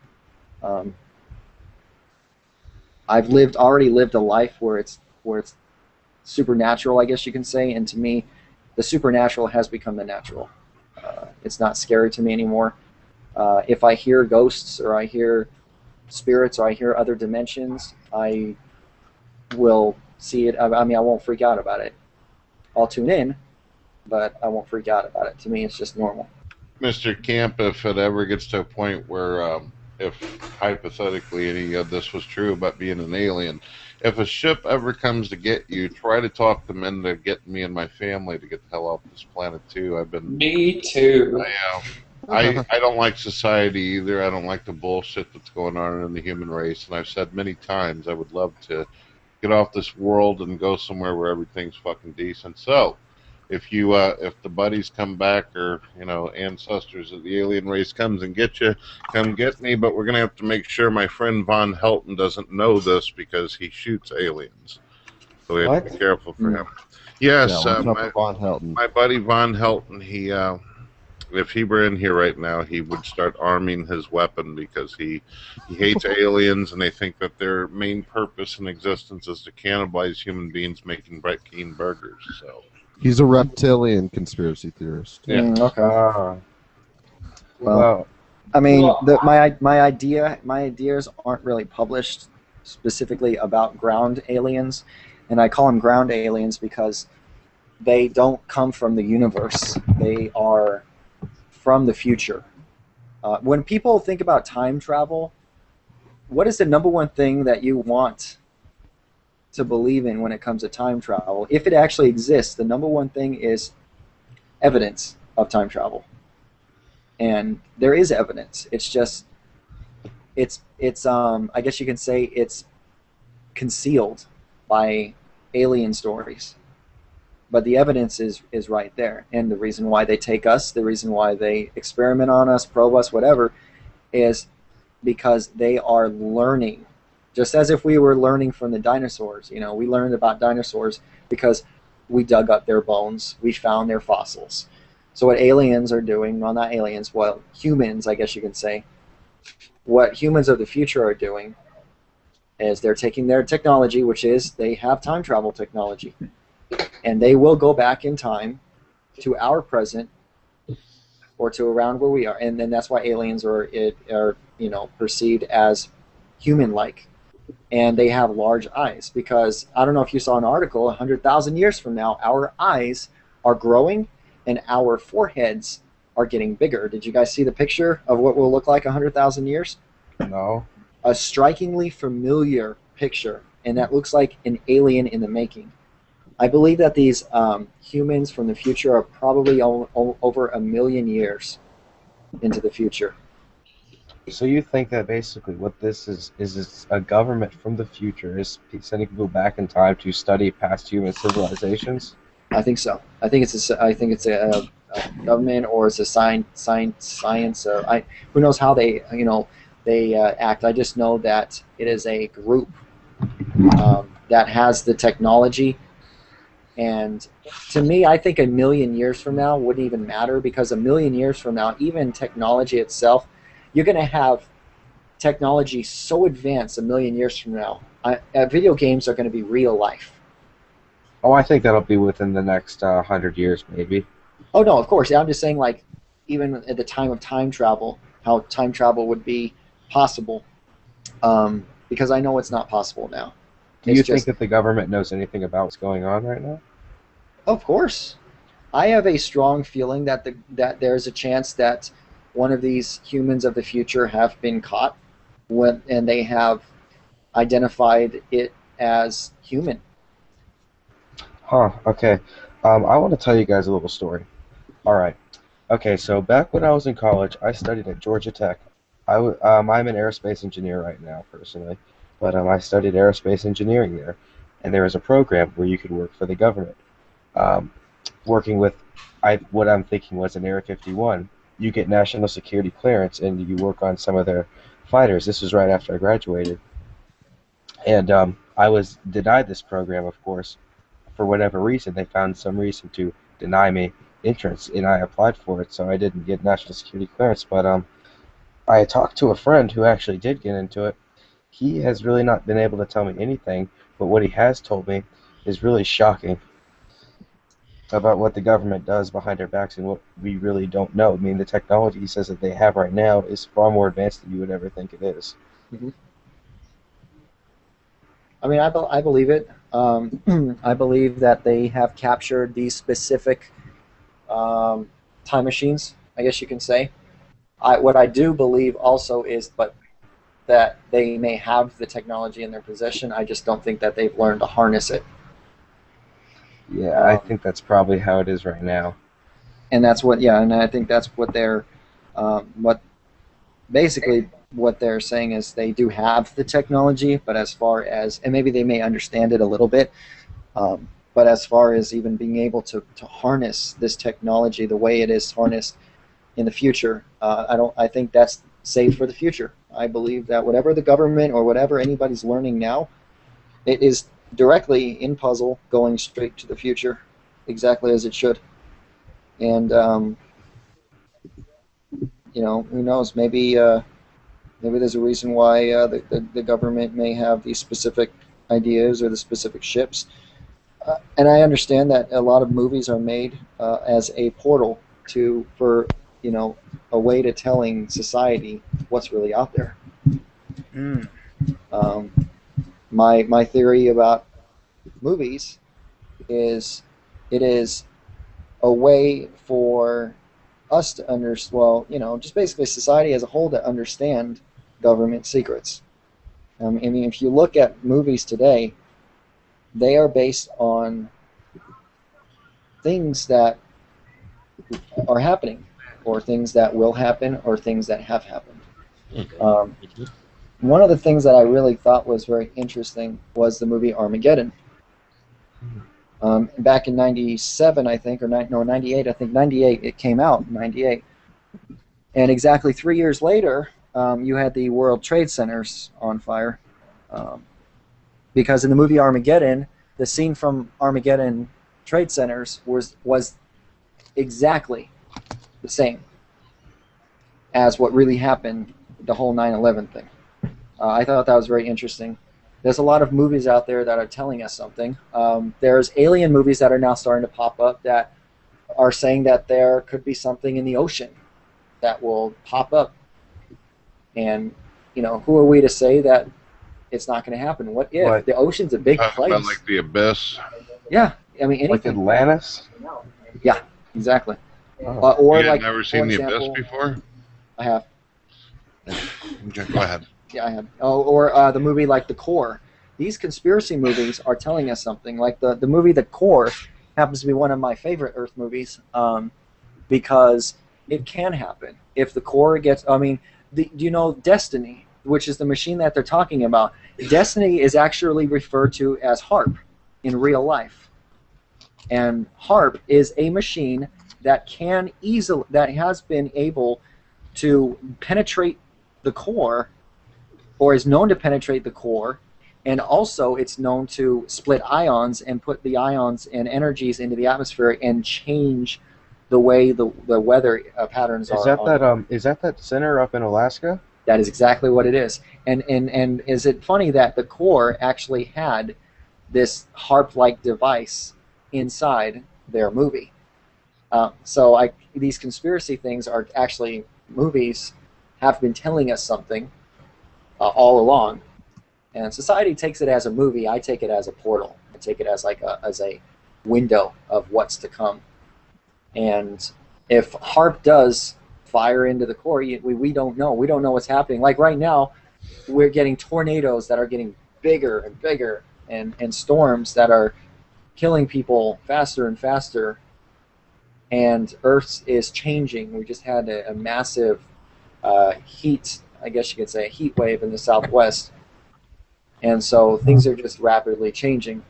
[SPEAKER 12] I've already lived a life where it's supernatural, I guess you can say, and to me, the supernatural has become the natural. It's not scary to me anymore. If I hear ghosts or I hear spirits or I hear other dimensions, I will see it. I mean, I won't freak out about it. I'll tune in, but I won't freak out about it. To me, it's just normal.
[SPEAKER 1] Mr. Camp, if it ever gets to a point where, if hypothetically any of this was true about being an alien, if a ship ever comes to get you, try to talk them into getting me and my family to get the hell off this planet too.
[SPEAKER 4] Me too.
[SPEAKER 1] I don't like society either. I don't like the bullshit that's going on in the human race, and I've said many times I would love to get off this world and go somewhere where everything's fucking decent. So, if the buddies come back, or ancestors of the alien race comes and get you, come get me. But we're gonna have to make sure my friend Von Helton doesn't know this because he shoots aliens. So we have to be careful for him. Yes,
[SPEAKER 7] Von Helton.
[SPEAKER 1] My buddy Von Helton. He, if he were in here right now, he would start arming his weapon because he hates aliens, and they think that their main purpose in existence is to cannibalize human beings, making Keane burgers. So.
[SPEAKER 7] He's a reptilian conspiracy theorist.
[SPEAKER 1] Yeah.
[SPEAKER 12] Okay. Well, I mean, my ideas aren't really published specifically about ground aliens, and I call them ground aliens because they don't come from the universe. They are from the future. When people think about time travel, what is the number one thing that you want to believe in when it comes to time travel? If it actually exists, the number one thing is evidence of time travel. And there is evidence. It's just it's I guess you can say it's concealed by alien stories. But the evidence is right there. And the reason why they take us, the reason why they experiment on us, probe us, whatever, is because they are learning. Just as if we were learning from the dinosaurs. We learned about dinosaurs because we dug up their bones. We found their fossils. So what aliens are doing, well, not aliens, well, humans, I guess you can say, what humans of the future are doing is they're taking their technology, which is they have time travel technology, and they will go back in time to our present or to around where we are. And then that's why aliens are perceived as human-like. And they have large eyes because, I don't know if you saw an article, 100,000 years from now, our eyes are growing and our foreheads are getting bigger. Did you guys see the picture of what will look like 100,000 years?
[SPEAKER 13] No.
[SPEAKER 12] A strikingly familiar picture, and that looks like an alien in the making. I believe that these humans from the future are probably over 1 million years into the future.
[SPEAKER 13] So you think that basically what this is it's a government from the future is sending people back in time to study past human civilizations?
[SPEAKER 12] I think so. I think it's a government or it's a science. Who knows how they act. I just know that it is a group that has the technology. And to me, I think a million years from now wouldn't even matter, because a million years from now, even technology itself, you're going to have technology so advanced a million years from now. Video games are going to be real life.
[SPEAKER 13] Oh, I think that'll be within the next 100 years, maybe.
[SPEAKER 12] Oh no, of course. I'm just saying, like, even at the time of time travel, how time travel would be possible. Because I know it's not possible now.
[SPEAKER 13] Do
[SPEAKER 12] It's
[SPEAKER 13] you think
[SPEAKER 12] just,
[SPEAKER 13] that the government knows anything about what's going on right now?
[SPEAKER 12] of course, I have a strong feeling that that there's a chance that one of these humans of the future have been caught, and they have identified it as human.
[SPEAKER 13] Huh, okay. I want to tell you guys a little story. All right. Okay, so back when I was in college, I studied at Georgia Tech. I'm an aerospace engineer right now, personally, but I studied aerospace engineering there, and there was a program where you could work for the government. Um, Working with, what I'm thinking was an Area 51, you get national security clearance and you work on some of their fighters. This was right after I graduated, and I was denied this program, of course, for whatever reason. They found some reason to deny me entrance, and I applied for it, so I didn't get national security clearance. But I talked to a friend who actually did get into it. He has really not been able to tell me anything, but what he has told me is really shocking about what the government does behind our backs and what we really don't know. I mean, the technology he says that they have right now is far more advanced than you would ever think it is.
[SPEAKER 12] Mm-hmm. I mean, I believe it. I believe that they have captured these specific time machines, I guess you can say. What I do believe also is, but that they may have the technology in their possession. I just don't think that they've learned to harness it.
[SPEAKER 13] Yeah, I think that's probably how it is right now.
[SPEAKER 12] And that's what, yeah, and I think that's what they're, what basically what they're saying is they do have the technology, but as far as, and maybe they may understand it a little bit, but as far as even being able to harness this technology the way it is harnessed in the future, I think that's safe for the future. I believe that whatever the government or whatever anybody's learning now, it is directly in puzzle going straight to the future, exactly as it should. And who knows? Maybe there's a reason why the government may have these specific ideas or the specific ships. And I understand that a lot of movies are made as a portal for a way to telling society what's really out there.
[SPEAKER 2] Mm.
[SPEAKER 12] My theory about movies is it is a way for us to understand, just basically society as a whole to understand government secrets. I mean, if you look at movies today, they are based on things that are happening, or things that will happen, or things that have happened. One of the things that I really thought was very interesting was the movie Armageddon. Back in '97, I think, or '98. I think '98. It came out in '98, and exactly 3 years later, you had the World Trade Centers on fire. Because in the movie Armageddon, the scene from Armageddon Trade Centers was exactly the same as what really happened, the whole 9/11 thing. I thought that was very interesting. There's a lot of movies out there that are telling us something. There's alien movies that are now starting to pop up that are saying that there could be something in the ocean that will pop up. And, who are we to say that it's not going to happen? What if?
[SPEAKER 13] What?
[SPEAKER 12] The ocean's a big
[SPEAKER 1] Talking
[SPEAKER 12] place.
[SPEAKER 1] about like the abyss.
[SPEAKER 12] Yeah, I mean, anything.
[SPEAKER 13] Like Atlantis?
[SPEAKER 12] Yeah, exactly.
[SPEAKER 13] Oh.
[SPEAKER 12] Or
[SPEAKER 1] You had
[SPEAKER 12] like,
[SPEAKER 1] never
[SPEAKER 12] for
[SPEAKER 1] seen the
[SPEAKER 12] example,
[SPEAKER 1] abyss before?
[SPEAKER 12] I have.
[SPEAKER 1] Okay, go ahead.
[SPEAKER 12] Yeah, I have. Oh, or the movie like The Core. These conspiracy movies are telling us something. Like the movie The Core happens to be one of my favorite Earth movies because it can happen. If the core gets, I mean, do you know Destiny, which is the machine that they're talking about? Destiny is actually referred to as HARP in real life. And HARP is a machine that has been able to penetrate the core, or is known to penetrate the core, and also it's known to split ions and put the ions and energies into the atmosphere and change the way the weather patterns are.
[SPEAKER 13] Is that center up in Alaska?
[SPEAKER 12] That is exactly what it is. And is it funny that the core actually had this harp-like device inside their movie? So these conspiracy things are actually movies have been telling us something all along. And society takes it as a movie. I take it as a portal. I take it as a window of what's to come. And if HARP does fire into the core, we don't know. We don't know what's happening. Like right now, we're getting tornadoes that are getting bigger and bigger, and storms that are killing people faster and faster. And Earth is changing. We just had a massive heat, I guess you could say, a heat wave in the Southwest. And so things are just rapidly changing.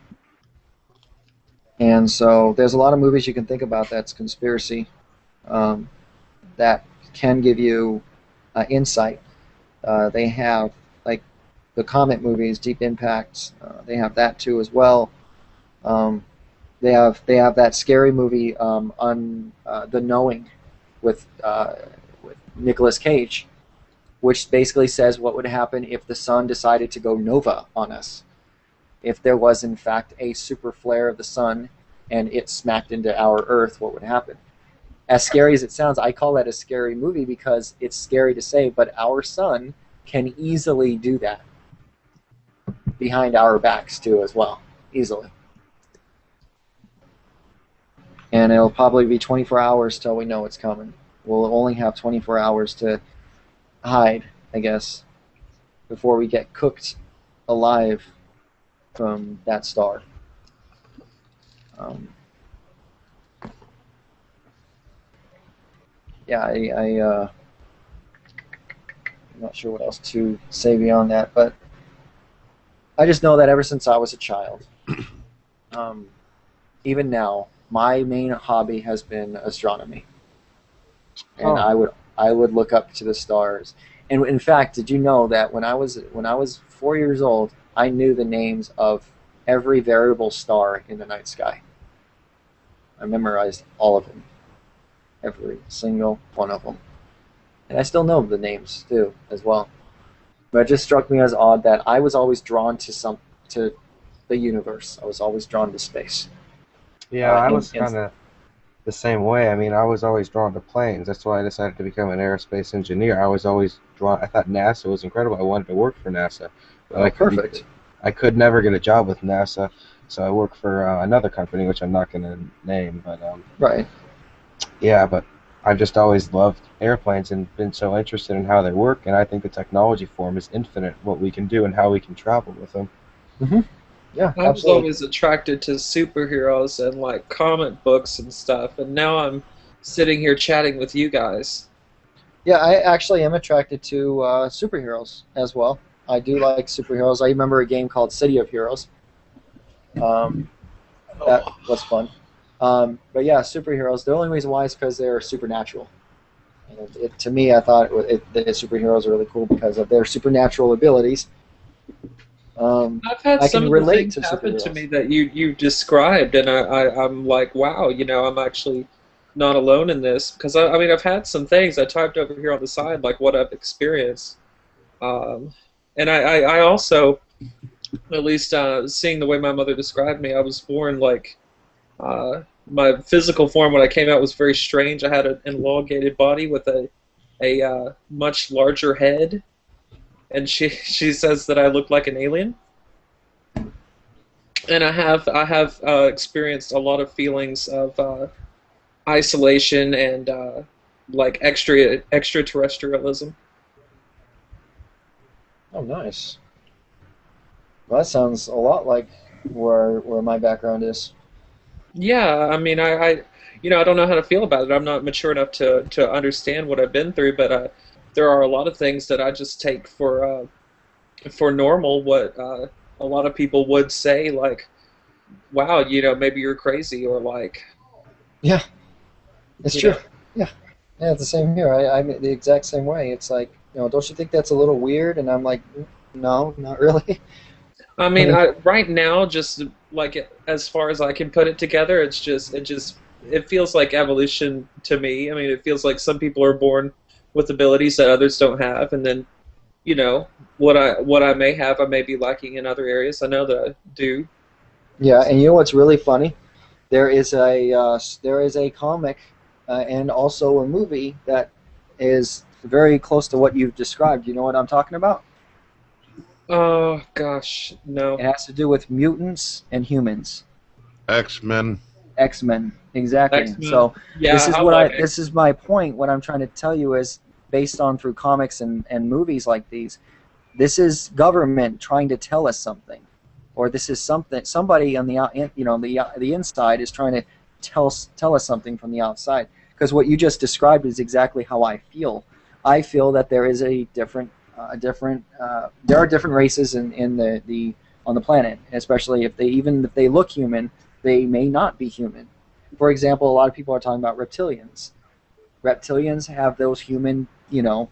[SPEAKER 12] And so there's a lot of movies you can think about that's conspiracy that can give you insight. They have, like, the comet movies, Deep Impact. They have that too as well. They have that scary movie on The Knowing with Nicolas Cage, which basically says what would happen if the sun decided to go nova on us. If there was, in fact, a super flare of the sun and it smacked into our Earth, what would happen? As scary as it sounds, I call that a scary movie because it's scary to say, but our sun can easily do that behind our backs, too, as well. Easily. And it'll probably be 24 hours till we know it's coming. We'll only have 24 hours to hide, I guess, before we get cooked alive from that star. I'm not sure what else to say beyond that, but I just know that ever since I was a child, even now, my main hobby has been astronomy, and I would look up to the stars. And in fact, did you know that when I was 4 years old, I knew the names of every variable star in the night sky. I memorized all of them, every single one of them, and I still know the names too, as well. But it just struck me as odd that I was always drawn to the universe. I was always drawn to space.
[SPEAKER 13] Yeah, I was kind of the same way. I mean, I was always drawn to planes. That's why I decided to become an aerospace engineer. I was always drawn. I thought NASA was incredible. I wanted to work for NASA. But
[SPEAKER 12] Perfect.
[SPEAKER 13] I could never get a job with NASA, so I worked for another company, which I'm not going to name. But
[SPEAKER 12] right.
[SPEAKER 13] Yeah, but I've just always loved airplanes and been so interested in how they work, and I think the technology for them is infinite, what we can do and how we can travel with them.
[SPEAKER 12] Mm-hmm. Yeah,
[SPEAKER 4] I was always attracted to superheroes and like comic books and stuff, and now I'm sitting here chatting with you guys.
[SPEAKER 12] Yeah, I actually am attracted to superheroes as well. I do like superheroes. I remember a game called City of Heroes. That was fun. But yeah, superheroes. The only reason why is because they're supernatural. And to me, I thought the superheroes are really cool because of their supernatural abilities.
[SPEAKER 4] I've had some of the things happen to me that you described, and I'm like, wow, I'm actually not alone in this, because I mean, I've had some things I typed over here on the side, like what I've experienced, and I also, at least seeing the way my mother described me, I was born like my physical form when I came out was very strange. I had an elongated body with a much larger head. And she says that I look like an alien, and I have experienced a lot of feelings of isolation and like extraterrestrialism.
[SPEAKER 12] Oh, nice. Well, that sounds a lot like where my background is.
[SPEAKER 4] Yeah, I mean, I don't know how to feel about it. I'm not mature enough to understand what I've been through, but there are a lot of things that I just take for normal. What a lot of people would say, like, "Wow, maybe you're crazy," or like,
[SPEAKER 12] Yeah, it's
[SPEAKER 4] you
[SPEAKER 12] true.
[SPEAKER 4] know.
[SPEAKER 12] Yeah, yeah, it's the same here. I'm the exact same way. It's like, don't you think that's a little weird? And I'm like, no, not really.
[SPEAKER 4] I
[SPEAKER 12] I
[SPEAKER 4] mean,
[SPEAKER 12] mean,
[SPEAKER 4] right now, just like as far as I can put it together, it feels like evolution to me. I mean, it feels like some people are born with abilities that others don't have, and then what I may have, I may be lacking in other areas. I know that I do.
[SPEAKER 12] yeah, and you know what's really funny? There is a comic and also a movie that is very close to what you've described. You know what I'm talking about?
[SPEAKER 4] Oh gosh,
[SPEAKER 12] It
[SPEAKER 4] no.
[SPEAKER 12] has to do with mutants and humans.
[SPEAKER 1] X-Men.
[SPEAKER 12] X-Men, exactly.
[SPEAKER 4] X-Men.
[SPEAKER 12] So
[SPEAKER 4] Yeah, I like
[SPEAKER 12] this is my point. What I'm trying to tell you is based on through comics and movies like these. This is government trying to tell us something, or this is somebody on the the inside is trying to tell us something from the outside. Because what you just described is exactly how I feel. I feel that there is there are different races in the on the planet, especially even if they look human, they may not be human. For example, a lot of people are talking about reptilians. Reptilians have those human,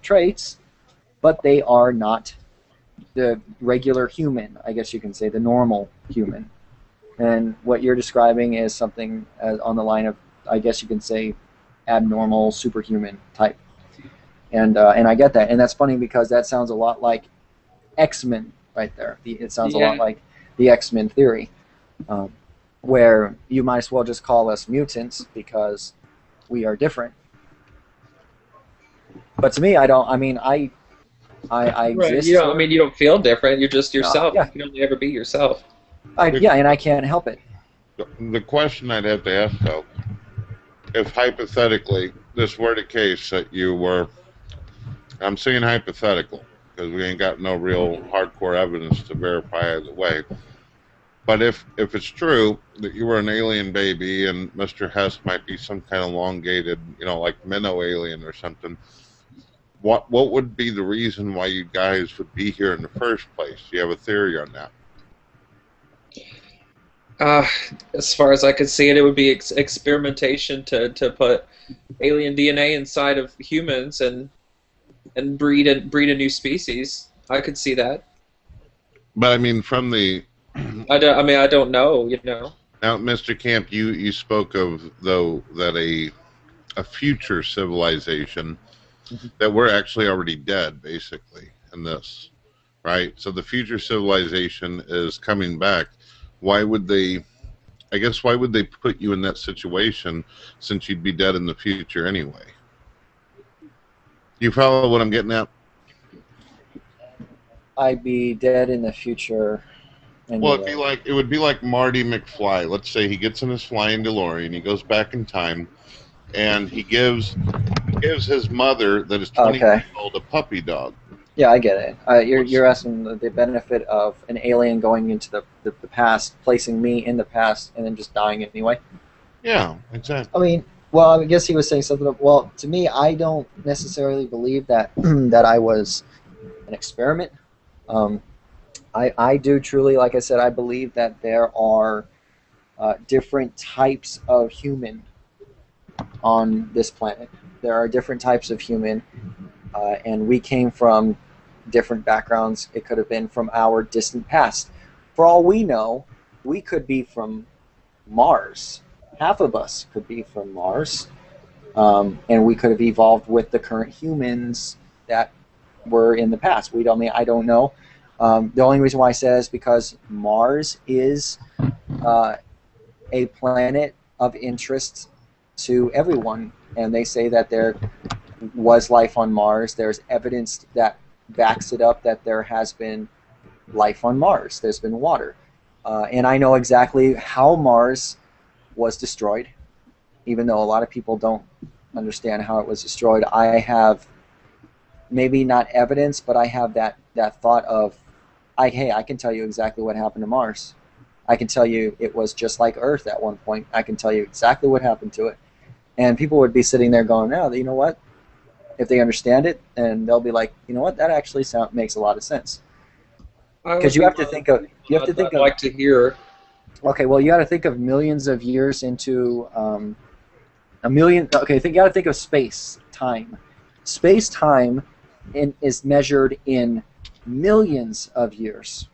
[SPEAKER 12] traits, but they are not the regular human, I guess you can say, the normal human. And what you're describing is something on the line of, I guess you can say, abnormal, superhuman type. And I get that, and that's funny because that sounds a lot like X-Men right there. It sounds a lot
[SPEAKER 4] Yeah.
[SPEAKER 12] like the X-Men theory, um, where you might as well just call us mutants because we are different. But to me, I don't. I mean, I
[SPEAKER 4] Right.
[SPEAKER 12] exist
[SPEAKER 4] I
[SPEAKER 12] here.
[SPEAKER 4] mean, you don't feel different. You're just yourself.
[SPEAKER 12] Yeah,
[SPEAKER 4] You can only ever be yourself.
[SPEAKER 12] and I can't help it.
[SPEAKER 1] The question I'd have to ask, though, if hypothetically this were the case that you were, I'm saying hypothetical because we ain't got no real hardcore evidence to verify either way. But if it's true that you were an alien baby and Mr. Hess might be some kind of elongated, like minnow alien or something, what would be the reason why you guys would be here in the first place? Do you have a theory on that?
[SPEAKER 4] Uh, as far as I could see it, it would be experimentation to put alien DNA inside of humans and breed a new species. I could see that.
[SPEAKER 1] But I mean, from the
[SPEAKER 4] I don't know.
[SPEAKER 1] now, Mr. Camp, you spoke of though that a future civilization that we're actually already dead, basically, in this, right? So the future civilization is coming back. Why would they? I guess why would they put you in that situation since you'd be dead in the future anyway? You follow what I'm getting at?
[SPEAKER 12] I'd be dead in the future
[SPEAKER 1] Well,
[SPEAKER 12] anyway.
[SPEAKER 1] it would be like Marty McFly. Let's say he gets in his flying DeLorean, he goes back in time, and he gives his mother that is 20
[SPEAKER 12] Okay.
[SPEAKER 1] years old a puppy dog.
[SPEAKER 12] Yeah, I get it. You're asking the benefit of an alien going into the past, placing me in the past, and then just dying anyway.
[SPEAKER 1] Yeah, exactly.
[SPEAKER 12] I mean, well, I guess he was saying something. Well, to me, I don't necessarily believe that that I was an experiment. Um, I do truly, like I said, I believe that there are different types of human on this planet. There are different types of human, and we came from different backgrounds. It could have been from our distant past. For all we know, we could be from Mars. Half of us could be from Mars, and we could have evolved with the current humans that were in the past. We don't. I mean, I don't know. The only reason why I say that is because Mars is uh, a planet of interest to everyone, and they say that there was life on Mars. There's evidence that backs it up that there has been life on Mars. There's been water. And I know exactly how Mars was destroyed, even though a lot of people don't understand how it was destroyed. I have maybe not evidence, but I have that thought of, hey, I can tell you exactly what happened to Mars. I can tell you it was just like Earth at one point. I can tell you exactly what happened to it. And people would be sitting there going, no, you know what? if they understand it, and they'll be like, you know what, that actually makes a lot of sense. Because you have to think of
[SPEAKER 4] I'd like to hear.
[SPEAKER 12] Okay, well, you got to think of millions of years into a million. Okay, you got to think of space time. Space time is measured in millions of years,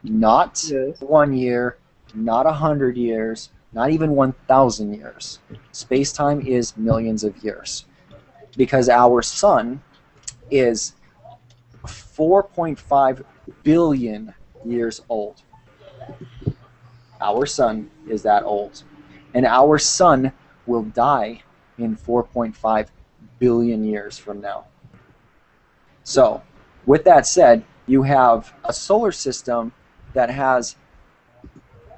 [SPEAKER 12] not 1 year, not 100 years, not even 1,000 years. Space time is millions of years, because our sun is 4.5 billion years old. Our sun is that old. And our sun will die in 4.5 billion years from now. So, with that said, you have a solar system that has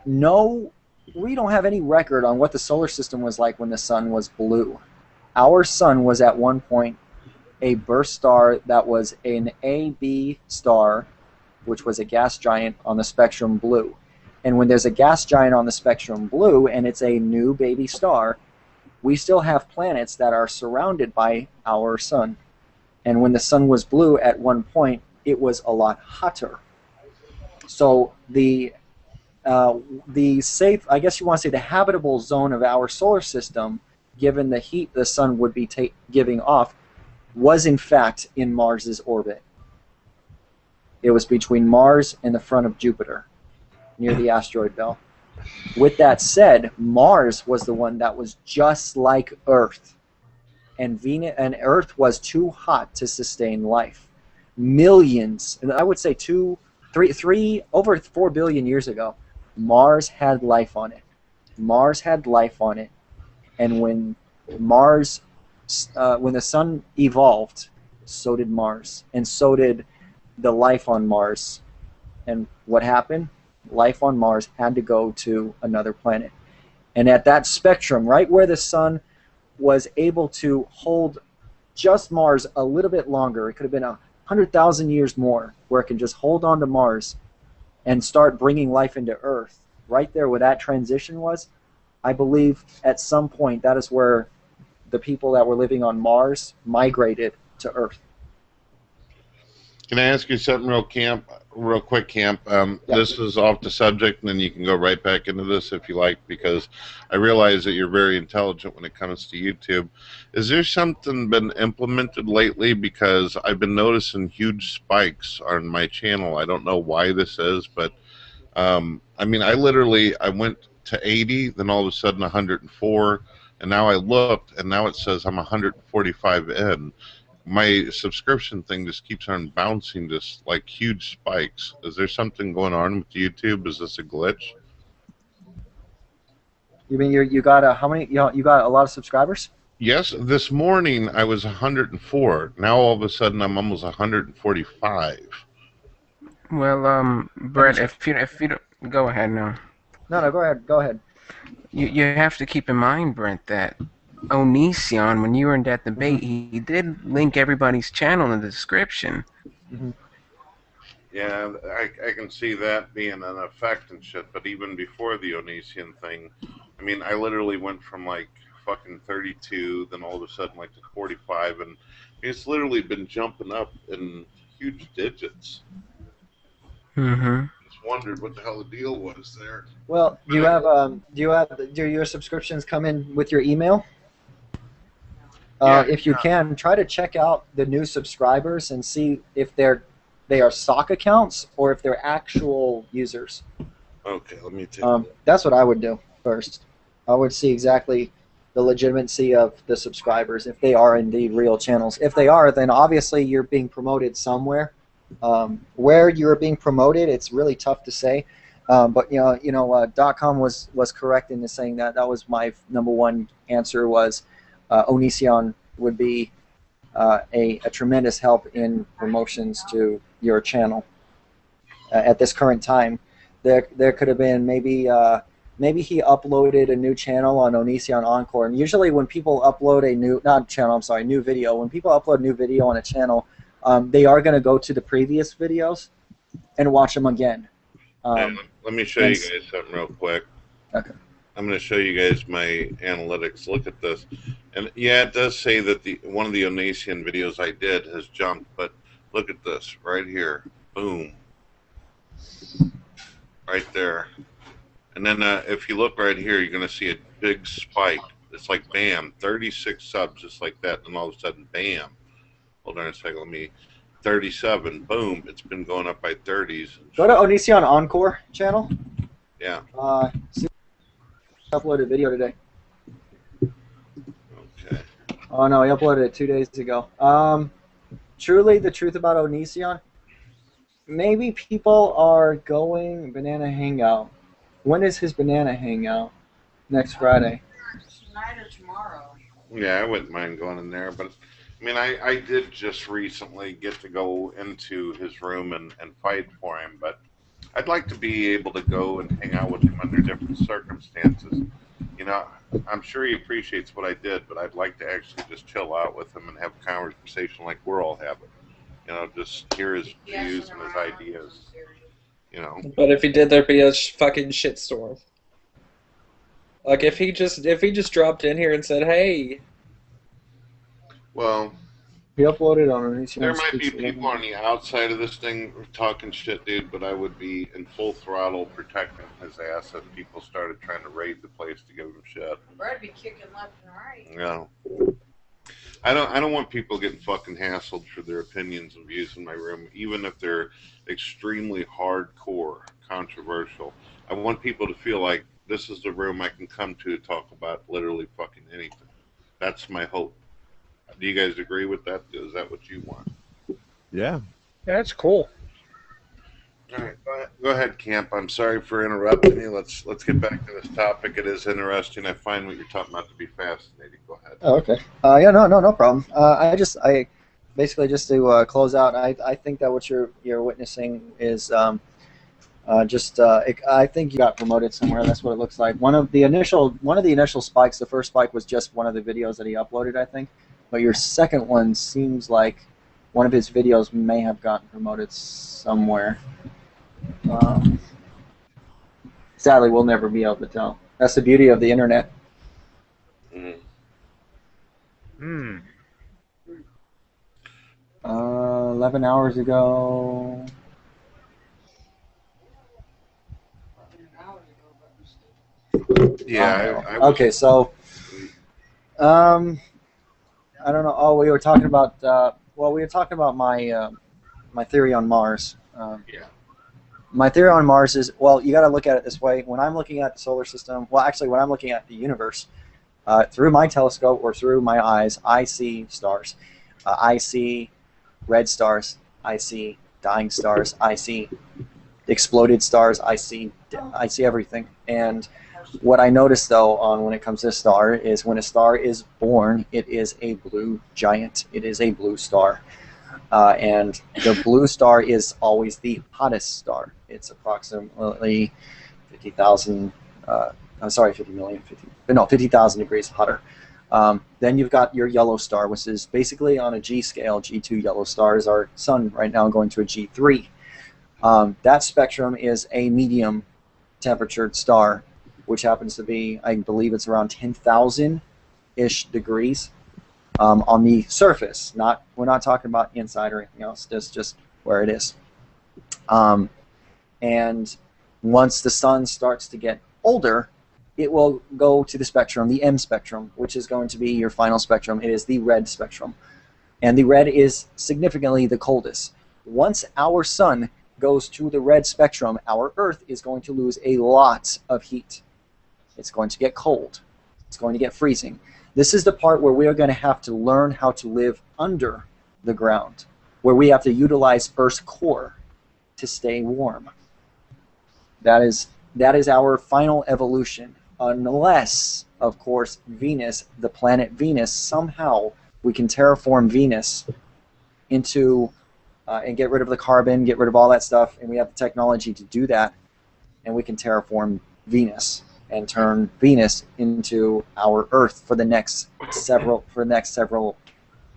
[SPEAKER 12] we don't have any record on what the solar system was like when the sun was blue. Our sun was at one point a burst star that was an AB star, which was a gas giant on the spectrum blue. And when there's a gas giant on the spectrum blue and it's a new baby star, we still have planets that are surrounded by our sun. And when the sun was blue at one point, it was a lot hotter. So the safe, I guess you want to say, the habitable zone of our solar system, given the heat the sun would be giving off, was in fact in Mars's orbit. It was between Mars and the front of Jupiter, near the asteroid belt. With that said, Mars was the one that was just like Earth, and Venus and Earth was too hot to sustain life. Millions, and I would say over 4 billion years ago, Mars had life on it. Mars had life on it, and when the sun evolved, so did Mars, and so did the life on Mars. And what happened? Life on Mars had to go to another planet. And at that spectrum, right where the sun was able to hold just Mars a little bit longer, it could have been 100,000 years more, where it can just hold on to Mars and start bringing life into Earth. Right there where that transition was, I believe at some point that is where the people that were living on Mars migrated to Earth.
[SPEAKER 1] Can I ask you something real quick, Camp? This is off the subject, and then you can go right back into this if you like, because I realize that you're very intelligent when it comes to YouTube. Is there something been implemented lately? Because I've been noticing huge spikes on my channel. I don't know why this is, but I mean, I went to 80, then all of a sudden 104, and now I looked, and now it says I'm 145 in. My subscription thing just keeps on bouncing, just like huge spikes. Is there something going on with YouTube? Is this a glitch?
[SPEAKER 12] You mean you got how many? You got a lot of subscribers?
[SPEAKER 1] Yes. This morning I was 104. Now all of a sudden I'm almost 145.
[SPEAKER 10] Well, Brett, if you don't, go ahead now.
[SPEAKER 12] No, go ahead. Go ahead.
[SPEAKER 10] You have to keep in mind, Brent, that Onision, when you were in that debate, he did link everybody's channel in the description.
[SPEAKER 12] Mm-hmm.
[SPEAKER 1] Yeah, I can see that being an effect and shit, but even before the Onision thing, I mean, I literally went from like fucking 32, then all of a sudden like to 45, and it's literally been jumping up in huge digits.
[SPEAKER 10] Mm-hmm.
[SPEAKER 1] Just wondered what the hell the deal was there.
[SPEAKER 12] Well, do your subscriptions come in with your email? If you can, try to check out the new subscribers and see if they are stock accounts or if they're actual users.
[SPEAKER 1] Okay, let me take a look.
[SPEAKER 12] That's what I would do first. I would see exactly the legitimacy of the subscribers, if they are indeed real channels. If they are, then obviously you're being promoted somewhere. Where you're being promoted, it's really tough to say. But .com was correct in saying that. That was my number one answer. Was Onision would be a tremendous help in promotions to your channel. At this current time, there could have been maybe he uploaded a new channel on Onision Encore. And usually when people upload a new video, when people upload a new video on a channel, they are going to go to the previous videos and watch them again.
[SPEAKER 1] Let me show you guys something real quick.
[SPEAKER 12] Okay.
[SPEAKER 1] I'm going to show you guys my analytics. Look at this, and yeah, it does say that the one of the Onasian videos I did has jumped, but look at this right here. Boom, right there. And then if you look right here, you're going to see a big spike. It's like bam, 36 subs, just like that, and all of a sudden, bam. Hold on a second, let me. 37, boom. It's been going up by 30s.
[SPEAKER 12] Go to Onision Encore channel.
[SPEAKER 1] Yeah.
[SPEAKER 12] See, uploaded a video today.
[SPEAKER 1] Okay.
[SPEAKER 12] Oh no, he uploaded it 2 days ago. Truly, the truth about Onision. Maybe people are going banana hangout. When is his banana hangout? Next Friday.
[SPEAKER 8] Tonight or tomorrow.
[SPEAKER 1] Yeah, I wouldn't mind going in there, but I mean, I did just recently get to go into his room and fight for him, but I'd like to be able to go and hang out with him under different circumstances. You know, I'm sure he appreciates what I did, but I'd like to actually just chill out with him and have a conversation like we're all having. You know, just hear his views and his ideas. You know.
[SPEAKER 4] But if he did, there'd be a fucking shitstorm. Like if he just dropped in here and said, "Hey."
[SPEAKER 1] Well,
[SPEAKER 12] he uploaded on Onision.
[SPEAKER 1] There might be people on the outside of this thing talking shit, dude, but I would be in full throttle protecting his ass if people started trying to raid the place to give him shit.
[SPEAKER 8] Brad be kicking left and right.
[SPEAKER 1] Yeah. I don't want people getting fucking hassled for their opinions and views in my room, even if they're extremely hardcore, controversial. I want people to feel like this is the room I can come to talk about literally fucking anything. That's my hope. Do you guys agree with that? Is that what you want?
[SPEAKER 7] Yeah.
[SPEAKER 2] That's cool.
[SPEAKER 1] All right, go ahead, Camp. I'm sorry for interrupting you. Let's get back to this topic. It is interesting. I find what you're talking about to be fascinating. Go ahead.
[SPEAKER 12] Oh, okay. Yeah, no problem. I basically just to close out. I think that what you're witnessing is I think you got promoted somewhere. That's what it looks like. One of the initial spikes. The first spike was just one of the videos that he uploaded, I think. But your second one seems like one of his videos may have gotten promoted somewhere. Sadly, we'll never be able to tell. That's the beauty of the internet.
[SPEAKER 2] Hmm.
[SPEAKER 12] 11 hours ago.
[SPEAKER 1] Yeah.
[SPEAKER 12] Okay, so I don't know. Oh, we were talking about. We were talking about my my theory on Mars.
[SPEAKER 1] Yeah.
[SPEAKER 12] My theory on Mars is, well, you got to look at it this way. When I'm looking at the solar system, well, actually, when I'm looking at the universe, through my telescope or through my eyes, I see stars. I see red stars. I see dying stars. I see exploded stars. I see everything. And what I notice, though, on when it comes to a star is when a star is born, it is a blue giant. It is a blue star. And the blue star is always the hottest star. It's approximately 50,000, 50,000 degrees hotter. Then you've got your yellow star, which is basically on a G scale. G2 yellow star is our sun right now, going to a G3. That spectrum is a medium temperatured star, which happens to be, I believe it's around 10,000-ish degrees on the surface. We're not talking about inside or anything else, just where it is. And once the sun starts to get older, it will go to the spectrum, the M spectrum, which is going to be your final spectrum. It is the red spectrum. And the red is significantly the coldest. Once our sun goes to the red spectrum, our Earth is going to lose a lot of heat. It's going to get cold. It's going to get freezing. This is the part where we are going to have to learn how to live under the ground, where we have to utilize Earth's core to stay warm. That is our final evolution, unless, of course, Venus, the planet Venus, somehow we can terraform Venus into and get rid of the carbon, get rid of all that stuff, and we have the technology to do that, and we can terraform Venus and turn Venus into our Earth for the next several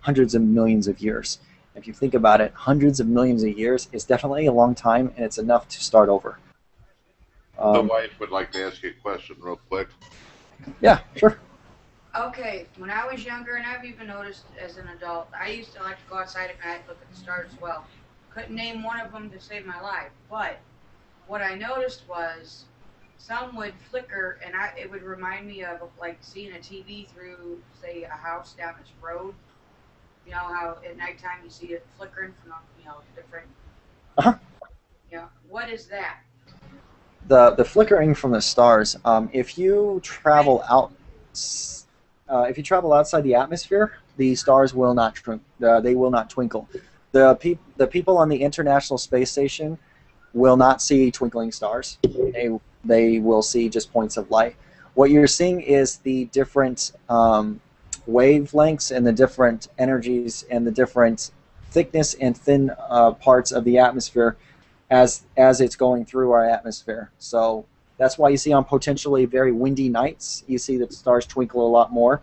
[SPEAKER 12] hundreds of millions of years. If you think about it, hundreds of millions of years is definitely a long time, and it's enough to start over.
[SPEAKER 1] The wife would like to ask you a question real quick.
[SPEAKER 12] Yeah, sure.
[SPEAKER 8] Okay, when I was younger, and I've even noticed as an adult, I used to like to go outside at night, look at the stars as well. Couldn't name one of them to save my life, but what I noticed was some would flicker, and it would remind me of like seeing a TV through, say, a house down this road. You know how at nighttime you see it flickering from different. What is that?
[SPEAKER 12] The flickering from the stars. If you travel out, if you travel outside the atmosphere, the stars will not they will not twinkle. The people on the International Space Station will not see twinkling stars. They will see just points of light. What you're seeing is the different wavelengths and the different energies and the different thickness and thin parts of the atmosphere as it's going through our atmosphere. So that's why you see on potentially very windy nights, you see the stars twinkle a lot more.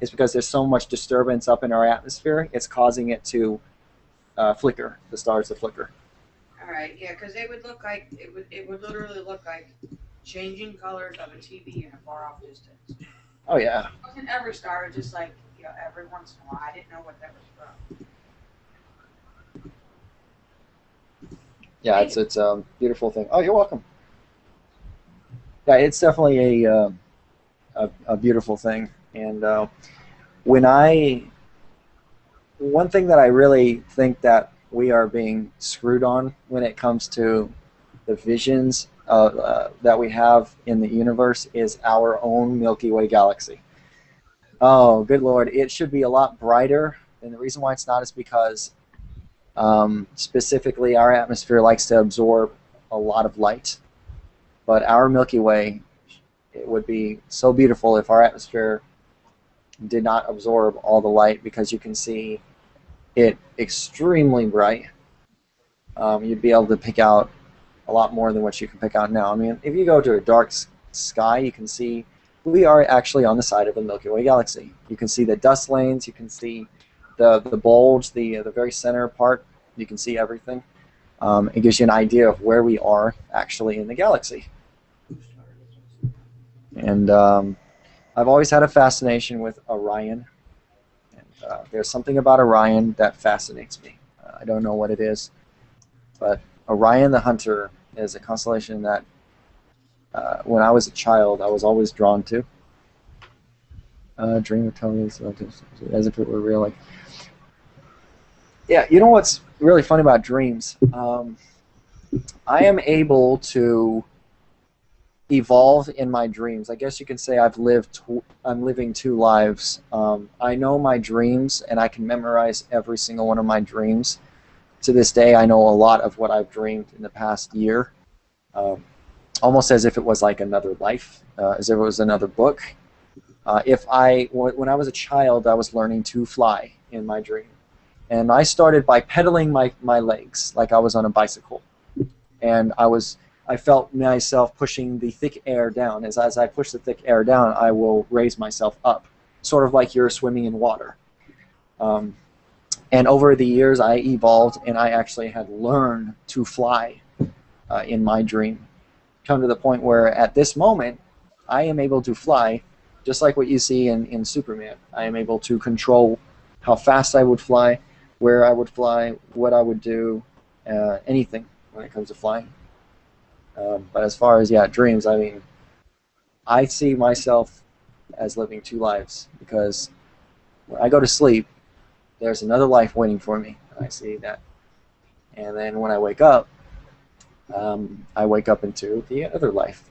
[SPEAKER 12] It's because there's so much disturbance up in our atmosphere. It's causing it to flicker, the stars to flicker.
[SPEAKER 8] All right, yeah, because they would look like it would literally look like changing colors of a TV in a far off distance.
[SPEAKER 12] Oh yeah.
[SPEAKER 8] It wasn't every star, it was just like every once in a while. I didn't know what that was from.
[SPEAKER 12] Yeah, it's a beautiful thing. Oh, you're welcome. Yeah, it's definitely a beautiful thing. And one thing that I really think that we are being screwed on when it comes to the visions that we have in the universe is our own Milky Way galaxy. Oh, good Lord. It should be a lot brighter. And the reason why it's not is because specifically our atmosphere likes to absorb a lot of light. But our Milky Way, it would be so beautiful if our atmosphere did not absorb all the light, because you can see it extremely bright. You'd be able to pick out a lot more than what you can pick out now. I mean, if you go to a dark sky, you can see we are actually on the side of the Milky Way galaxy. You can see the dust lanes, you can see the bulge, the very center part. You can see everything. It gives you an idea of where we are actually in the galaxy. And I've always had a fascination with Orion. And there's something about Orion that fascinates me. I don't know what it is, but Orion the Hunter is a constellation that when I was a child I was always drawn to. Dream of telling us as if it were real. Like, yeah, you know what's really funny about dreams? I am able to evolve in my dreams. I guess you can say I'm living two lives. I know my dreams, and I can memorize every single one of my dreams. To this day, I know a lot of what I've dreamed in the past year, almost as if it was like another life, as if it was another book. When I was a child, I was learning to fly in my dream. And I started by pedaling my legs like I was on a bicycle. And I felt myself pushing the thick air down. As I push the thick air down, I will raise myself up, sort of like you're swimming in water. And over the years, I evolved, and I actually had learned to fly in my dream. Come to the point where, at this moment, I am able to fly, just like what you see in Superman. I am able to control how fast I would fly, where I would fly, what I would do, anything when it comes to flying. But as far as, dreams, I mean, I see myself as living two lives, because when I go to sleep, there's another life waiting for me. I see that. And then when I wake up into the other life.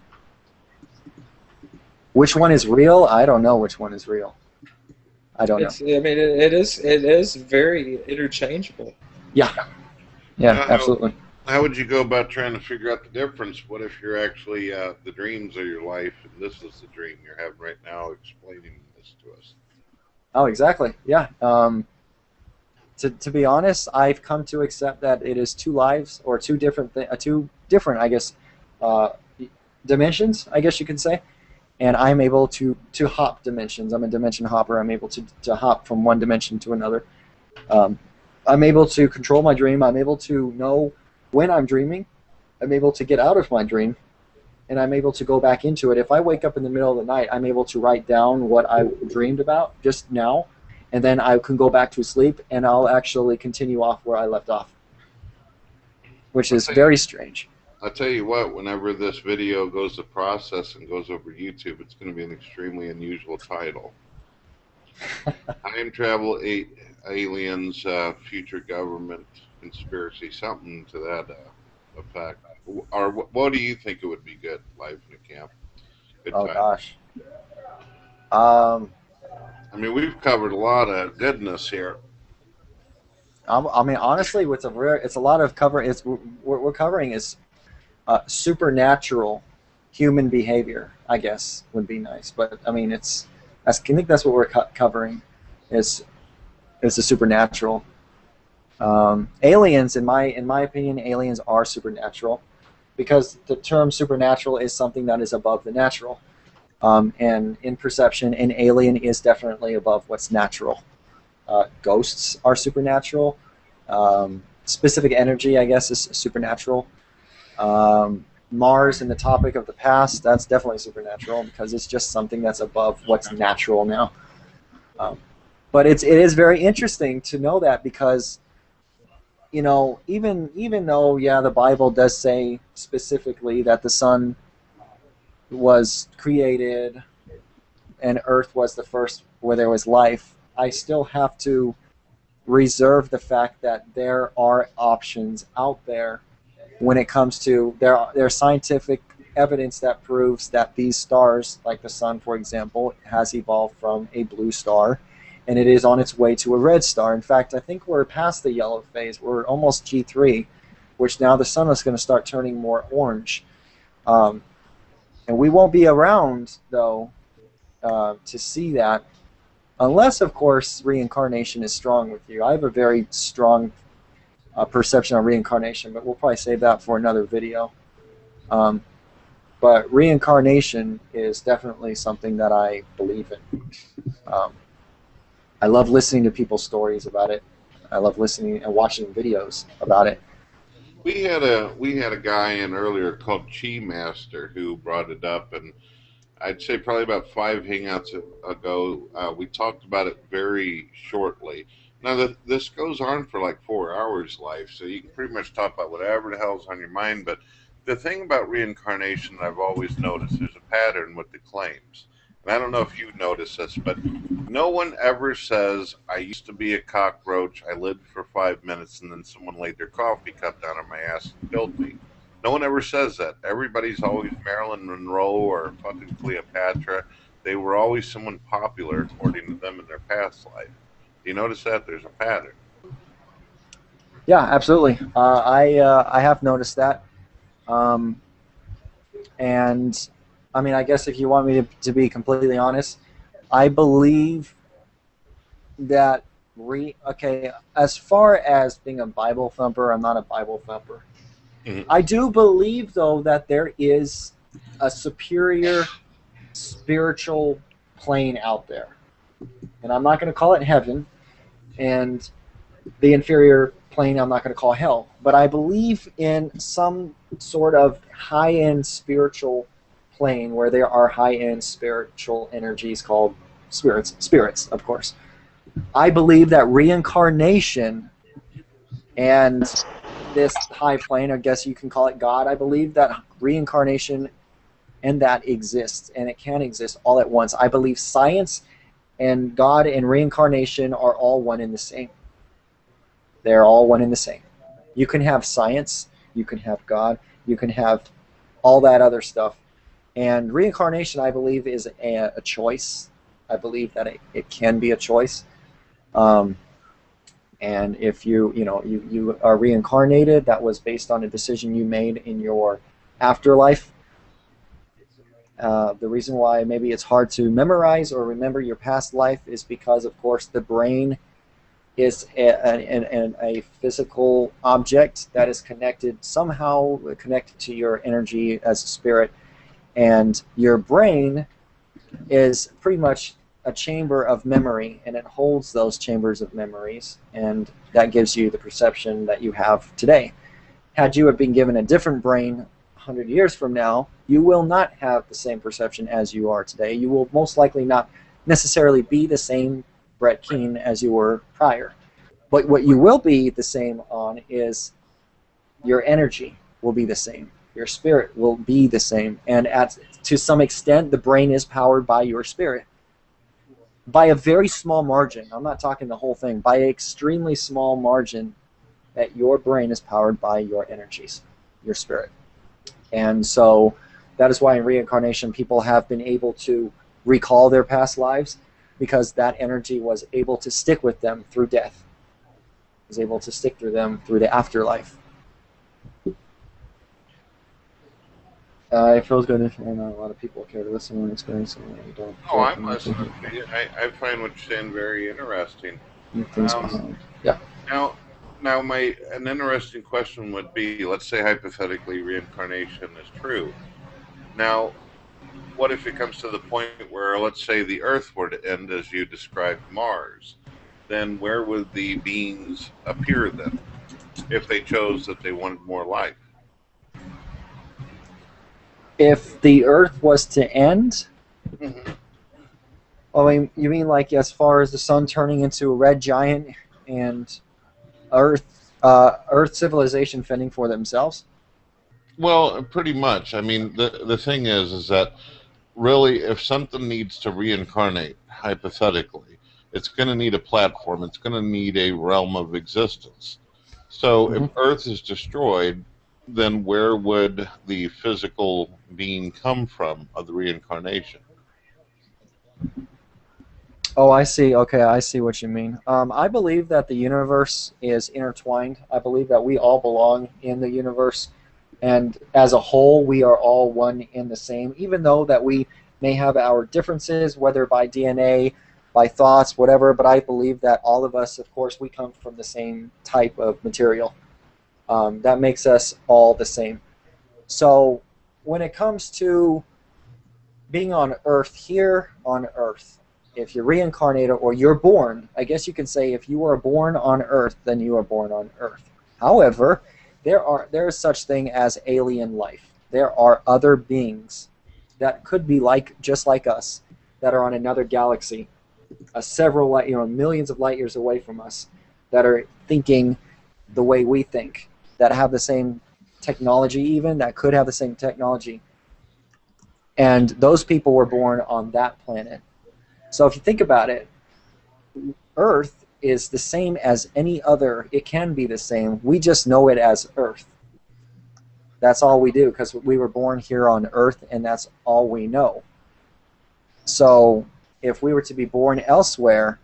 [SPEAKER 12] Which one is real? I don't know which one is real. I don't know.
[SPEAKER 4] I mean, it is very interchangeable.
[SPEAKER 12] Yeah. Yeah, absolutely.
[SPEAKER 1] How would you go about trying to figure out the difference? What if you're actually the dreams of your life, and this is the dream you're having right now, explaining this to us?
[SPEAKER 12] Oh, exactly. Yeah. To be honest, I've come to accept that it is two lives, or two different, I guess, dimensions, I guess you could say. And I'm able to hop dimensions. I'm a dimension hopper. I'm able to hop from one dimension to another. I'm able to control my dream. I'm able to know when I'm dreaming. I'm able to get out of my dream. and I'm able to go back into it. If I wake up in the middle of the night, I'm able to write down what I dreamed about just now, and then I can go back to sleep, and I'll actually continue off where I left off, which is very strange.
[SPEAKER 1] I'll tell you what, whenever this video goes to process and goes over YouTube, it's going to be an extremely unusual title. Time travel, aliens, future government conspiracy, something to that effect. Or what do you think it would be good? Life in a camp. Good
[SPEAKER 12] Oh
[SPEAKER 1] time.
[SPEAKER 12] gosh.
[SPEAKER 1] I mean, we've covered a lot of goodness here.
[SPEAKER 12] I mean, honestly, it's a lot of cover. It's what we're covering is supernatural human behavior. I guess would be nice, but I mean, I think that's what we're covering is the supernatural. Aliens, in my opinion, aliens are supernatural because the term supernatural is something that is above the natural. And in perception, an alien is definitely above what's natural. Ghosts are supernatural. Specific energy, I guess, is supernatural. Mars and the topic of the past, that's definitely supernatural because it's just something that's above what's natural now. But it is very interesting to know that because, you know, even though, yeah, the Bible does say specifically that the sun was created and Earth was the first where there was life, I still have to reserve the fact that there are options out there when it comes to there's scientific evidence that proves that these stars, like the sun, for example, has evolved from a blue star, and it is on its way to a red star. In fact, I think we're past the yellow phase. We're almost G3, which now the sun is going to start turning more orange. And we won't be around, though, to see that, unless, of course, reincarnation is strong with you. I have a very strong perception on reincarnation, but we'll probably save that for another video. But reincarnation is definitely something that I believe in. I love listening to people's stories about it. I love listening and watching videos about it.
[SPEAKER 1] We had a guy in earlier called Chi Master who brought it up, and I'd say probably about 5 hangouts ago, we talked about it very shortly. Now, this goes on for like 4 hours, life, so you can pretty much talk about whatever the hell's on your mind. But the thing about reincarnation that I've always noticed, there's a pattern with the claims. And I don't know if you've noticed this, but no one ever says, I used to be a cockroach, I lived for 5 minutes, and then someone laid their coffee cup down on my ass and killed me. No one ever says that. Everybody's always Marilyn Monroe or fucking Cleopatra. They were always someone popular according to them in their past life. Do you notice that? There's a pattern.
[SPEAKER 12] Yeah, absolutely. I have noticed that. And, I mean, I guess if you want me to be completely honest, I believe that, okay, as far as being a Bible thumper, I'm not a Bible thumper. I do believe, though, that there is a superior spiritual plane out there. And I'm not going to call it heaven, and the inferior plane I'm not going to call hell. But I believe in some sort of high-end spiritual plane where there are high-end spiritual energies called spirits, of course. I believe that reincarnation and this high plane, I guess you can call it God, I believe that reincarnation and that exists, and it can exist all at once. I believe science and God and reincarnation are all one and the same. They're all one and the same. You can have science, you can have God, you can have all that other stuff. And reincarnation, I believe, is a choice. I believe that it can be a choice. And if you are reincarnated, that was based on a decision you made in your afterlife. The reason why maybe it's hard to memorize or remember your past life is because, of course, the brain is a physical object that is somehow connected to your energy as a spirit. And your brain is pretty much a chamber of memory, and it holds those chambers of memories, and that gives you the perception that you have today. Had you have been given a different brain 100 years from now, You will not have the same perception as you are today. You will most likely not necessarily be the same Brett Keane as you were prior. But what you will be the same on is your energy will be the same. Your spirit will be the same. And to some extent, the brain is powered by your spirit. By a very small margin. I'm not talking the whole thing. By an extremely small margin, that your brain is powered by your energies, your spirit. And so that is why in reincarnation people have been able to recall their past lives, because that energy was able to stick with them through death, was able to stick through them through the afterlife. It feels good if not a lot of people care to listen and experience it. You don't.
[SPEAKER 1] Oh, I'm listening to you. I find what you're saying very interesting.
[SPEAKER 12] Things behind. Yeah.
[SPEAKER 1] Now, an interesting question would be: let's say hypothetically reincarnation is true. Now, what if it comes to the point where, let's say, the Earth were to end as you described Mars? Then where would the beings appear then, if they chose that they wanted more life?
[SPEAKER 12] If the Earth was to end,
[SPEAKER 1] Mm-hmm.
[SPEAKER 12] I mean, you mean like as far as the sun turning into a red giant and Earth civilization fending for themselves?
[SPEAKER 1] Well, pretty much. I mean, the thing is that really, if something needs to reincarnate, hypothetically, it's going to need a platform. It's going to need a realm of existence. So, if Earth is destroyed, then where would the physical being come from of the reincarnation?
[SPEAKER 12] Oh, I see. Okay, I see what you mean. I believe that the universe is intertwined. I believe that we all belong in the universe, and as a whole, we are all one in the same. Even though that we may have our differences, whether by DNA, by thoughts, whatever, but I believe that all of us, of course, we come from the same type of material. That makes us all the same. So, when it comes to being on Earth, here on Earth, if you're reincarnated or you're born, I guess you can say if you are born on Earth, then you are born on Earth. However, there is such thing as alien life. There are other beings that could be just like us, that are on another galaxy, several millions of light years away from us, that are thinking the way we think, that have the same technology, even that could have the same technology. And those people were born on that planet. So if you think about it, Earth is the same as any other. It can be the same. We just know it as Earth. That's all we do, because we were born here on Earth, and that's all we know. So if we were to be born elsewhere,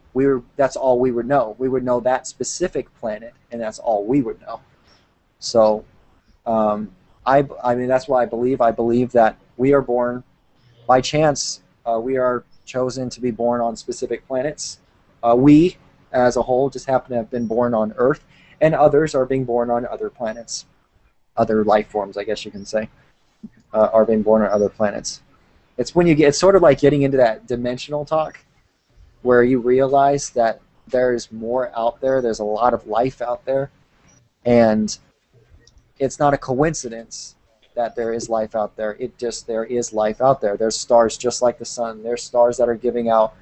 [SPEAKER 12] that's all we would know. We would know that specific planet, and that's all we would know. So I mean, that's why I believe that we are born by chance. We are chosen to be born on specific planets. We, as a whole, just happen to have been born on Earth, and others are being born on other planets. Other life forms, I guess you can say, are being born on other planets. It's sort of like getting into that dimensional talk, where you realize that there's more out there. There's a lot of life out there, and it's not a coincidence that there is life out there. There is life out there. There's stars just like the sun. There's stars that are giving out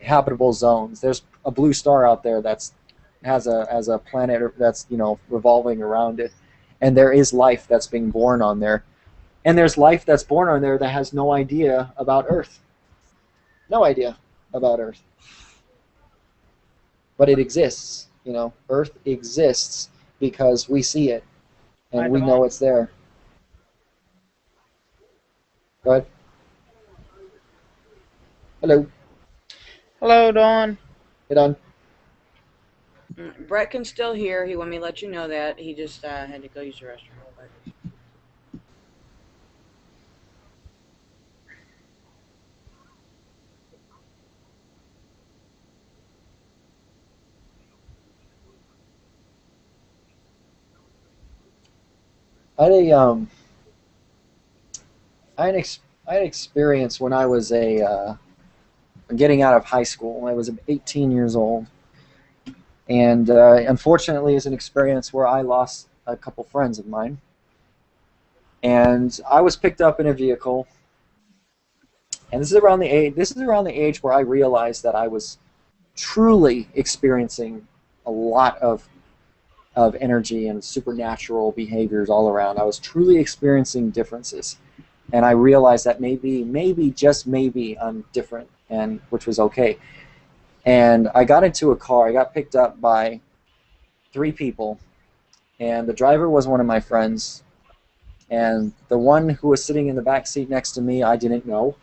[SPEAKER 12] habitable zones. There's a blue star out there that's has a planet that's revolving around it, and there is life that's being born on there. And there's life that's born on there that has no idea about Earth. No idea about Earth. But it exists. Earth exists because we see it, and we know it's there. Go ahead. Hello.
[SPEAKER 8] Hello, Dawn.
[SPEAKER 12] Hey, Don.
[SPEAKER 8] Brett can still hear. He wanted me to let you know that. He just had to go use the restroom real quick.
[SPEAKER 12] I had an experience when I was getting out of high school. When I was 18 years old, and unfortunately, it's an experience where I lost a couple friends of mine. And I was picked up in a vehicle, and this is around the age where I realized that I was truly experiencing a lot of energy and supernatural behaviors all around. I was truly experiencing differences, and I realized that maybe just maybe I'm different, and which was okay. And I got into a car. I got picked up by 3 people, and the driver was one of my friends, and the one who was sitting in the back seat next to me, I didn't know.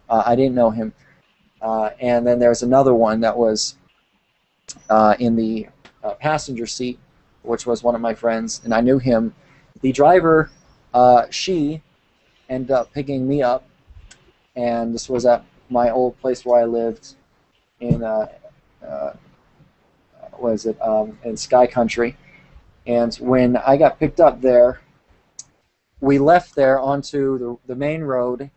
[SPEAKER 12] I didn't know him. And then there's another one that was in the passenger seat, which was one of my friends, and I knew him. The driver, she ended up picking me up, and this was at my old place where I lived in, in Sky Country. And when I got picked up there, we left there onto the main road,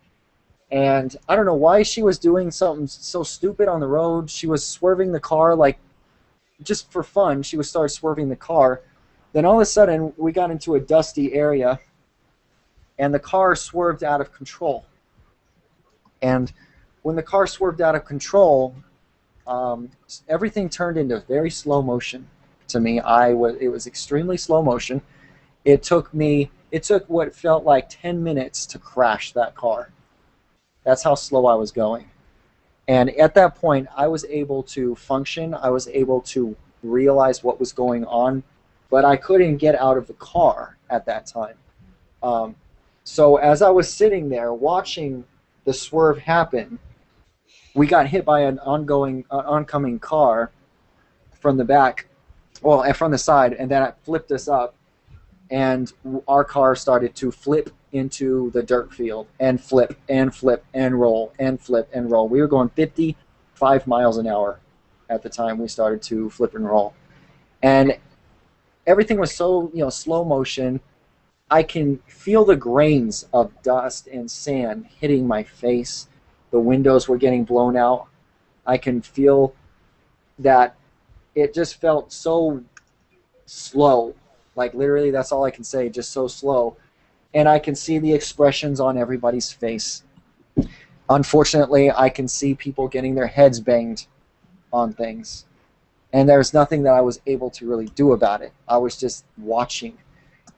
[SPEAKER 12] and I don't know why she was doing something so stupid on the road. She was swerving the car, like, just for fun. She would start swerving the car. Then all of a sudden, we got into a dusty area, and the car swerved out of control. And when the car swerved out of control, everything turned into very slow motion to me. It was extremely slow motion. It took what felt like 10 minutes to crash that car. That's how slow I was going. And at that point, I was able to function. I was able to realize what was going on, but I couldn't get out of the car at that time. So as I was sitting there watching the swerve happen, we got hit by an oncoming car from the back, from the side, and then it flipped us up, and our car started to flip into the dirt field and flip and flip and roll and flip and roll. We were going 55 miles an hour at the time we started to flip and roll. And everything was so, slow motion. I can feel the grains of dust and sand hitting my face. The windows were getting blown out. I can feel that it just felt so slow. Like, literally, that's all I can say, just so slow. And I can see the expressions on everybody's face. Unfortunately, I can see people getting their heads banged on things. And there's nothing that I was able to really do about it. I was just watching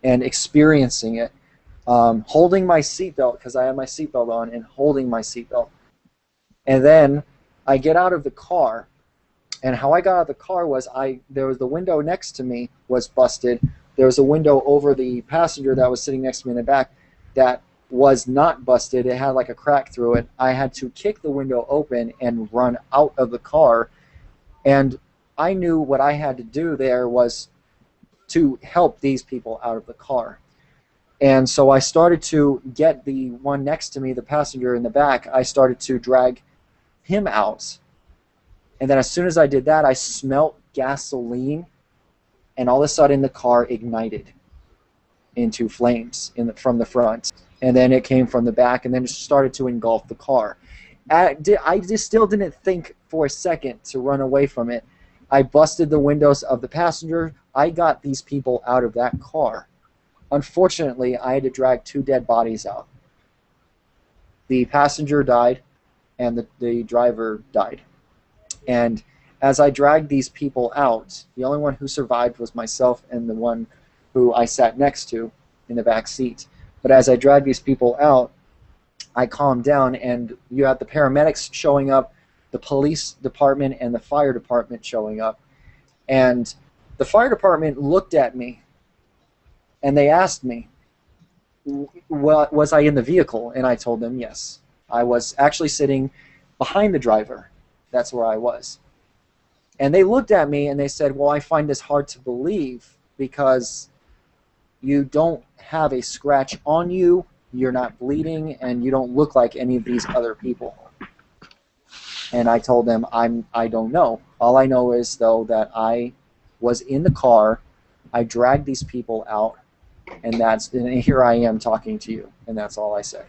[SPEAKER 12] and experiencing it, holding my seatbelt, because I had my seatbelt on, and holding my seatbelt. And then I get out of the car, and how I got out of the car was there was the window next to me was busted. There was a window over the passenger that was sitting next to me in the back that was not busted. It had like a crack through it. I had to kick the window open and run out of the car, and I knew what I had to do there was to help these people out of the car. And so I started to get the one next to me, the passenger in the back, I started to drag him out. And then as soon as I did that, I smelt gasoline, and all of a sudden the car ignited into flames from the front. And then it came from the back, and then it started to engulf the car. I just still didn't think for a second to run away from it. I busted the windows of the passenger. I got these people out of that car. Unfortunately, I had to drag 2 dead bodies out. The passenger died, and the driver died. And as I dragged these people out, the only one who survived was myself and the one who I sat next to in the back seat. But as I dragged these people out, I calmed down, and you had the paramedics showing up, the police department and the fire department showing up. And the fire department looked at me, and they asked me, was I in the vehicle? And I told them yes. I was actually sitting behind the driver. That's where I was. And they looked at me and they said, well, I find this hard to believe because you don't have a scratch on you, you're not bleeding, and you don't look like any of these other people. And I told them, I don't know. All I know is, though, that I was in the car, I dragged these people out, and here I am talking to you, and that's all I said.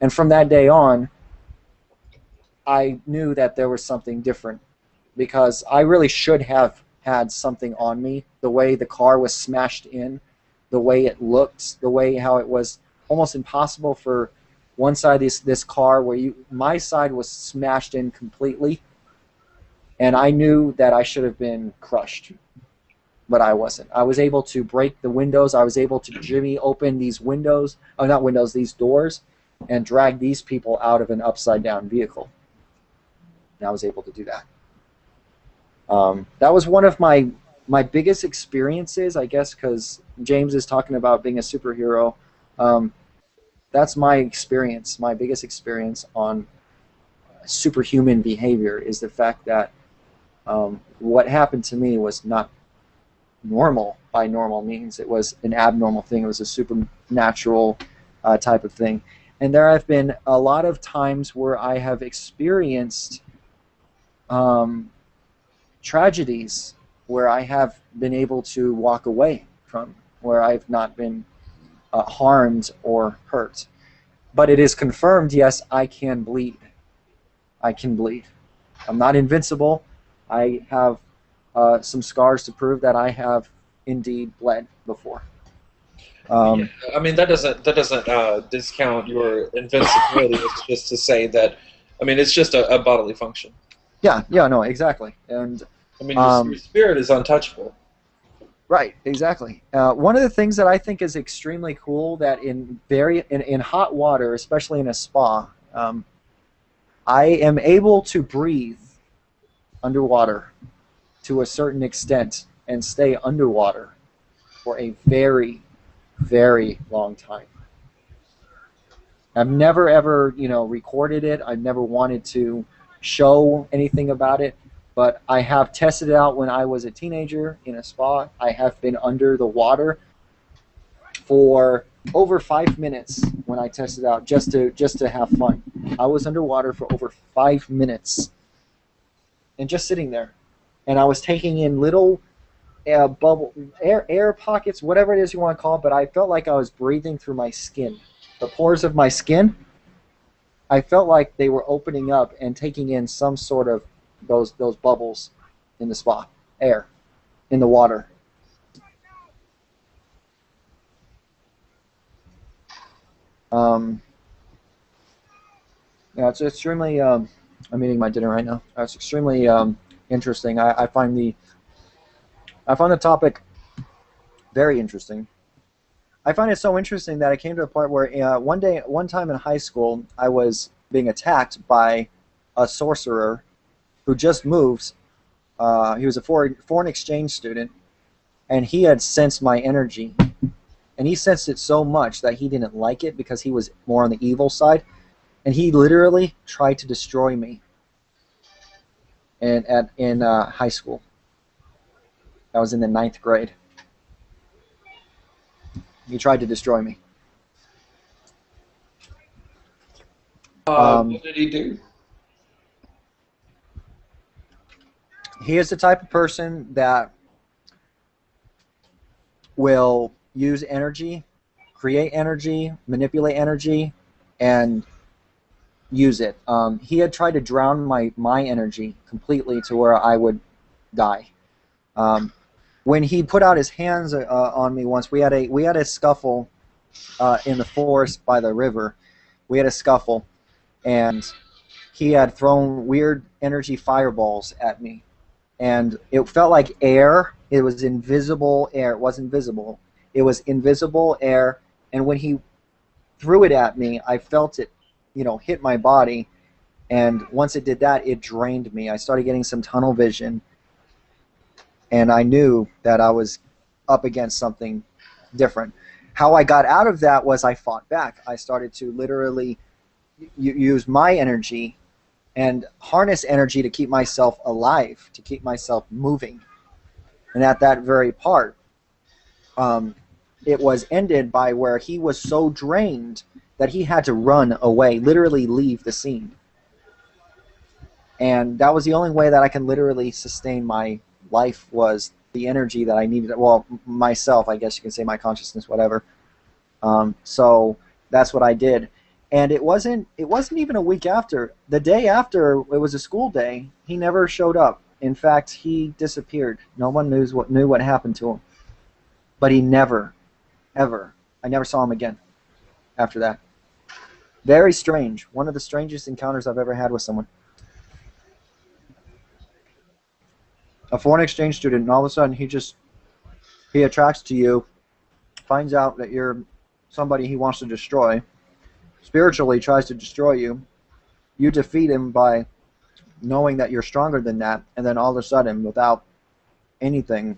[SPEAKER 12] And from that day on, I knew that there was something different, because I really should have had something on me. The way the car was smashed in, the way it looked, the way how it was almost impossible for one side of this car where my side was smashed in completely, and I knew that I should have been crushed, but I wasn't. I was able to break the windows. I was able to jimmy open these windows, oh, not windows, these doors, and drag these people out of an upside-down vehicle. And I was able to do that. That was one of my biggest experiences, I guess, because James is talking about being a superhero. That's my experience. My biggest experience on superhuman behavior is the fact that what happened to me was not normal by normal means. It was an abnormal thing. It was a supernatural type of thing. And there have been a lot of times where I have experienced tragedies where I have been able to walk away from, where I've not been harmed or hurt. But it is confirmed, yes, I can bleed. I can bleed. I'm not invincible. I have some scars to prove that I have indeed bled before.
[SPEAKER 4] Yeah, I mean that doesn't discount your invincibility. It's just to say that, I mean, it's just a bodily function.
[SPEAKER 12] Yeah, no, exactly. And
[SPEAKER 4] I mean, your spirit is untouchable.
[SPEAKER 12] Right, exactly. One of the things that I think is extremely cool that in hot water, especially in a spa, I am able to breathe underwater to a certain extent and stay underwater for a very, very long time. I've never ever, recorded it. I've never wanted to show anything about it, but I have tested it out when I was a teenager in a spa. I have been under the water for over 5 minutes when I tested out just to have fun. I was underwater for over 5 minutes and just sitting there, and I was taking in little bubble air pockets, whatever it is you want to call it, but I felt like I was breathing through my skin. The pores of my skin, I felt like they were opening up and taking in some sort of those bubbles in the spa, air, in the water. Yeah, it's extremely. I'm eating my dinner right now. It's extremely interesting. I find the topic very interesting. I find it so interesting that I came to a point where one time in high school, I was being attacked by a sorcerer who just moved. He was a foreign exchange student, and he had sensed my energy. And he sensed it so much that he didn't like it because he was more on the evil side. And he literally tried to destroy me in high school. I was in the 9th grade. He tried to destroy me.
[SPEAKER 4] What did he do?
[SPEAKER 12] He is the type of person that will use energy, create energy, manipulate energy, and use it. He had tried to drown my energy completely to where I would die. When he put out his hands on me once, we had a scuffle in the forest by the river. We had a scuffle, and he had thrown weird energy fireballs at me, and it felt like air. It was invisible air. It wasn't visible. It was invisible air, and when he threw it at me, I felt it, hit my body, and once it did that, it drained me. I started getting some tunnel vision, and I knew that I was up against something different. How I got out of that was I fought back. I started to literally use my energy and harness energy to keep myself alive, to keep myself moving. And at that very part, it was ended by where he was so drained that he had to run away, literally leave the scene. And that was the only way that I can literally sustain my life, was the energy that I needed. Well, myself, I guess you can say, my consciousness, whatever. So that's what I did. And it wasn't even a week after. The day after, it was a school day, he never showed up. In fact, he disappeared. No one knew what happened to him. But he never, ever, I never saw him again. after that. Very strange. One of the strangest encounters I've ever had with someone. A foreign exchange student, and all of a sudden he attracts to you, finds out that you're somebody he wants to destroy, spiritually tries to destroy you. You defeat him by knowing that you're stronger than that, and then all of a sudden, without anything,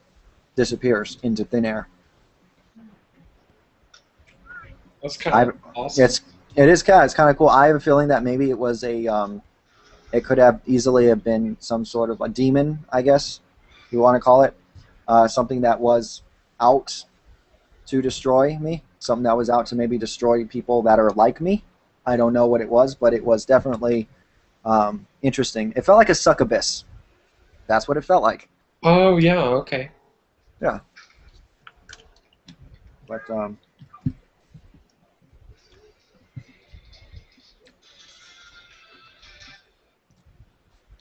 [SPEAKER 12] disappears into thin air.
[SPEAKER 4] That's kind of awesome.
[SPEAKER 12] It's kind of cool. I have a feeling that maybe it was it could have easily have been some sort of a demon, I guess you want to call it, something that was out to destroy me, something that was out to maybe destroy people that are like me. I don't know what it was, but it was definitely interesting. It felt like a succubus. That's what it felt like.
[SPEAKER 4] Oh yeah, okay.
[SPEAKER 12] Yeah. But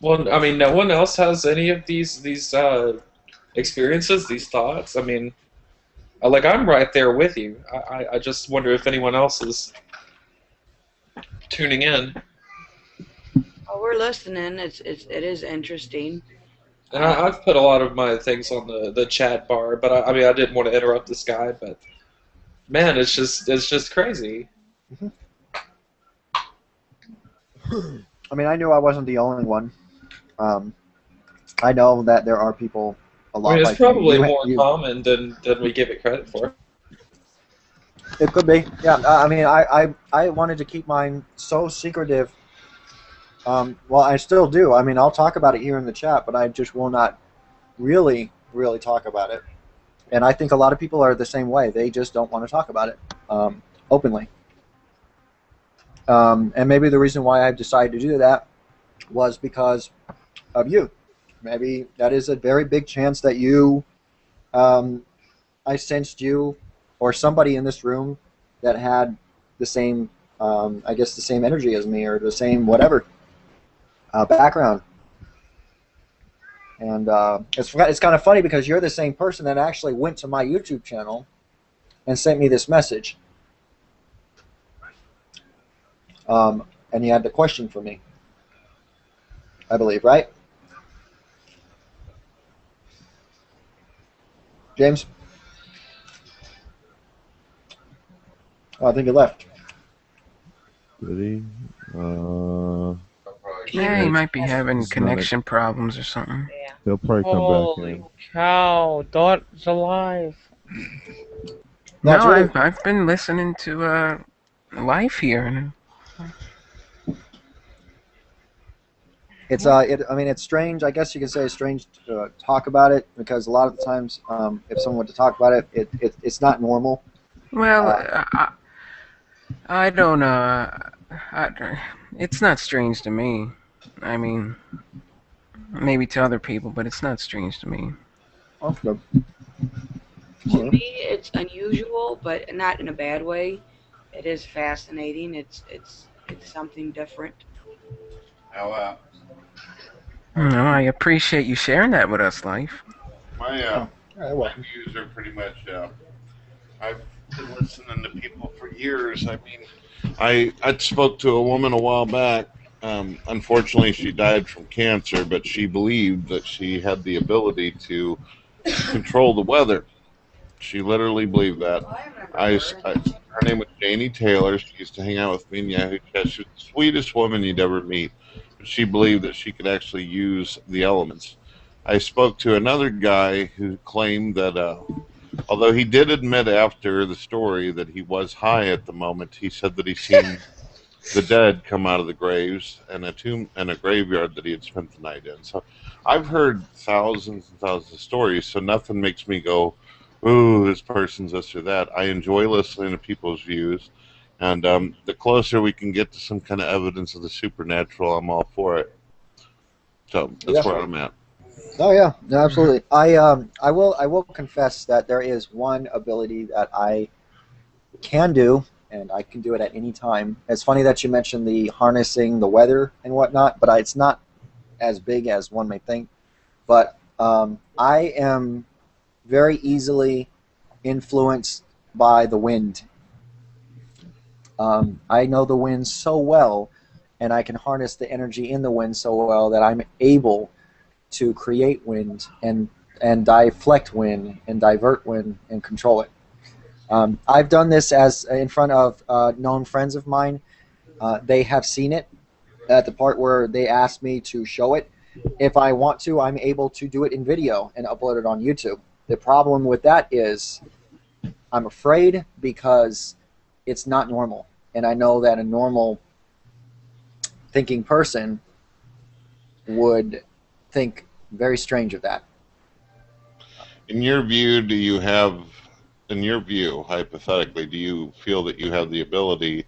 [SPEAKER 4] well, I mean, no one else has any of these experiences, these thoughts. I mean, like I'm right there with you. I just wonder if anyone else is tuning in.
[SPEAKER 8] Oh, we're listening. It is interesting.
[SPEAKER 4] And I've put a lot of my things on the chat bar, but I mean, I didn't want to interrupt this guy, but man, it's just crazy.
[SPEAKER 12] I mean, I knew I wasn't the only one. I know that there are people a lot
[SPEAKER 4] I mean, it's
[SPEAKER 12] like
[SPEAKER 4] probably
[SPEAKER 12] you.
[SPEAKER 4] more common than we give it credit for.
[SPEAKER 12] It could be. Yeah. I mean, I wanted to keep mine so secretive. Well, I still do. I mean, I'll talk about it here in the chat, but I just will not really talk about it. And I think a lot of people are the same way. They just don't want to talk about it openly. And maybe the reason why I decided to do that was because of you. Maybe that is a very big chance that you, I sensed you or somebody in this room that had the same, I guess, the same energy as me or the same whatever background. And it's kind of funny because you're the same person that actually went to my YouTube channel and sent me this message. And you had the question for me, I believe, right? James? Oh, I think he left.
[SPEAKER 7] Did he?
[SPEAKER 10] Yeah, he might be having connection problems or something.
[SPEAKER 8] Yeah.
[SPEAKER 7] He'll probably come back in.
[SPEAKER 2] Holy cow! Dot's alive.
[SPEAKER 10] No,
[SPEAKER 12] really-
[SPEAKER 10] I've been listening to Life here. And
[SPEAKER 12] It's I mean, it's strange. I guess you could say it's strange to talk about it because a lot of the times, if someone were to talk about it, it's not normal.
[SPEAKER 10] well, I don't. It's not strange to me. I mean, maybe to other people, but it's not strange to me.
[SPEAKER 12] Okay.
[SPEAKER 8] To me, it's unusual, but not in a bad way. It is fascinating. It's something different.
[SPEAKER 1] Now,
[SPEAKER 10] No, I appreciate you sharing that with us, Life.
[SPEAKER 1] my views are pretty much. I've been listening to people for years. I mean, I spoke to a woman a while back. Unfortunately, she died from cancer, but she believed that she had the ability to control the weather. She literally believed that. Her name was Janie Taylor. She used to hang out with me in Yahoo Chat. She was the sweetest woman you'd ever meet. But she believed that she could actually use the elements. I spoke to another guy who claimed that, although he did admit after the story that he was high at the moment, he said that he seen the dead come out of the graves and a graveyard that he had spent the night in. So I've heard thousands and thousands of stories, so nothing makes me go, ooh, this person's this or that. I enjoy listening to people's views, and the closer we can get to some kind of evidence of the supernatural, I'm all for it. So that's where I'm at.
[SPEAKER 12] Oh yeah, no, absolutely. I will confess that there is one ability that I can do, and I can do it at any time. It's funny that you mentioned the harnessing the weather and whatnot, but it's not as big as one may think. But I am very easily influenced by the wind. I know the wind so well, and I can harness the energy in the wind so well that I'm able to create wind and deflect wind and divert wind and control it. I've done this as in front of known friends of mine. They have seen it at the part where they asked me to show it. If I want to, I'm able to do it in video and upload it on YouTube. The problem with that is I'm afraid because it's not normal. And I know that a normal thinking person would think very strange of that.
[SPEAKER 1] In your view, do you have, in your view, hypothetically, do you feel that you have the ability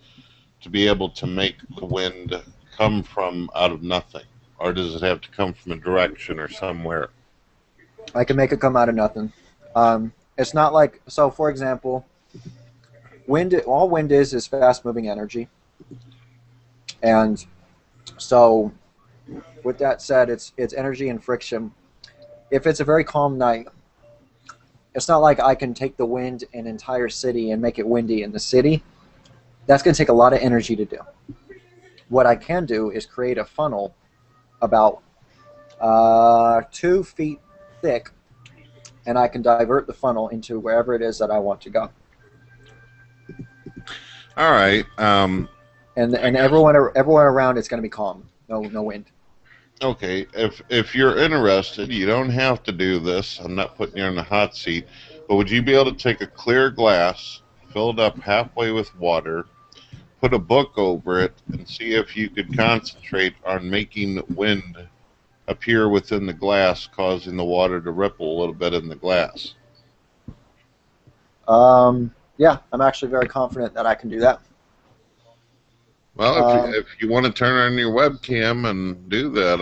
[SPEAKER 1] to be able to make the wind come from out of nothing? Or does it have to come from a direction or somewhere?
[SPEAKER 12] I can make it come out of nothing. It's not like, so for example, all wind is fast moving energy. And so with that said, it's energy and friction. If it's a very calm night, it's not like I can take the wind in an entire city and make it windy in the city. That's going to take a lot of energy to do. What I can do is create a funnel about 2 feet thick, and I can divert the funnel into wherever it is that I want to go.
[SPEAKER 1] All right.
[SPEAKER 12] And everyone around it's going to be calm. No wind.
[SPEAKER 1] Okay. If you're interested, you don't have to do this. I'm not putting you in the hot seat. But would you be able to take a clear glass, fill it up halfway with water, put a book over it, and see if you could concentrate on making wind appear within the glass, causing the water to ripple a little bit in the glass?
[SPEAKER 12] Yeah, I'm actually very confident that I can do that.
[SPEAKER 1] Well, if you want to turn on your webcam and do that,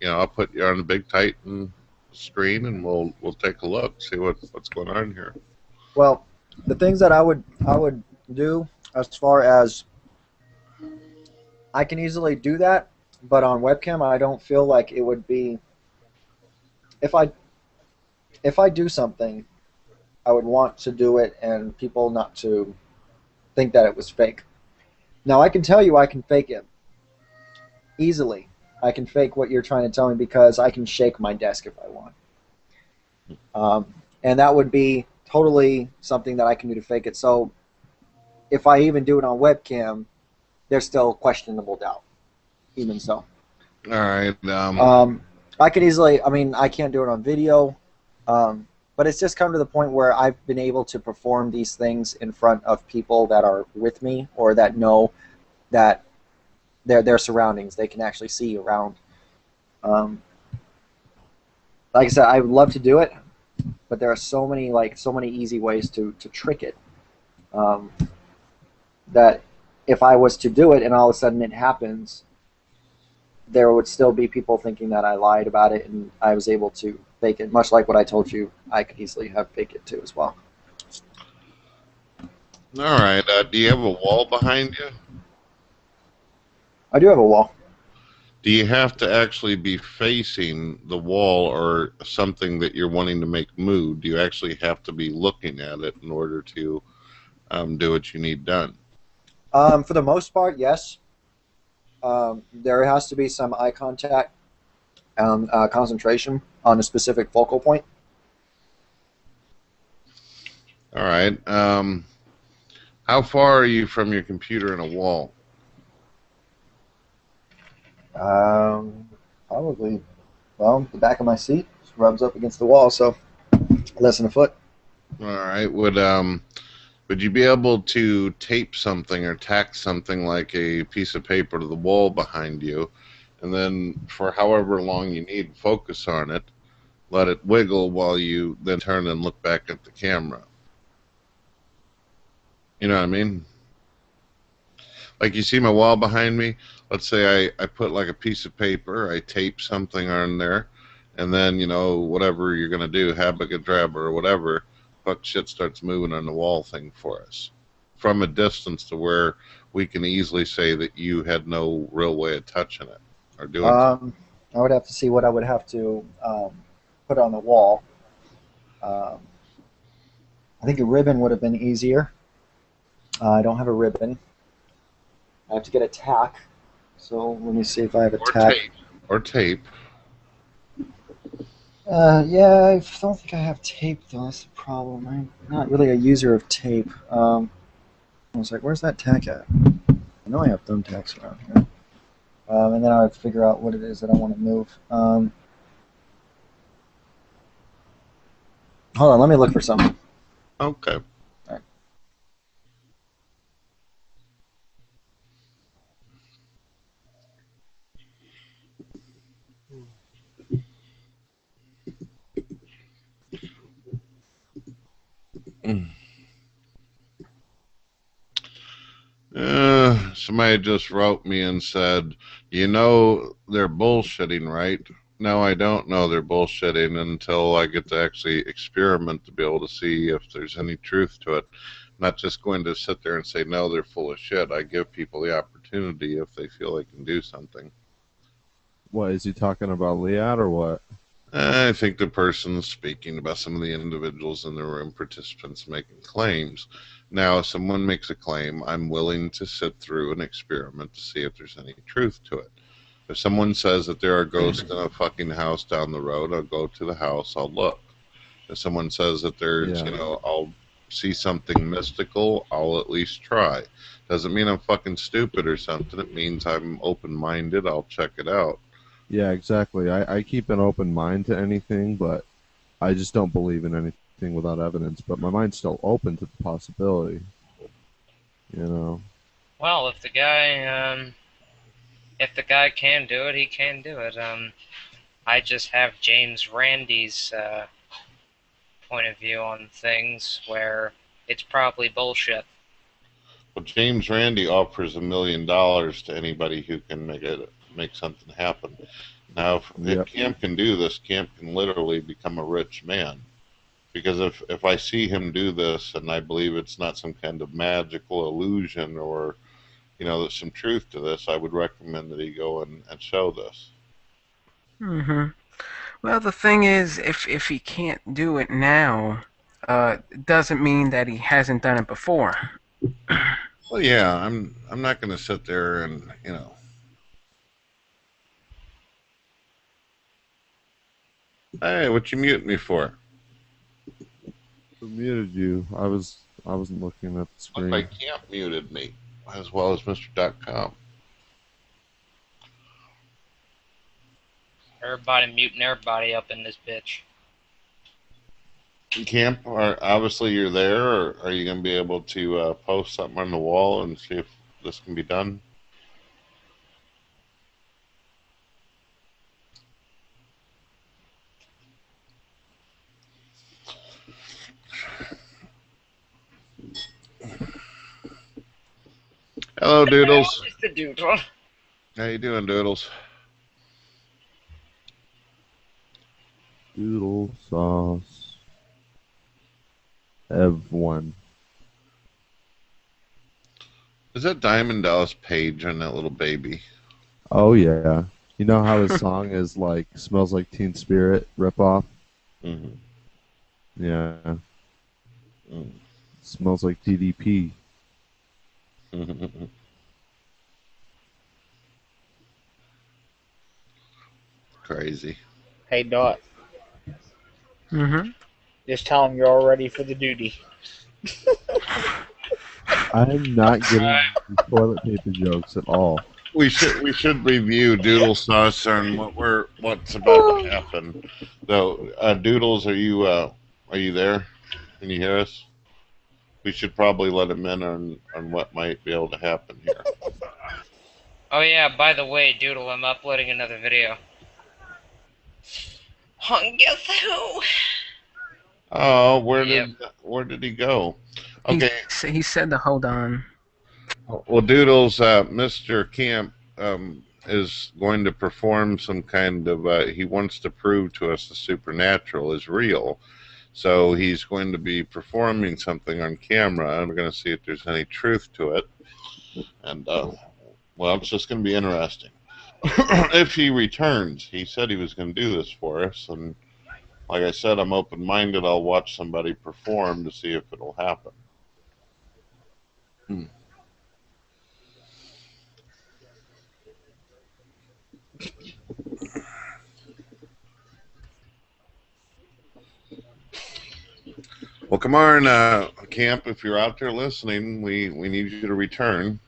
[SPEAKER 1] I'll put you on the big Titan screen and we'll take a look, see what's going on here.
[SPEAKER 12] Well, the things that I would do as far as I can easily do that, but on webcam I don't feel like it would be, if I do something, I would want to do it and people not to think that it was fake. Now I can tell you I can fake it easily. I can fake what you're trying to tell me because I can shake my desk if I want. And that would be totally something that I can do to fake it. So if I even do it on webcam, there's still questionable doubt, even so.
[SPEAKER 1] All right.
[SPEAKER 12] I can easily, I can't do it on video, but it's just come to the point where I've been able to perform these things in front of people that are with me or that know that their surroundings, they can actually see around. Like I said, I would love to do it, but there are so many easy ways to trick it, that if I was to do it and all of a sudden it happens, there would still be people thinking that I lied about it and I was able to fake it. Much like what I told you, I could easily have faked it too as well.
[SPEAKER 1] All right. Do you have a wall behind you?
[SPEAKER 12] I do have a wall.
[SPEAKER 1] Do you have to actually be facing the wall or something that you're wanting to make move? Do you actually have to be looking at it in order to do what you need done?
[SPEAKER 12] For the most part, yes. There has to be some eye contact and concentration on a specific focal point.
[SPEAKER 1] All right. How far are you from your computer and a wall?
[SPEAKER 12] Probably, well, the back of my seat just rubs up against the wall, so less than a foot.
[SPEAKER 1] All right. Would you be able to tape something or tack something like a piece of paper to the wall behind you, and then for however long you need, focus on it, let it wiggle while you then turn and look back at the camera? You know what I mean? Like, you see my wall behind me? Let's say I put like a piece of paper, I tape something on there, and then, whatever you're going to do, habba-gadabra or whatever, fuck shit starts moving on the wall thing for us from a distance to where we can easily say that you had no real way of touching it or doing something.
[SPEAKER 12] I would have to see what I would have to put on the wall. I think a ribbon would have been easier. I don't have a ribbon. I have to get a tack. So let me see if I have a
[SPEAKER 1] Or
[SPEAKER 12] tack.
[SPEAKER 1] tape. Or tape.
[SPEAKER 12] Yeah, I don't think I have tape though. That's the problem. I'm not really a user of tape. I was like, where's that tack at? I know I have thumbtacks around here. And then I would figure out what it is that I want to move. Hold on, let me look for something.
[SPEAKER 1] Okay.
[SPEAKER 12] All right.
[SPEAKER 1] Somebody just wrote me and said, you know they're bullshitting, right? No, I don't know they're bullshitting until I get to actually experiment to be able to see if there's any truth to it. Not just going to sit there and say, no, they're full of shit. I give people the opportunity if they feel they can do something.
[SPEAKER 7] What is he talking about, Liat, or what?
[SPEAKER 1] I think the person's speaking about some of the individuals in the room, participants making claims. Now, if someone makes a claim, I'm willing to sit through an experiment to see if there's any truth to it. If someone says that there are ghosts in a fucking house down the road, I'll go to the house, I'll look. If someone says that there's, I'll see something mystical, I'll at least try. Doesn't mean I'm fucking stupid or something. It means I'm open-minded, I'll check it out.
[SPEAKER 7] Yeah, exactly. I keep an open mind to anything, but I just don't believe in anything without evidence. But my mind's still open to the possibility. You know.
[SPEAKER 6] Well, if the guy can do it, he can do it. I just have James Randi's point of view on things where it's probably bullshit.
[SPEAKER 1] Well, James Randi offers $1 million to anybody who can make something happen. Now, if Camp can do this, Camp can literally become a rich man. Because if I see him do this and I believe it's not some kind of magical illusion or, there's some truth to this, I would recommend that he go and show this.
[SPEAKER 10] Mm-hmm. Well, the thing is, if he can't do it now, it doesn't mean that he hasn't done it before.
[SPEAKER 1] Well, yeah, I'm not going to sit there and Hey, what you mute me for?
[SPEAKER 7] Who muted you? I wasn't looking at the screen.
[SPEAKER 1] Looked like Camp muted me, as well as Mr.com.
[SPEAKER 6] Everybody muting everybody up in this bitch.
[SPEAKER 1] Camp, obviously you're there, or are you going to be able to post something on the wall and see if this can be done? Hello, Doodles.
[SPEAKER 6] It's the Doodle.
[SPEAKER 1] How you doing, Doodles?
[SPEAKER 7] Doodle sauce. Ev1.
[SPEAKER 1] Is that Diamond Dallas Page on that little baby?
[SPEAKER 7] Oh yeah. You know how his song is like "Smells Like Teen Spirit" ripoff?
[SPEAKER 1] Mm-hmm.
[SPEAKER 7] Yeah. Smells like TDP.
[SPEAKER 1] Crazy.
[SPEAKER 2] Hey, Dot.
[SPEAKER 10] Mm-hmm.
[SPEAKER 2] Just tell him you're all ready for the duty.
[SPEAKER 7] I'm not getting toilet paper jokes at all.
[SPEAKER 1] We should review Doodle Sauce and what's about to happen. Though, Doodles, are you there? Can you hear us? We should probably let him in on what might be able to happen here.
[SPEAKER 6] Oh yeah, by the way, Doodle, I'm uploading another video. Guess who?
[SPEAKER 1] Oh, where did he go? Okay.
[SPEAKER 10] He said to hold on.
[SPEAKER 1] Well, Doodles, Mr. Camp is going to perform some kind of. He wants to prove to us the supernatural is real. So he's going to be performing something on camera, and we're going to see if there's any truth to it. And, well, it's just going to be interesting. If he returns, he said he was going to do this for us, and like I said, I'm open-minded. I'll watch somebody perform to see if it'll happen.
[SPEAKER 7] Hmm.
[SPEAKER 1] Well, come on, Camp, if you're out there listening, we need you to return.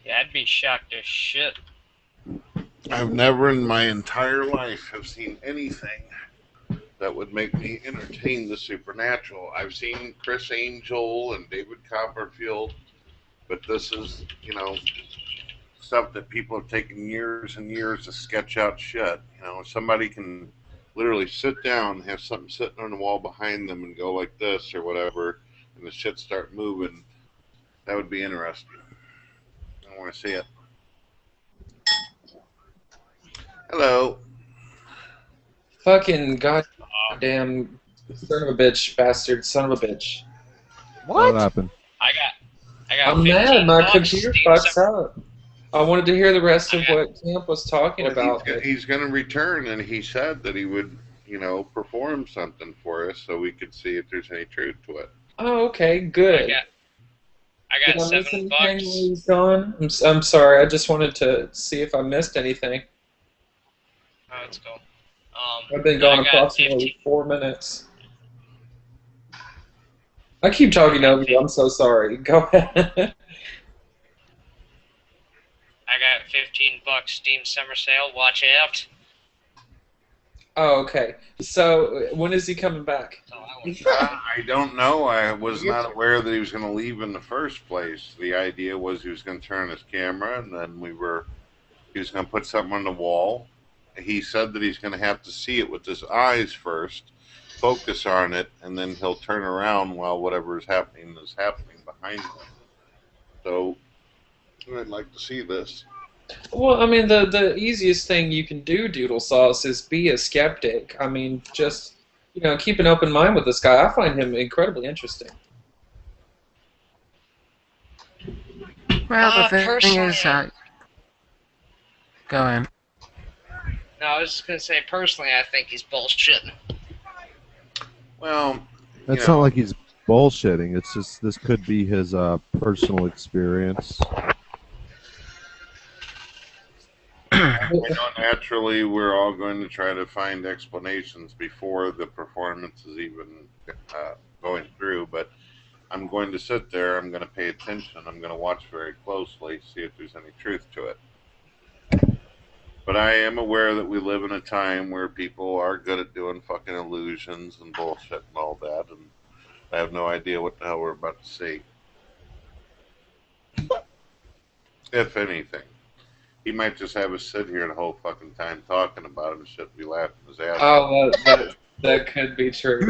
[SPEAKER 6] Yeah, I'd be shocked as shit.
[SPEAKER 1] I've never in my entire life have seen anything that would make me entertain the supernatural. I've seen Chris Angel and David Copperfield, but this is, stuff that people have taken years and years to sketch out shit. Somebody can literally sit down, have something sitting on the wall behind them, and go like this or whatever, and the shit start moving. That would be interesting. I want to see it. Hello.
[SPEAKER 4] Fucking goddamn son of a bitch, bastard, son of a bitch.
[SPEAKER 7] What happened?
[SPEAKER 6] I got
[SPEAKER 4] I'm
[SPEAKER 6] 15
[SPEAKER 4] mad. My
[SPEAKER 6] bucks,
[SPEAKER 4] computer
[SPEAKER 6] Steam
[SPEAKER 4] fucks up. I wanted to hear the rest of what Camp was talking about.
[SPEAKER 1] He's going to return, and he said that he would, perform something for us so we could see if there's any truth to it.
[SPEAKER 4] Oh, okay, good.
[SPEAKER 6] I got
[SPEAKER 4] Did I miss
[SPEAKER 6] $7.
[SPEAKER 4] anything while he's gone? I'm sorry. I just wanted to see if I missed anything.
[SPEAKER 6] Oh, that's cool.
[SPEAKER 4] I've been gone approximately 4 minutes. I keep talking over you. I'm so sorry. Go ahead.
[SPEAKER 6] I got $15 Steam summer sale. Watch out.
[SPEAKER 4] Oh, okay. So when is he coming back?
[SPEAKER 1] I don't know. I was not aware that he was going to leave in the first place. The idea was he was going to turn his camera, and then he was going to put something on the wall. He said that he's going to have to see it with his eyes first, focus on it, and then he'll turn around while whatever is happening behind him. So I'd like to see this.
[SPEAKER 4] Well, I mean, the easiest thing you can do, Doodle Sauce, is be a skeptic. I mean, just, keep an open mind with this guy. I find him incredibly interesting.
[SPEAKER 10] Well, the thing is, go ahead.
[SPEAKER 6] No, I was just going to say, personally, I think he's bullshitting.
[SPEAKER 1] Well,
[SPEAKER 7] it's not like he's bullshitting. It's just this could be his personal experience.
[SPEAKER 1] Naturally, we're all going to try to find explanations before the performance is even going through, but I'm going to sit there, I'm going to pay attention, I'm going to watch very closely, see if there's any truth to it. But I am aware that we live in a time where people are good at doing fucking illusions and bullshit and all that, and I have no idea what the hell we're about to see. If anything. He might just have us sit here the whole fucking time talking about it and shit, be laughing his ass off.
[SPEAKER 4] Oh, that could be true.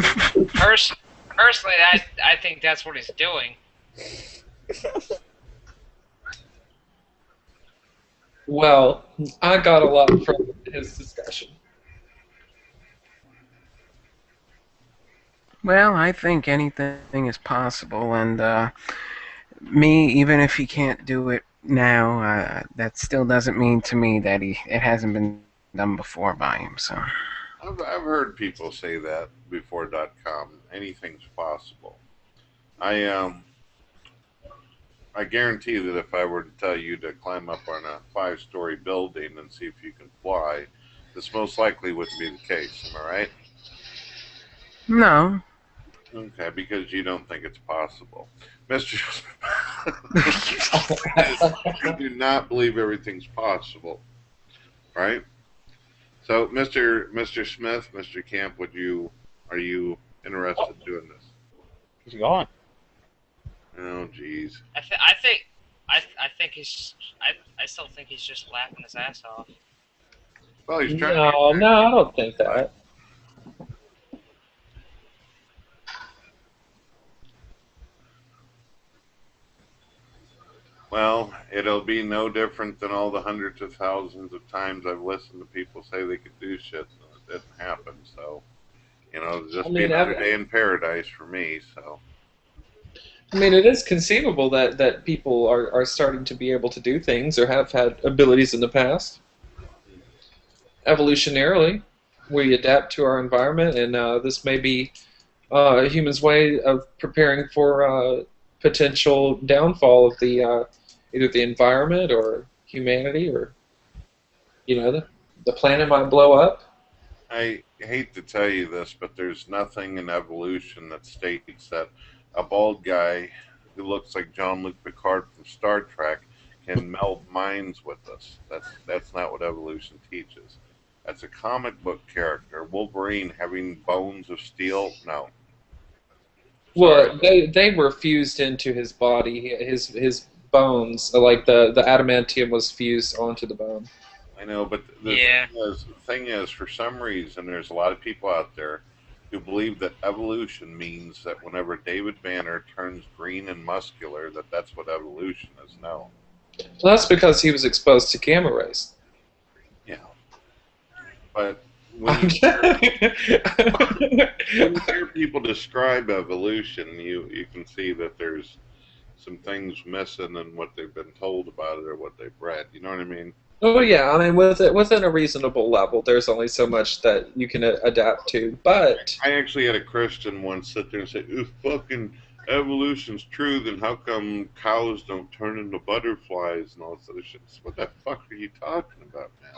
[SPEAKER 6] Personally, I think that's what he's doing.
[SPEAKER 4] Well, I got a lot from his discussion.
[SPEAKER 10] Well, I think anything is possible, and even if he can't do it now, that still doesn't mean to me that it hasn't been done before by him. So
[SPEAKER 1] I've heard people say that before.com. Anything's possible. I guarantee that if I were to tell you to climb up on a 5-story building and see if you can fly, this most likely wouldn't be the case. Am I right?
[SPEAKER 10] no.
[SPEAKER 1] Okay, because you don't think it's possible. Mr. You do not believe everything's possible, right? So, Mr. Smith, Mr. Camp, are you interested in doing this?
[SPEAKER 2] He's gone.
[SPEAKER 1] Oh, jeez.
[SPEAKER 6] I think he's. I still think he's just laughing his ass off.
[SPEAKER 1] Well, he's trying.
[SPEAKER 4] No, I don't think that.
[SPEAKER 1] Well, it'll be no different than all the hundreds of thousands of times I've listened to people say they could do shit and it didn't happen. So, it'll just be another day in paradise for me. So.
[SPEAKER 4] I mean, it is conceivable that people are starting to be able to do things or have had abilities in the past. Evolutionarily, we adapt to our environment, and this may be a human's way of preparing for potential downfall of the either the environment or humanity, or the planet might blow up.
[SPEAKER 1] I hate to tell you this, but there's nothing in evolution that states that a bald guy who looks like Jean-Luc Picard from Star Trek can meld minds with us. That's not what evolution teaches. That's a comic book character. Wolverine having bones of steel? No. Sorry.
[SPEAKER 4] Well, they were fused into his body. His bones, like the adamantium, was fused onto the bone.
[SPEAKER 1] I know, but
[SPEAKER 6] Yeah.
[SPEAKER 1] the thing is, for some reason, there's a lot of people out there who believe that evolution means that whenever David Banner turns green and muscular, that's what evolution is. No.
[SPEAKER 4] Well, that's because he was exposed to gamma rays.
[SPEAKER 1] Yeah. But when you hear people describe evolution, you can see that there's some things missing in what they've been told about it or what they've read. You know what I mean?
[SPEAKER 4] Oh yeah, I mean within a reasonable level, there's only so much that you can adapt to. But
[SPEAKER 1] I actually had a Christian once sit there and say, "If fucking evolution's true, then how come cows don't turn into butterflies and all this other shit?" What the fuck are you talking about, man?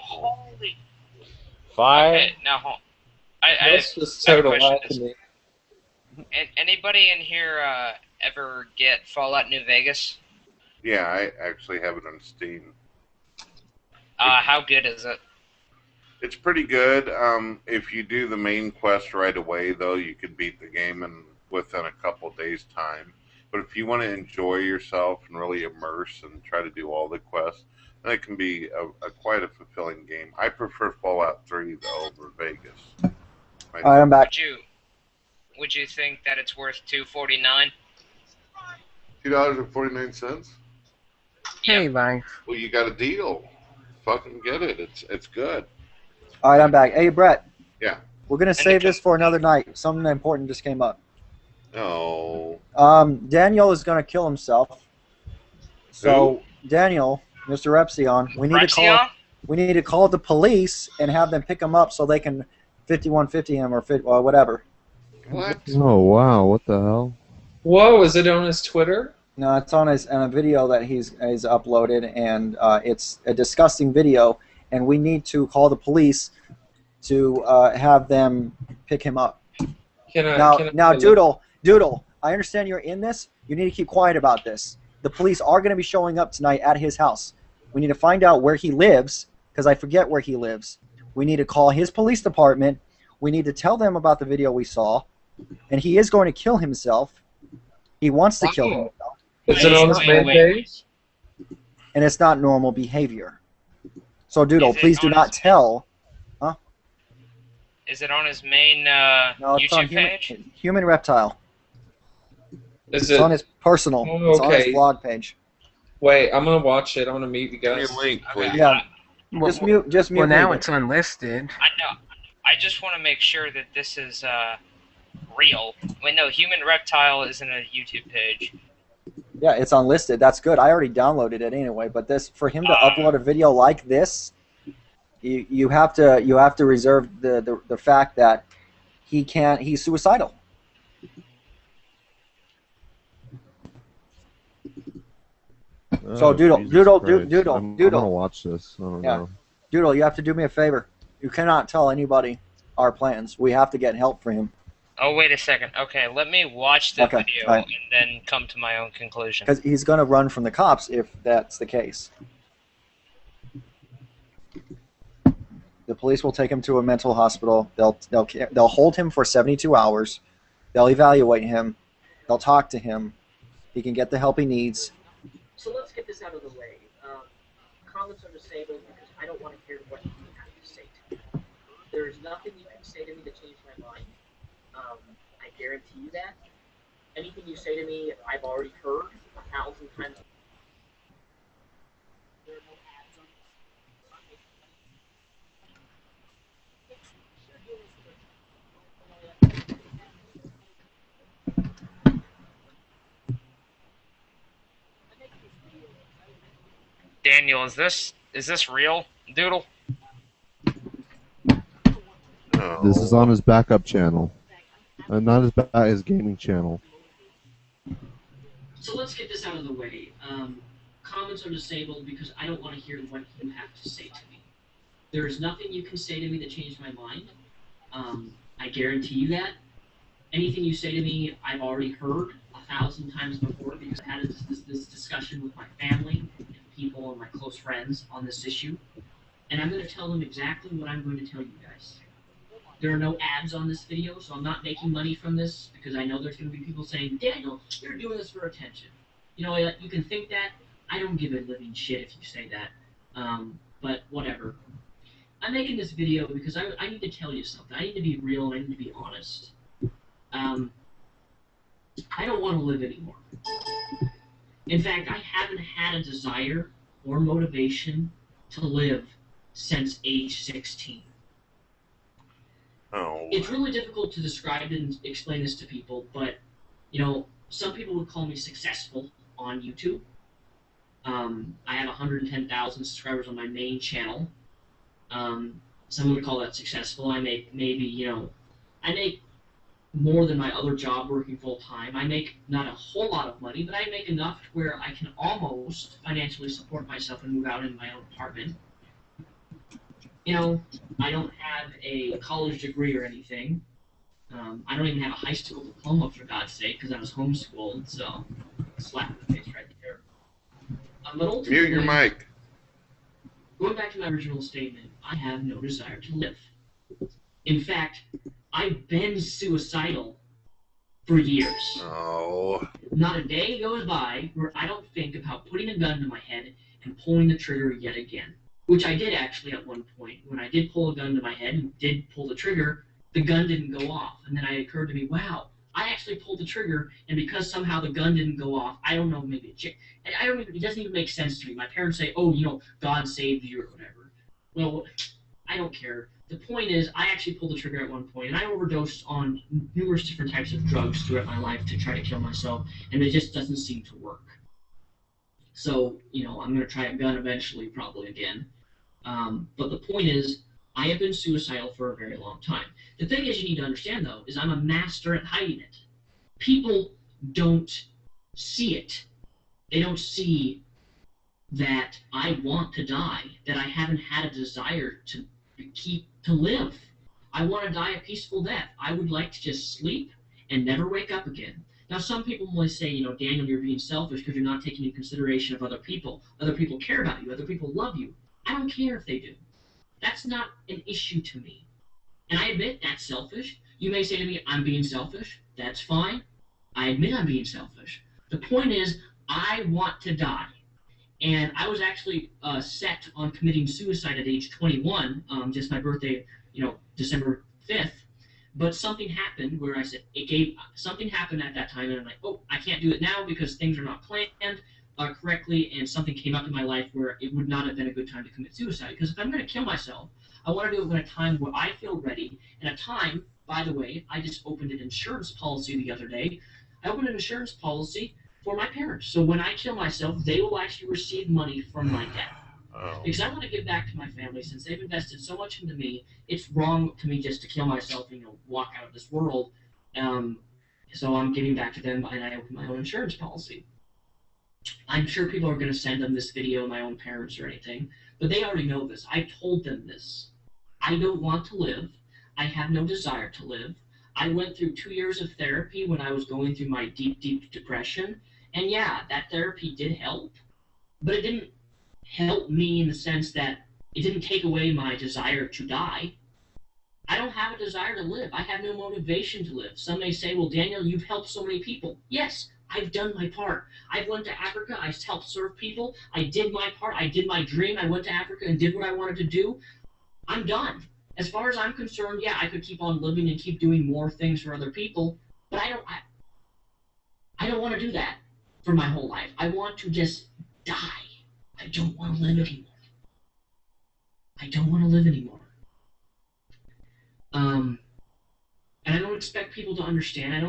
[SPEAKER 6] Holy.
[SPEAKER 2] Fire.
[SPEAKER 6] Okay, now,
[SPEAKER 4] that's just
[SPEAKER 6] I have a
[SPEAKER 4] total
[SPEAKER 6] question.
[SPEAKER 4] alchemy.
[SPEAKER 6] Anybody in here ever get Fallout New Vegas?
[SPEAKER 1] Yeah, I actually have it on Steam.
[SPEAKER 6] How good is it?
[SPEAKER 1] It's pretty good. If you do the main quest right away, though, you could beat the game within a couple days' time. But if you want to enjoy yourself and really immerse and try to do all the quests, then it can be a quite a fulfilling game. I prefer Fallout 3 though over Vegas.
[SPEAKER 12] All right, I'm back.
[SPEAKER 6] Would you think that it's worth $2.49?
[SPEAKER 1] $2.49.
[SPEAKER 10] Hey, life.
[SPEAKER 1] Well, you got a deal. Fucking get it. It's good.
[SPEAKER 12] All right, I'm back. Hey, Brett.
[SPEAKER 1] Yeah.
[SPEAKER 12] We're gonna save this for another night. Something important just came up.
[SPEAKER 1] No.
[SPEAKER 12] Daniel is gonna kill himself. So Daniel, Mr. Repzion, we need to call the police and have them pick him up so they can 5150 him or whatever.
[SPEAKER 1] What?
[SPEAKER 7] Oh wow! What the hell?
[SPEAKER 4] Whoa! Is it on his Twitter?
[SPEAKER 12] No, it's on a video that he's uploaded, and it's a disgusting video. And we need to call the police to have them pick him up. Now, Doodle, I understand you're in this. You need to keep quiet about this. The police are going to be showing up tonight at his house. We need to find out where he lives, because I forget where he lives. We need to call his police department. We need to tell them about the video we saw. And he is going to kill himself. He wants to kill himself.
[SPEAKER 4] Is it on his main page?
[SPEAKER 12] And it's not normal behavior. So, Doodle, please do not tell. Huh?
[SPEAKER 6] Is it on his main
[SPEAKER 12] No, it's on
[SPEAKER 6] YouTube page?
[SPEAKER 12] Human Reptile.
[SPEAKER 4] Is
[SPEAKER 12] It's
[SPEAKER 4] it
[SPEAKER 12] on his personal.
[SPEAKER 4] Oh,
[SPEAKER 12] It's on his
[SPEAKER 4] okay.
[SPEAKER 12] blog page.
[SPEAKER 4] Wait, I'm gonna watch it. I'm gonna meet you guys.
[SPEAKER 1] Give me a link, please.
[SPEAKER 12] Yeah. Just mute.
[SPEAKER 10] Well, now
[SPEAKER 12] me.
[SPEAKER 10] it's unlisted.
[SPEAKER 6] I know. I just want to make sure that this is real. Wait, no, Human Reptile isn't a YouTube page.
[SPEAKER 12] Yeah, it's unlisted. That's good. I already downloaded it anyway. But for him to upload a video like this, you have to reserve the fact that he's suicidal. So Doodle,
[SPEAKER 7] Jesus
[SPEAKER 12] Doodle,
[SPEAKER 7] Christ.
[SPEAKER 12] Doodle,
[SPEAKER 7] I'm
[SPEAKER 12] Doodle.
[SPEAKER 7] gonna watch this. I don't
[SPEAKER 12] Yeah.
[SPEAKER 7] know.
[SPEAKER 12] Doodle, you have to do me a favor. You cannot tell anybody our plans. We have to get help for him.
[SPEAKER 6] Oh, wait a second. Okay, let me watch the
[SPEAKER 12] Okay,
[SPEAKER 6] video
[SPEAKER 12] all right.
[SPEAKER 6] and then come to my own conclusion.
[SPEAKER 12] Because he's going to run from the cops if that's the case. The police will take him to a mental hospital. They'll hold him for 72 hours. They'll evaluate him. They'll talk to him. He can get the help he needs.
[SPEAKER 11] So let's get this out of the way. Comments are disabled because I don't want to hear what you have to say to me. There's nothing you can say to me to change my mind. I guarantee you that. Anything you say to me, I've already heard 1,000 times.
[SPEAKER 6] Daniel, is this real, Doodle?
[SPEAKER 7] This is on his backup channel, not his gaming channel.
[SPEAKER 11] So let's get this out of the way. Comments are disabled because I don't want to hear what you have to say to me. There is nothing you can say to me that changed my mind. I guarantee you that. Anything you say to me, I've already heard 1,000 times before because I had this discussion with my family and people and my close friends on this issue. And I'm going to tell them exactly what I'm going to tell you guys. There are no ads on this video, so I'm not making money from this because I know there's going to be people saying, Daniel, you're doing this for attention. You know, you can think that. I don't give a living shit if you say that. But whatever. I'm making this video because I need to tell you something. I need to be real and I need to be honest. I don't want to live anymore. In fact, I haven't had a desire or motivation to live since age 16.
[SPEAKER 1] Oh.
[SPEAKER 11] It's really difficult to describe and explain this to people, but, you know, some people would call me successful on YouTube. I have 110,000 subscribers on my main channel. Someone would call that successful. I make maybe, you know, I make more than my other job working full time. I make not a whole lot of money, but I make enough where I can almost financially support myself and move out in my own apartment. You know, I don't have a college degree or anything. I don't even have a high school diploma, for God's sake, because I was homeschooled, so slap in the face right there. But ultimately,
[SPEAKER 1] Mute your mic.
[SPEAKER 11] Going back to my original statement, I have no desire to live. In fact, I've been suicidal for years.
[SPEAKER 1] Oh.
[SPEAKER 11] Not a day goes by where I don't think about putting a gun to my head and pulling the trigger yet again. Which I did actually at one point. When I did pull a gun to my head and did pull the trigger, the gun didn't go off. And then it occurred to me, wow, I actually pulled the trigger, and because somehow the gun didn't go off, I don't know, maybe it doesn't even make sense to me. My parents say, oh, you know, God saved you or whatever. Well, I don't care. The point is, I actually pulled the trigger at one point, and I overdosed on numerous different types of drugs throughout my life to try to kill myself, and it just doesn't seem to work. So, you know, I'm going to try a gun eventually, probably again. But the point is, I have been suicidal for a very long time. The thing is, you need to understand, though, is I'm a master at hiding it. People don't see it. They don't see that I want to die, that I haven't had a desire to live. I want to die a peaceful death. I would like to just sleep and never wake up again. Now, some people might say, you know, Daniel, you're being selfish because you're not taking into consideration of other people. Other people care about you. Other people love you. I don't care if they do. That's not an issue to me. And I admit that's selfish. You may say to me, I'm being selfish. That's fine. I admit I'm being selfish. The point is, I want to die. And I was actually set on committing suicide at age 21, just my birthday, you know, December 5th. But something happened where I said, something happened at that time, and I'm like, oh, I can't do it now because things are not planned correctly, and something came up in my life where it would not have been a good time to commit suicide. Because if I'm going to kill myself, I want to do it at a time where I feel ready. And a time, by the way, I just opened an insurance policy the other day. I opened an insurance policy for my parents. So when I kill myself, they will actually receive money from my death.
[SPEAKER 1] Oh.
[SPEAKER 11] Because I want to give back to my family since they've invested so much into me. It's wrong to me just to kill myself and, you know, walk out of this world. So I'm giving back to them, and I opened my own insurance policy. I'm sure people are going to send them this video, my own parents or anything, but they already know this. I told them this. I don't want to live. I have no desire to live. I went through 2 years of therapy when I was going through my deep, deep depression, and yeah, that therapy did help, but it didn't help me in the sense that it didn't take away my desire to die. I don't have a desire to live. I have no motivation to live. Some may say, well, Daniel, you've helped so many people. Yes, I've done my part. I went to Africa. I helped serve people. I did my part. I did my dream. I went to Africa and did what I wanted to do. I'm done. As far as I'm concerned, yeah, I could keep on living and keep doing more things for other people, but I don't want to do that for my whole life. I want to just die. I don't want to live anymore. I don't want to live anymore. And I don't expect people to understand.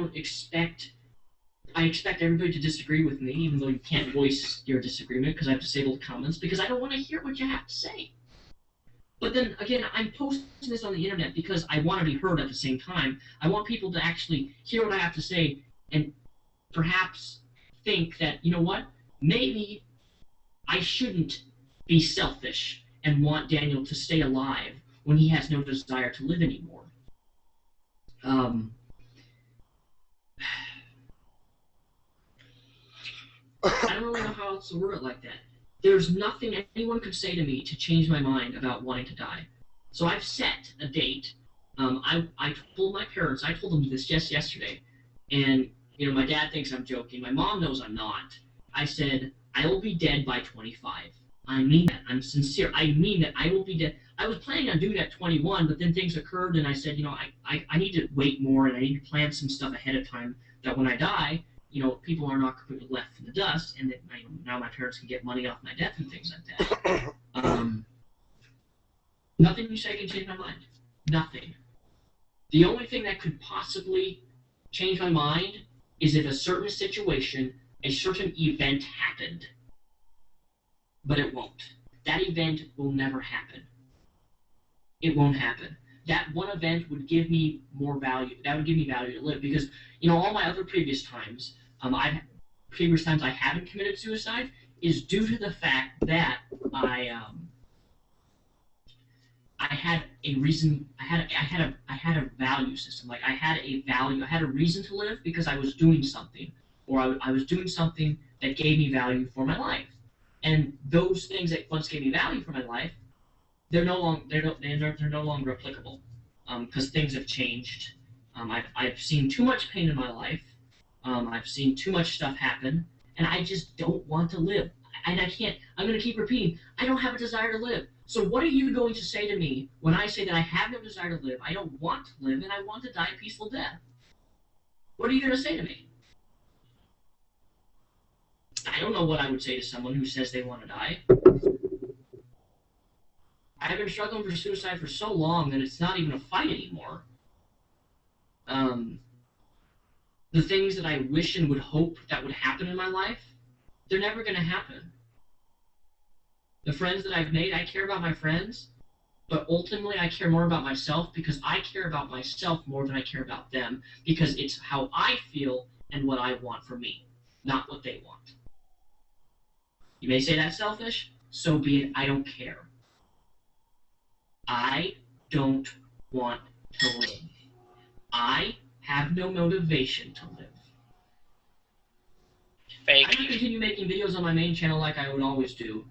[SPEAKER 11] I expect everybody to disagree with me, even though you can't voice your disagreement because I've disabled comments, because I don't want to hear what you have to say. But
[SPEAKER 14] But then again, I'm posting this on the internet because I want to be heard at the same time. I want people to actually hear what I have to say and perhaps think that, you know what, maybe I shouldn't be selfish and want Daniel to stay alive when he has no desire to live anymore. I don't really know how else to word it like that. There's nothing anyone could say to me to change my mind about wanting to die. So I've set a date. I told my parents, I told them this just yesterday, and my dad thinks I'm joking. My mom knows I'm not. I said I will be dead by 25. I mean that. I'm sincere. I mean that I will be dead. I was planning on doing that at 21, but then things occurred, and I said, I need to wait more, and I need to plan some stuff ahead of time that when I die, people are not completely left in the dust, and that now my parents can get money off my death and things like that. Nothing you say can change my mind. Nothing. The only thing that could possibly change my mind is if a certain situation, a certain event happened. But it won't. That event will never happen. It won't happen. That one event would give me more value. That would give me value to live because, all my other previous times, I haven't committed suicide is due to the fact that I had a reason. I had a value system. Like I had a value. I had a reason to live because I was doing something, or I was doing something that gave me value for my life. And those things that once gave me value for my life, they're no longer applicable because things have changed. I've seen too much pain in my life. I've seen too much stuff happen, and I just don't want to live. And I can't. I'm going to keep repeating. I don't have a desire to live. So what are you going to say to me when I say that I have no desire to live, I don't want to live, and I want to die a peaceful death? What are you going to say to me? I don't know what I would say to someone who says they want to die. I've been struggling for suicide for so long that it's not even a fight anymore. The things that I wish and would hope that would happen in my life, they're never going to happen. The friends that I've made, I care about my friends, but ultimately I care more about myself because I care about myself more than I care about them because it's how I feel and what I want for me, not what they want. You may say that's selfish, so be it. I don't care. I don't want to live. I have no motivation to live.
[SPEAKER 6] Fake.
[SPEAKER 14] I can continue making videos on my main channel like I would always do,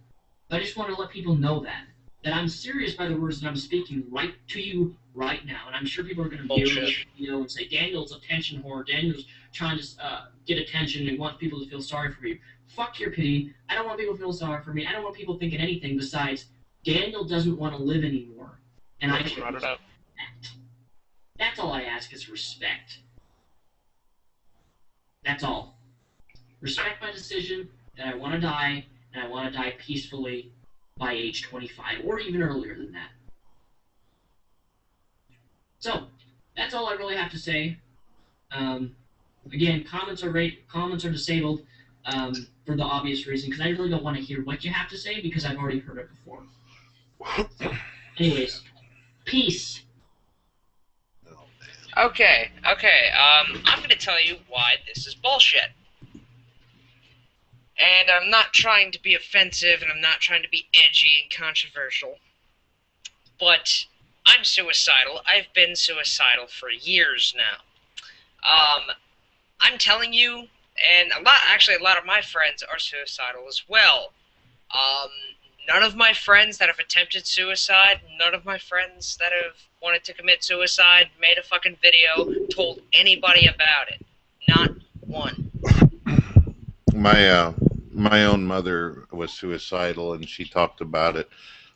[SPEAKER 14] but I just want to let people know that I'm serious by the words that I'm speaking right to you right now. And I'm sure people are going to hear this video and say, Daniel's attention whore, Daniel's trying to get attention and wants people to feel sorry for you. Fuck your pity. I don't want people to feel sorry for me. I don't want people thinking anything besides Daniel doesn't want to live anymore. And I should respect that. That's all I ask is respect. That's all. Respect my decision that I want to die, and I want to die peacefully by age 25, or even earlier than that. So, that's all I really have to say. Again, comments are disabled for the obvious reason, because I really don't want to hear what you have to say, because I've already heard it before. So, anyways, peace.
[SPEAKER 6] Okay. I'm going to tell you why this is bullshit. And I'm not trying to be offensive, and I'm not trying to be edgy and controversial. But I'm suicidal. I've been suicidal for years now. I'm telling you, and a lot of my friends are suicidal as well. None of my friends that have attempted suicide, none of my friends that have wanted to commit suicide, made a fucking video, told anybody about it. Not one.
[SPEAKER 1] My own mother was suicidal, and she talked about it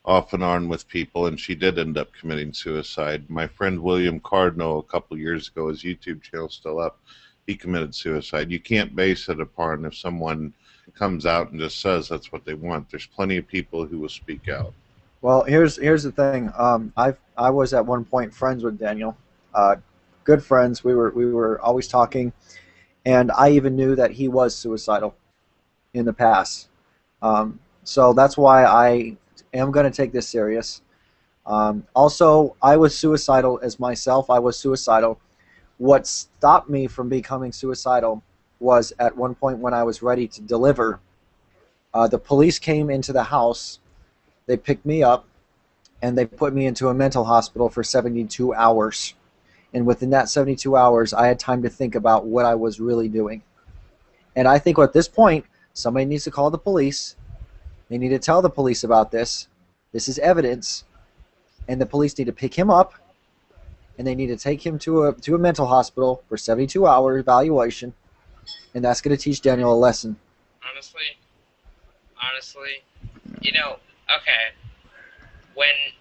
[SPEAKER 1] off and on with people, and she did end up committing suicide. My friend William Cardinal, a couple years ago, his YouTube channel's still up, he committed suicide. You can't base it upon if someone comes out and just says that's what they want. There's plenty of people who will speak out.
[SPEAKER 12] Well, here's the thing. I was at one point friends with Daniel, good friends. We were always talking, and I even knew that he was suicidal in the past. So that's why I am going to take this serious. Also, I was suicidal as myself. I was suicidal. What stopped me from becoming suicidal was at one point when I was ready to deliver. The police came into the house. They picked me up and they put me into a mental hospital for 72 hours. And within that 72 hours, I had time to think about what I was really doing. And I think at this point, somebody needs to call the police. They need to tell the police about this. This is evidence. And the police need to pick him up and they need to take him to a mental hospital for 72-hour evaluation. And that's going to teach Daniel a lesson.
[SPEAKER 6] Honestly, okay.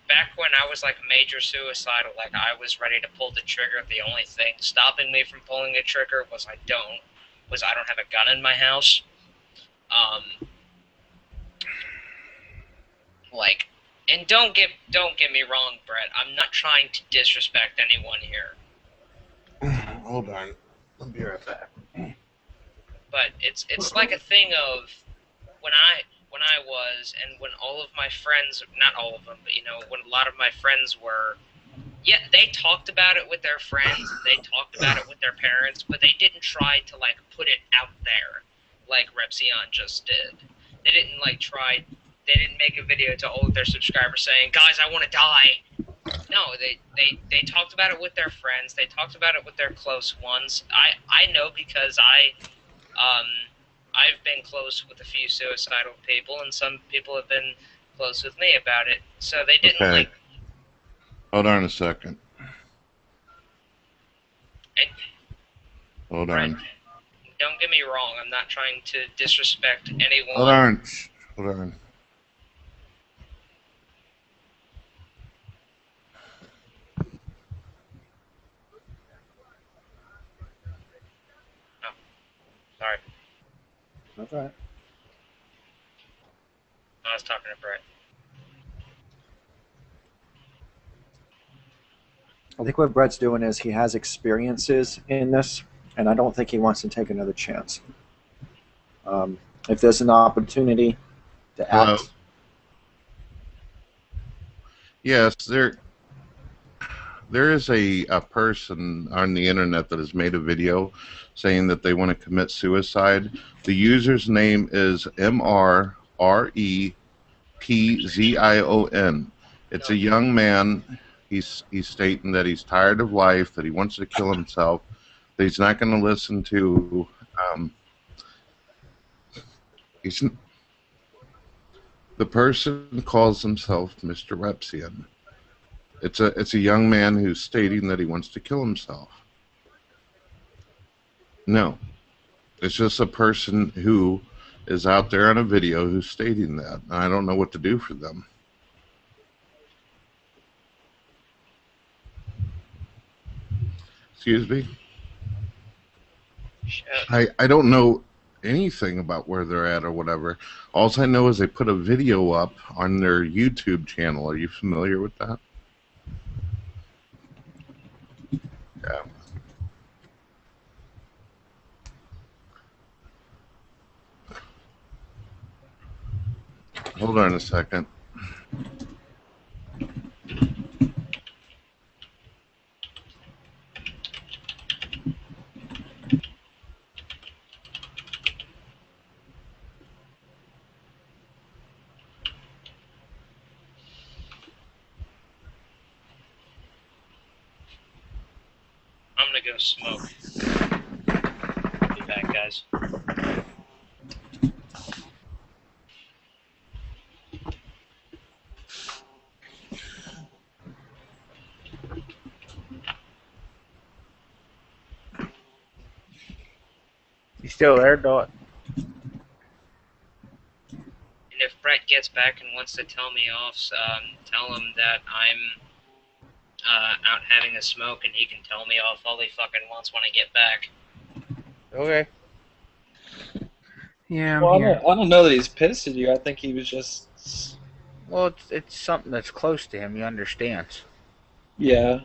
[SPEAKER 6] Back when I was like major suicidal, like I was ready to pull the trigger, the only thing stopping me from pulling the trigger was I don't have a gun in my house. And don't get me wrong, Brett. I'm not trying to disrespect anyone here.
[SPEAKER 1] Hold on. I'll be right back.
[SPEAKER 6] But it's like a thing of when I was, and when all of my friends, not all of them, but when a lot of my friends were, yeah, they talked about it with their friends, they talked about it with their parents, but they didn't try to like put it out there like Repzion just did. They didn't they didn't make a video to all of their subscribers saying, "Guys, I want to die." No, they talked about it with their friends. They talked about it with their close ones. I know because I've been close with a few suicidal people, and some people have been close with me about it. So they didn't
[SPEAKER 1] Hold on a second.
[SPEAKER 6] And,
[SPEAKER 1] Hold on.
[SPEAKER 6] don't get me wrong. I'm not trying to disrespect anyone.
[SPEAKER 1] Hold on. Hold on.
[SPEAKER 6] Oh, sorry.
[SPEAKER 12] That's right.
[SPEAKER 6] I was talking to Brett.
[SPEAKER 12] I think what Brett's doing is he has experiences in this, and I don't think he wants to take another chance. If there's an opportunity to
[SPEAKER 1] Hello?
[SPEAKER 12] act.
[SPEAKER 1] Yes, there is a person on the internet that has made a video saying that they want to commit suicide. The user's name is MRREPZION. It's a young man. He's stating that he's tired of life, that he wants to kill himself, that he's not going to listen to. The person calls himself Mr. Repzion. It's a young man who's stating that he wants to kill himself. No, it's just a person who is out there on a video who's stating that. And I don't know what to do for them. Excuse me? I don't know anything about where they're at or whatever. All I know is they put a video up on their YouTube channel. Are you familiar with that? Yeah. Hold on a second.
[SPEAKER 6] I'm gonna go smoke. Be back, guys.
[SPEAKER 2] You still there, Dot?
[SPEAKER 6] And if Brett gets back and wants to tell me off, tell him that I'm out having a smoke, and he can tell me off all he fucking wants when I get back.
[SPEAKER 2] Okay.
[SPEAKER 10] Yeah,
[SPEAKER 4] Well,
[SPEAKER 10] I'm here.
[SPEAKER 4] I don't know that he's pissed at you. I think he was just.
[SPEAKER 2] Well, it's something that's close to him. He understands.
[SPEAKER 4] Yeah.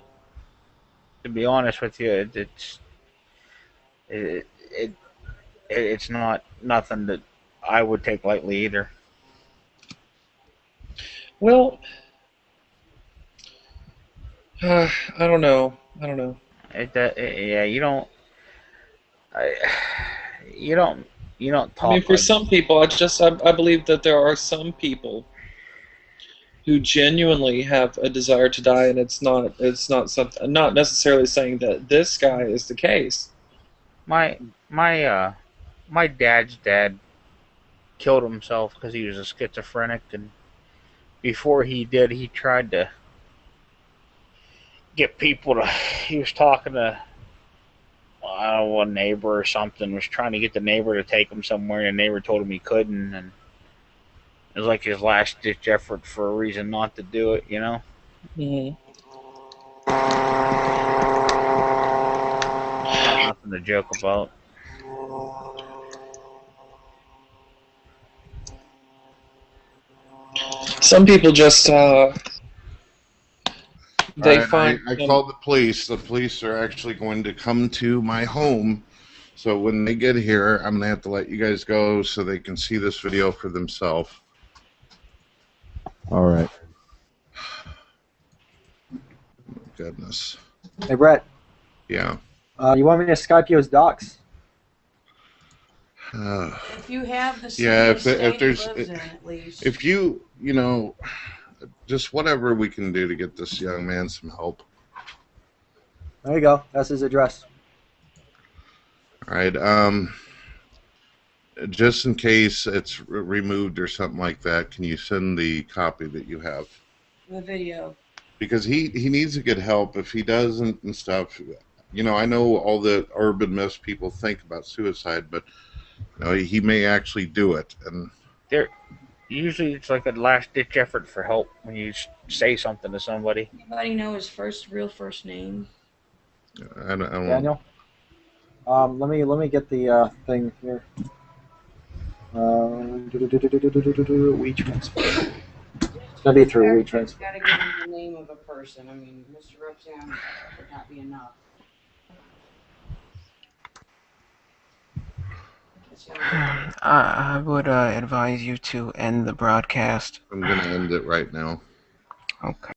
[SPEAKER 2] To be honest with you, it's not nothing that I would take lightly either.
[SPEAKER 4] Well, I don't know. I don't know.
[SPEAKER 2] Yeah, you don't. I, you don't. You don't
[SPEAKER 4] I mean,
[SPEAKER 2] talk
[SPEAKER 4] for
[SPEAKER 2] like.
[SPEAKER 4] some people, I believe that there are some people who genuinely have a desire to die, and it's not something. I'm not necessarily saying that this guy is the case.
[SPEAKER 2] My my my dad's dad killed himself because he was a schizophrenic, and before he did, he tried to get people to. He was talking to I don't know, a neighbor or something. Was trying to get the neighbor to take him somewhere, and the neighbor told him he couldn't, and it was like his last ditch effort for a reason not to do it. You know.
[SPEAKER 4] Mm-hmm.
[SPEAKER 2] Not nothing to joke about.
[SPEAKER 4] Some people just
[SPEAKER 1] All
[SPEAKER 4] they
[SPEAKER 1] right,
[SPEAKER 4] find
[SPEAKER 1] I called the police. The police are actually going to come to my home. So when they get here, I'm going to have to let you guys go so they can see this video for themselves.
[SPEAKER 7] All right.
[SPEAKER 1] Goodness.
[SPEAKER 12] Hey, Brett.
[SPEAKER 1] Yeah.
[SPEAKER 12] You want me to Skype you as docs?
[SPEAKER 8] If you have the
[SPEAKER 1] Yeah,
[SPEAKER 8] city or
[SPEAKER 1] if
[SPEAKER 8] state he
[SPEAKER 1] there's
[SPEAKER 8] lives in, at least.
[SPEAKER 1] if you just whatever we can do to get this young man some help.
[SPEAKER 12] There you go. That's his address.
[SPEAKER 1] All right. Just in case it's removed or something like that, can you send the copy that you have?
[SPEAKER 8] The video.
[SPEAKER 1] Because he needs to get help. If he doesn't and stuff, I know all the urban myths people think about suicide, but he may actually do it. And
[SPEAKER 2] There, usually it's like a last ditch effort for help when you say something to somebody.
[SPEAKER 8] Anybody know his real first name?
[SPEAKER 1] I don't
[SPEAKER 12] Daniel. Let me get the thing here. WeTransfer. It's gonna be through WeTransfer.
[SPEAKER 8] Gotta give him the name of a person. I mean, Mr. Repzion would not be enough.
[SPEAKER 10] I would advise you to end the broadcast.
[SPEAKER 1] I'm going to end it right now.
[SPEAKER 10] Okay.